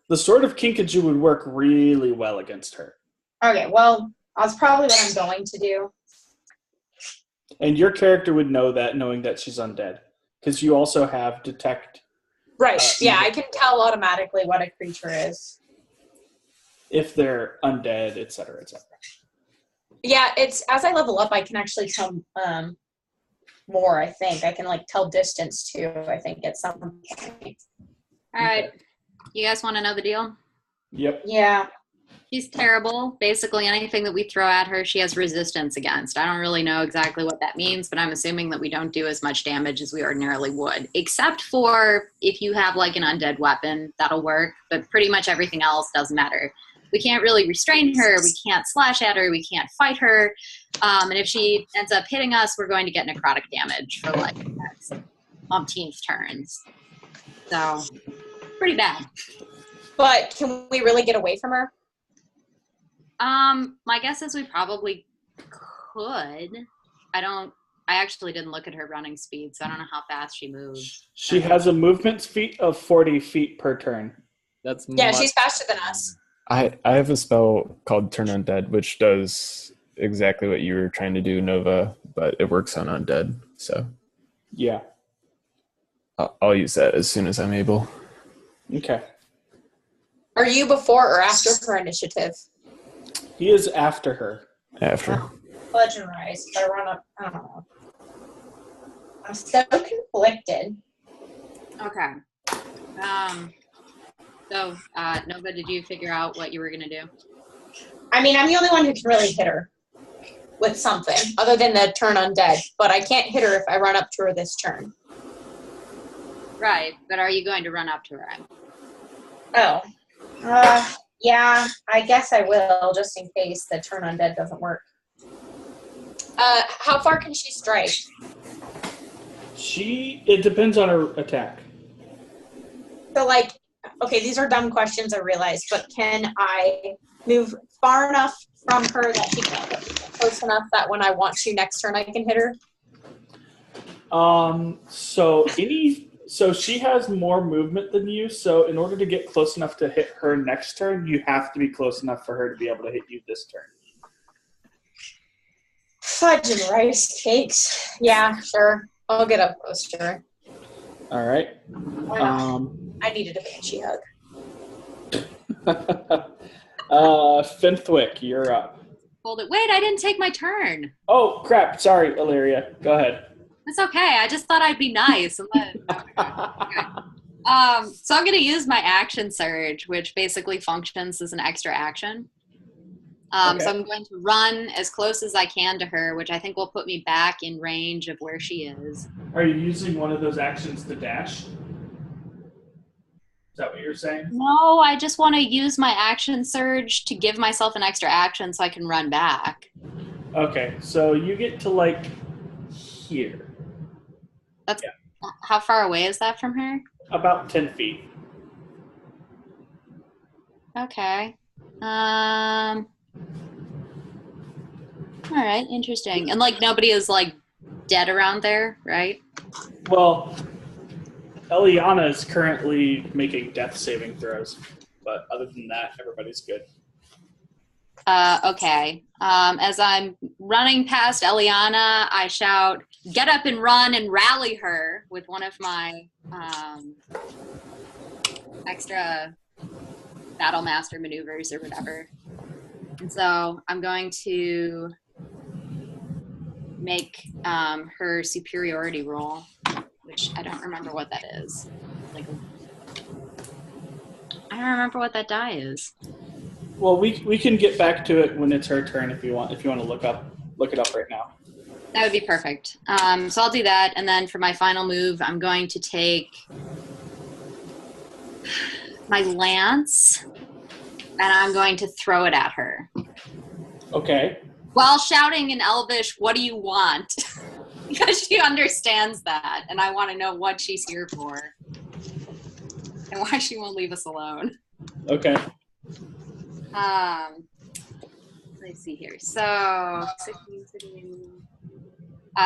The sword of Kinkajou would work really well against her. Okay, well, that's probably what I'm going to do. And your character would know that, knowing that she's undead. Because you also have detect. Right, yeah, I can tell automatically what a creature is. If they're undead, etc., etc. Yeah, it's as I level up, I can actually tell more, I think. I can, like, tell distance, too, I think, at some point. All right. You guys want to know the deal? Yep. Yeah. She's terrible. Basically, anything that we throw at her, she has resistance against. I don't really know exactly what that means, but I'm assuming that we don't do as much damage as we ordinarily would. Except for if you have, like, an undead weapon, that'll work. But pretty much everything else doesn't matter. We can't really restrain her. We can't slash at her. We can't fight her. And if she ends up hitting us, we're going to get necrotic damage for, like, the next umpteenth turns. So, pretty bad. But can we really get away from her? My guess is we probably could. I actually didn't look at her running speed, so I don't know how fast she moves. She has a movement speed of 40 feet per turn. She's faster than us. I have a spell called Turn Undead, which does exactly what you were trying to do, Nova, but it works on undead. So yeah, I'll use that as soon as I'm able. Okay. Are you before or after her initiative? He is after her. After. Legend Rise. If I run up, I don't know. I'm so conflicted. Okay. So, Nova, did you figure out what you were going to do? I mean, I'm the only one who can really hit her with something, other than the turn undead. But I can't hit her if I run up to her this turn. Right, but are you going to run up to her? Oh. Yeah, I guess I will, just in case the turn undead doesn't work. How far can she strike? It depends on her attack. So, like, okay, these are dumb questions, I realize, but can I move far enough from her that she can't get me close enough that when I want to next turn I can hit her? So she has more movement than you, so in order to get close enough to hit her next turn, you have to be close enough for her to be able to hit you this turn. Fudge and rice cakes. Yeah, sure. I'll get up close to her. All right. I needed a banshee hug. Finthwick, you're up. Hold it. Wait, I didn't take my turn. Oh, crap. Sorry, Illyria. Go ahead. It's okay. I just thought I'd be nice. And let, okay. So I'm going to use my action surge, which basically functions as an extra action. Okay. So I'm going to run as close as I can to her, which I think will put me back in range of where she is. Are you using one of those actions to dash? Is that what you're saying? No, I just want to use my action surge to give myself an extra action so I can run back. Okay, so you get to, like, here. That's How far away is that from her? About 10 feet. Okay. All right, interesting. And, like, nobody is, like, dead around there, right? Well, Eliana is currently making death saving throws, but other than that, everybody's good. Okay. As I'm running past Eliana, I shout, "Get up and run," and rally her with one of my extra battle master maneuvers or whatever. And so I'm going to make her superiority roll, which I don't remember what that is. Like, I don't remember what that die is. Well, we can get back to it when it's her turn if you want to look it up right now. That would be perfect. So I'll do that, and then for my final move, I'm going to take my lance, and I'm going to throw it at her. Okay. While shouting in Elvish, "What do you want?" Because she understands that, and I want to know what she's here for. And why she won't leave us alone. Okay. Let's see here. So, 16,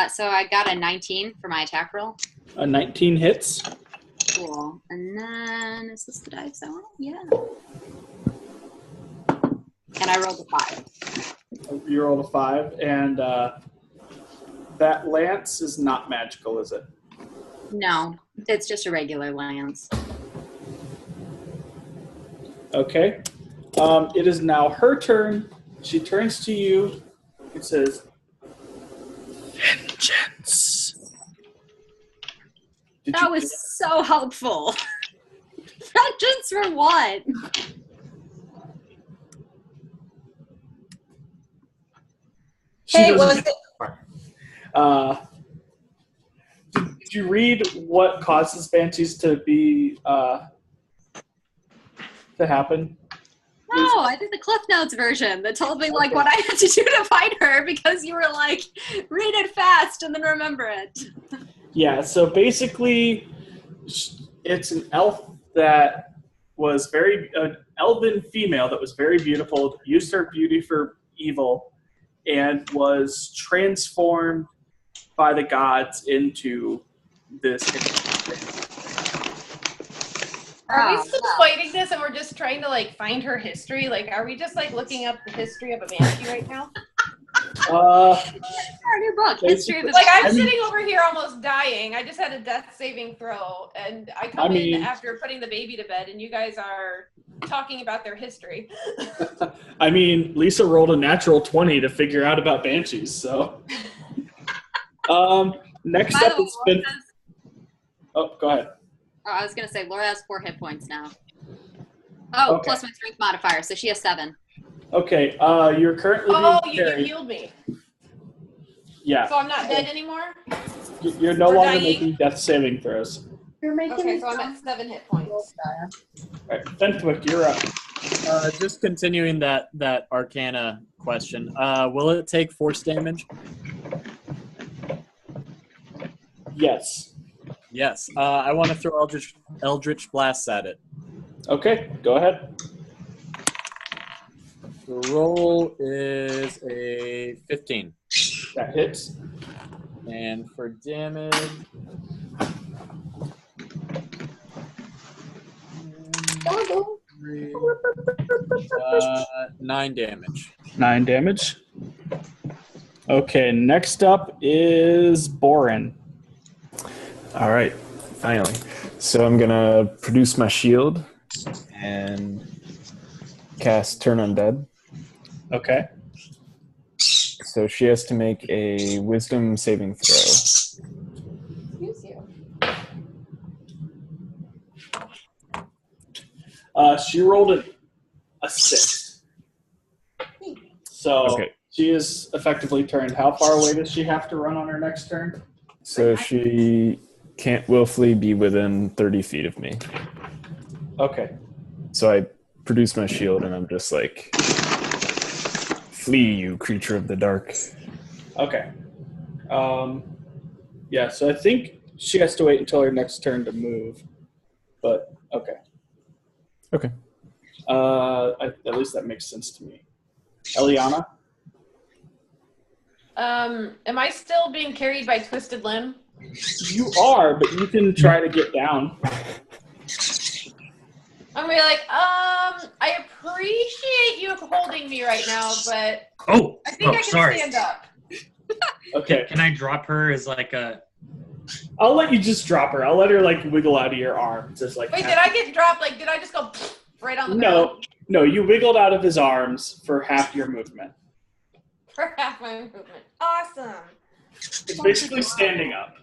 so I got a 19 for my attack roll. A 19 hits. Cool. And then, is this the dice I want? Yeah. And I rolled a 5. You rolled a 5, and that lance is not magical, is it? No, it's just a regular lance. Okay. It is now her turn. She turns to you. It says, "Vengeance." That was so helpful. Vengeance for what? Hey, was it? Did you read what causes banshees to be to happen? No, I did the Cliff Notes version that told me like what I had to do to fight her because you were like, read it fast and then remember it. Yeah, so basically, it's an elf that was an elven female that was very beautiful, used her beauty for evil, and was transformed by the gods into this. Are we still fighting this and we're just trying to like find her history? Like, are we just like looking up the history of a banshee right now? Our new book, History of the Like, I'm sitting over here almost dying. I just had a death saving throw, and I come in after putting the baby to bed, and you guys are talking about their history. I mean, Lisa rolled a natural 20 to figure out about banshees, so. Next up is Finn. Oh, go ahead. Oh, I was going to say, Laura has 4 hit points now. Oh, okay. Plus my strength modifier, so she has 7. Okay, you're currently you healed me. Yeah. So I'm not dead anymore? You're no longer making death saving throws. You're making okay, so I'm at 7 hit points. All right, Fentwick, you're up. Just continuing that Arcana question. Will it take force damage? Yes. Yes. I want to throw Eldritch Blasts at it. Okay, go ahead. The roll is a 15. That hits. And for damage... 9 damage. 9 damage. Okay, next up is Borin. All right, finally. So I'm gonna produce my shield and cast Turn Undead. Okay. So she has to make a Wisdom saving throw. Excuse you. She rolled a 6. So Okay. she is effectively turned. How far away does she have to run on her next turn? So she can't willfully be within 30 feet of me. Okay. So I produce my shield and I'm just like, flee, you creature of the dark. Okay. Yeah, so I think she has to wait until her next turn to move. But, okay. Okay. At least that makes sense to me. Eliana? Am I still being carried by Twisted Limb? You are, but you can try to get down. I'm gonna be like, I appreciate you holding me right now, but Oh, I think I can sorry. stand up. Okay. Can I drop her as like a... I'll let you just drop her. I'll let her, like, wiggle out of your arm. Just like Wait, did I get dropped? Like, did I just go right on the ground? No, you wiggled out of his arms for half your movement. For half my movement. Awesome. It's basically standing up.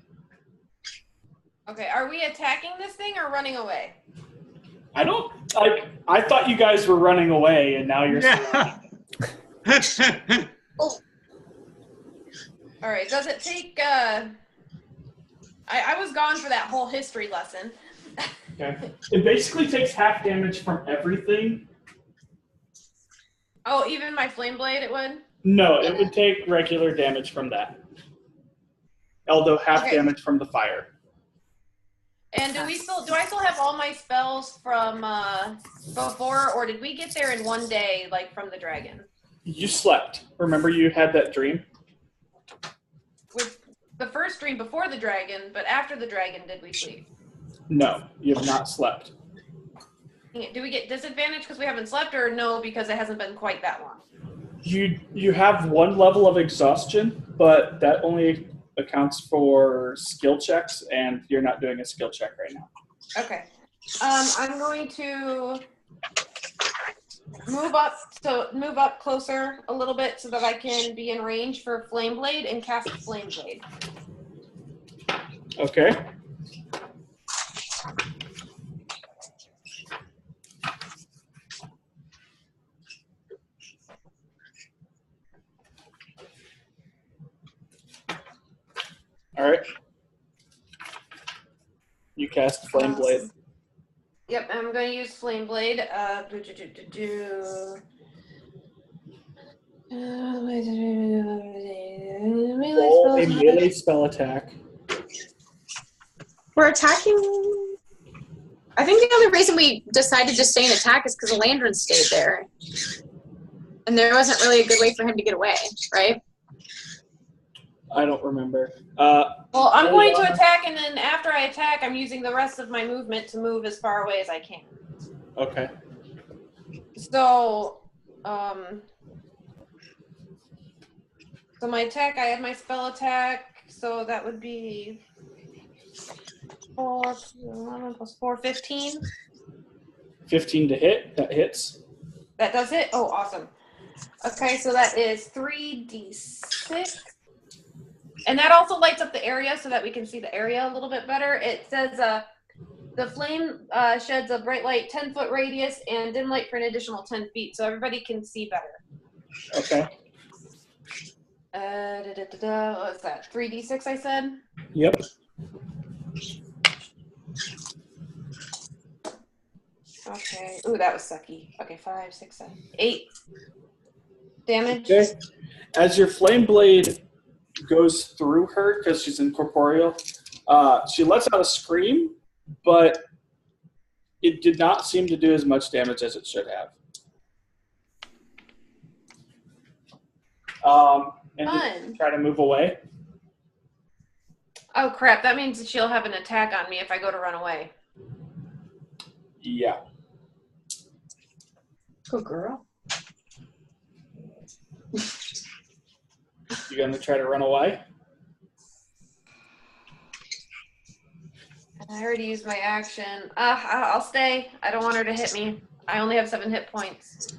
Okay, are we attacking this thing or running away? I thought you guys were running away, and now you're All right, does it take, I was gone for that whole history lesson. Okay. It basically takes half damage from everything. Oh, even my flame blade it would? No, it would take regular damage from that. Although half damage from the fire. And do I still have all my spells from before, or did we get there in one day, like from the dragon? You slept. Remember you had that dream? With the first dream before the dragon, but after the dragon, did we sleep? No, you have not slept. Do we get disadvantage because we haven't slept, or no, because it hasn't been quite that long? You have one level of exhaustion, but that only accounts for skill checks, and you're not doing a skill check right now. Okay. I'm going to move up closer a little bit so that I can be in range for Flame Blade and cast Flame Blade. Okay. All right. You cast Flame Blade. Yep, I'm going to use Flame Blade. Roll a melee spell attack. We're attacking. I think the only reason we decided to stay and attack is because the Landrin stayed there. And there wasn't really a good way for him to get away, right? I don't remember. Well, I'm going to attack, and then after I attack, I'm using the rest of my movement to move as far away as I can. Okay. So, so my attack, I have my spell attack, so that would be 4 plus 11 plus 4, 15. 15 to hit. That hits. That does it? Oh, awesome. Okay, so that is 3d6. And that also lights up the area so that we can see the area a little bit better. It says the flame sheds a bright light 10-foot radius and dim light for an additional 10 feet, so everybody can see better. Okay. What was that? 3d6, I said? Yep. Okay. Ooh, that was sucky. Okay, 5, 6, 7, 8 damage. Okay. As your flame blade goes through her, because she's incorporeal, she lets out a scream, but It did not seem to do as much damage as it should have. And Fun. try to move away. Oh crap! That means that she'll have an attack on me if I go to run away. Yeah. Good girl. You gonna try to run away? I already used my action. I'll stay. I don't want her to hit me. I only have 7 hit points.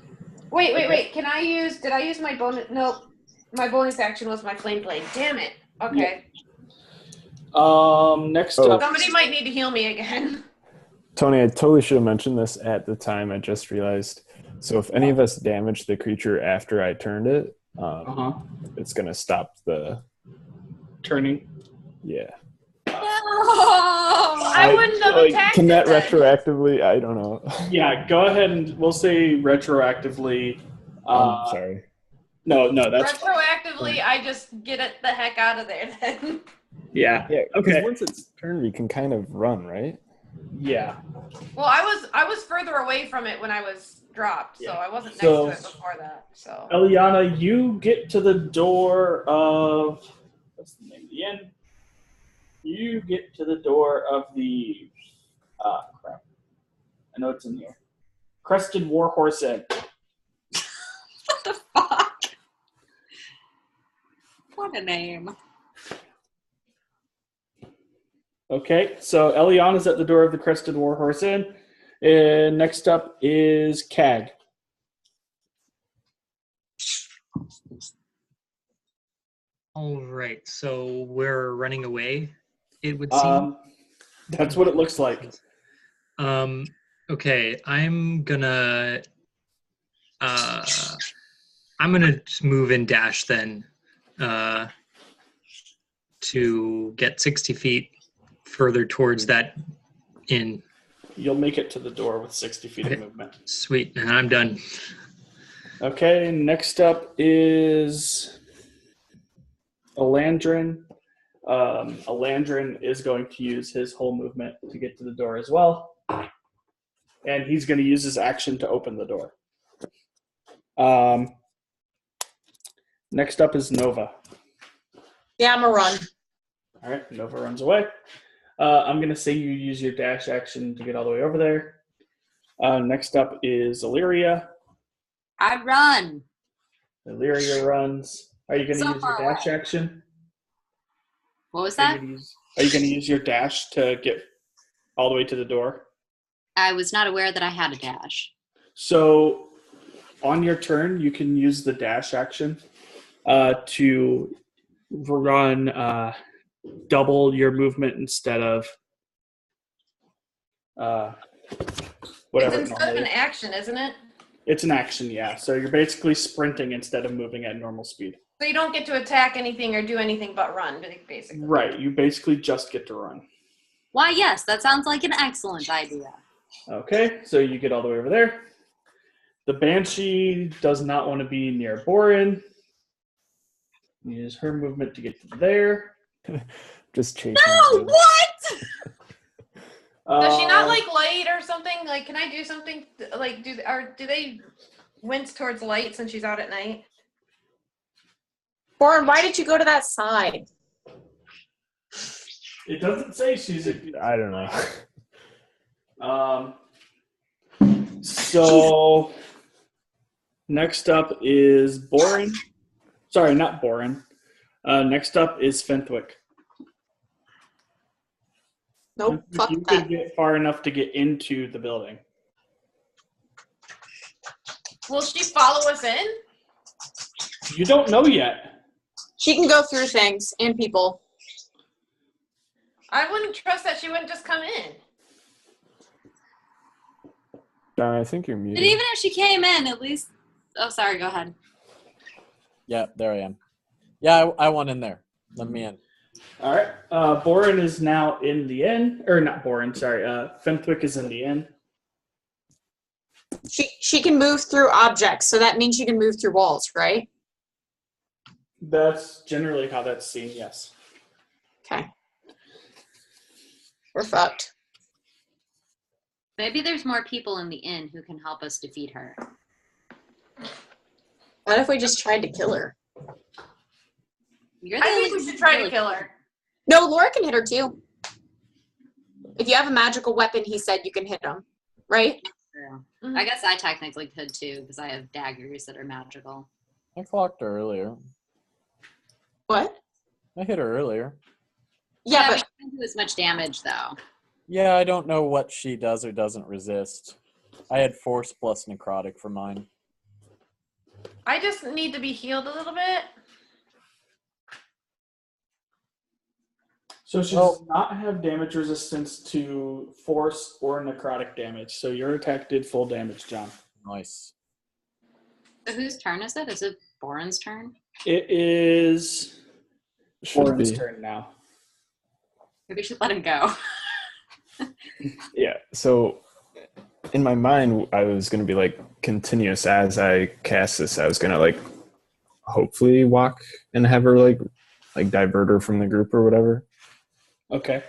Wait. Can I use? Did I use my bonus? Nope. My bonus action was my flame blade. Damn it. Okay. Next Oh. up. Somebody might need to heal me again. Tony, I totally should have mentioned this at the time. I just realized. So if any of us damage the creature after I turned it, it's going to stop the Turning. Yeah. I wouldn't have attacked Can that it then. retroactively? I don't know. Yeah, go ahead and we'll say retroactively. I'm sorry. No, that's Retroactively, I just get it the heck out of there then. yeah. Yeah, because Okay. once it's turned, you can kind of run, right? Yeah. Well, I was further away from it when I was dropped, so I wasn't next So- to it before that. So Eliana, you get to the door of what's the name of the inn? You get to the door of the crap. I know it's in here. Crested Warhorse Inn. What the fuck? What a name. Okay, so Eliana's at the door of the Crested Warhorse Inn. And next up is Cag. All right, so we're running away, it would seem. That's what it looks like. Okay, I'm gonna just move and dash then to get 60 feet further towards that inn. You'll make it to the door with 60 feet Okay. of movement. Sweet, and I'm done. Okay, next up is Alandrin. Alandrin is going to use his whole movement to get to the door as well. And he's going to use his action to open the door. Next up is Nova. Yeah, I'm a run. All right, Nova runs away. I'm going to say you use your dash action to get all the way over there. Next up is Illyria. I run. Illyria runs. Are you going to So use your far dash action? What was Are that? you going to use your dash to get all the way to the door? I was not aware that I had a dash. So on your turn, you can use the dash action to run double your movement instead of whatever. it's instead of an action, isn't it? It's an action, yeah. So you're basically sprinting instead of moving at normal speed. So you don't get to attack anything or do anything but run, basically. Right. You basically just get to run. Why, yes, that sounds like an excellent idea. Okay, so you get all the way over there. The Banshee does not want to be near Borin. Use her movement to get to there. Just chasing. No, what? Does she not like light or something? Like, can I do something? Like, do they wince towards light since she's out at night? Borin, why did you go to that side? It doesn't say she's a... I don't know. So next up is Borin. Sorry, not Borin. Next up is Fenthwick. Nope, fuck You that. could get far enough to get into the building. Will she follow us in? You don't know yet. She can go through things and people. I wouldn't trust that she wouldn't just come in. Don, I think you're muted. But even if she came in, at least... Oh, sorry, go ahead. Yeah, there I am. Yeah, I want in there. Let me in. All right. Borin is now in the inn. Or not Borin, sorry. Fenthwick is in the inn. She can move through objects, so that means she can move through walls, right? That's generally how that's seen, yes. Okay. We're fucked. Maybe there's more people in the inn who can help us defeat her. What if we just tried to kill her? You're the I only think we one should try to really- kill her. No, Laura can hit her too. If you have a magical weapon, he said you can hit him, right? True. Mhm. I guess I technically could too, because I have daggers that are magical. I clocked her earlier. What? I hit her earlier. Yeah, we but can't do as much damage though. Yeah, I don't know what she does or doesn't resist. I had force plus necrotic for mine. I just need to be healed a little bit. So she does not have damage resistance to force or necrotic damage. So your attack did full damage, John. Nice. So whose turn is it? Is it Boren's turn? It is Should Oren's be. turn now. Maybe we should let him go. Yeah. So in my mind, I was going to be like continuous as I cast this. I was going to like hopefully walk and have her like divert her from the group or whatever. Okay.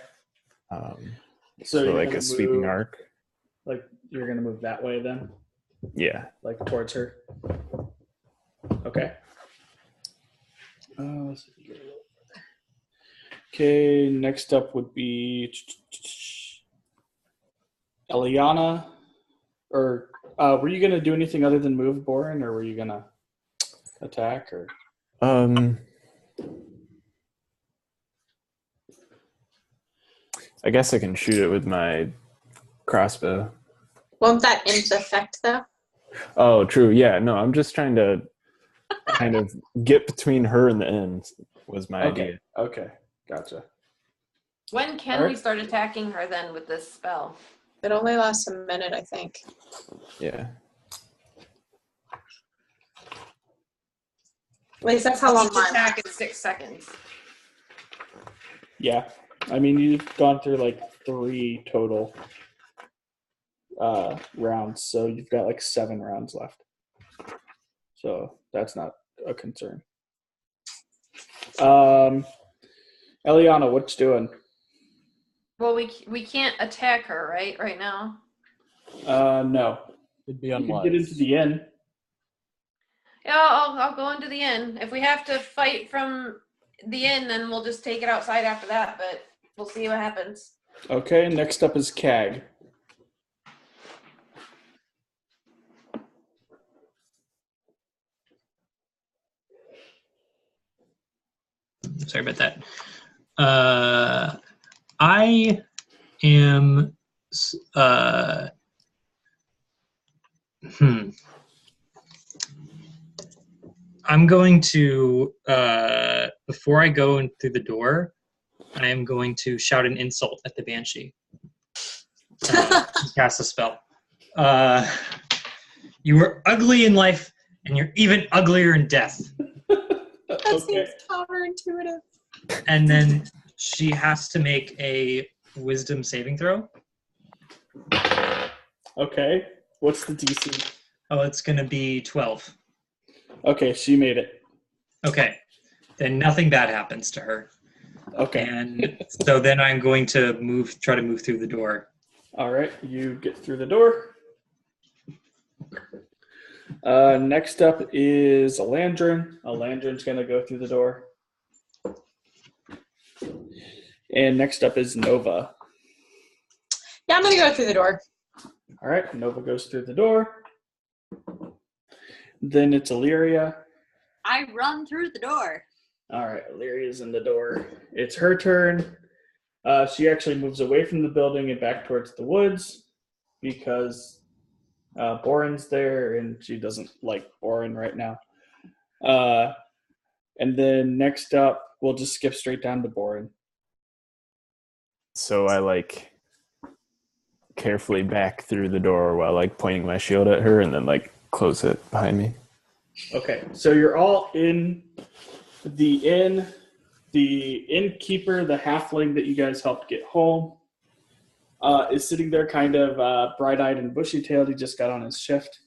So you're like gonna a sweeping move- arc. Like you're gonna move that way then, Yeah. like towards her. Okay. Let's see here. Okay. Next up would be Eliana. Or were you gonna do anything other than move, Boren, or were you gonna attack? Or I guess I can shoot it with my crossbow. won't that end the effect though? Oh, true. Yeah. No, I'm just trying to kind of get between her and the end was my idea. Okay. Gotcha. When can Alright. we start attacking her then with this spell? It only lasts a minute, I think. Yeah. At least that's how long Each mine attack lasts. is 6 seconds. Yeah. I mean, you've gone through like 3 total rounds, so you've got like 7 rounds left. So that's not a concern. Eliana, what you doing? Well, we can't attack her right now. No. It'd be You can unwise. get into the inn. Yeah, I'll go into the inn. If we have to fight from the inn, then we'll just take it outside after that. But we'll see what happens. Okay, next up is Cag. Sorry about that. I am. I'm going to before I go in through the door, I am going to shout an insult at the banshee. Cast a spell. You were ugly in life, and you're even uglier in death. That Okay. seems counterintuitive. And then she has to make a wisdom saving throw. Okay. What's the DC? Oh, it's going to be 12. Okay, she made it. Okay. Then nothing bad happens to her. Okay. And so then I'm going to try to move through the door. All right, you get through the door. Next up is Alandrin. Alandrin's going to go through the door. And next up is Nova. Yeah, I'm gonna go through the door. All right, Nova goes through the door. Then it's Illyria. I run through the door. All right, Illyria's in the door. It's her turn. She actually moves away from the building and back towards the woods because Boren's there and she doesn't like Boren right now. And then next up, we'll just skip straight down to Boren. So I like carefully back through the door while like pointing my shield at her and then like close it behind me. Okay, so you're all in the inn. The innkeeper, the halfling that you guys helped get home, is sitting there kind of bright-eyed and bushy-tailed. He just got on his shift.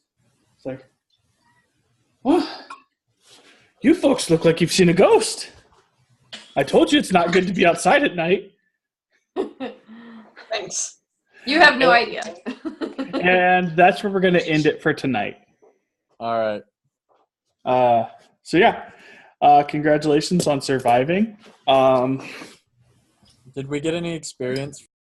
It's like, what? You folks look like you've seen a ghost. I told you it's not good to be outside at night. Thanks. You have no idea. And that's where we're going to end it for tonight. All right. So yeah, congratulations on surviving. Did we get any experience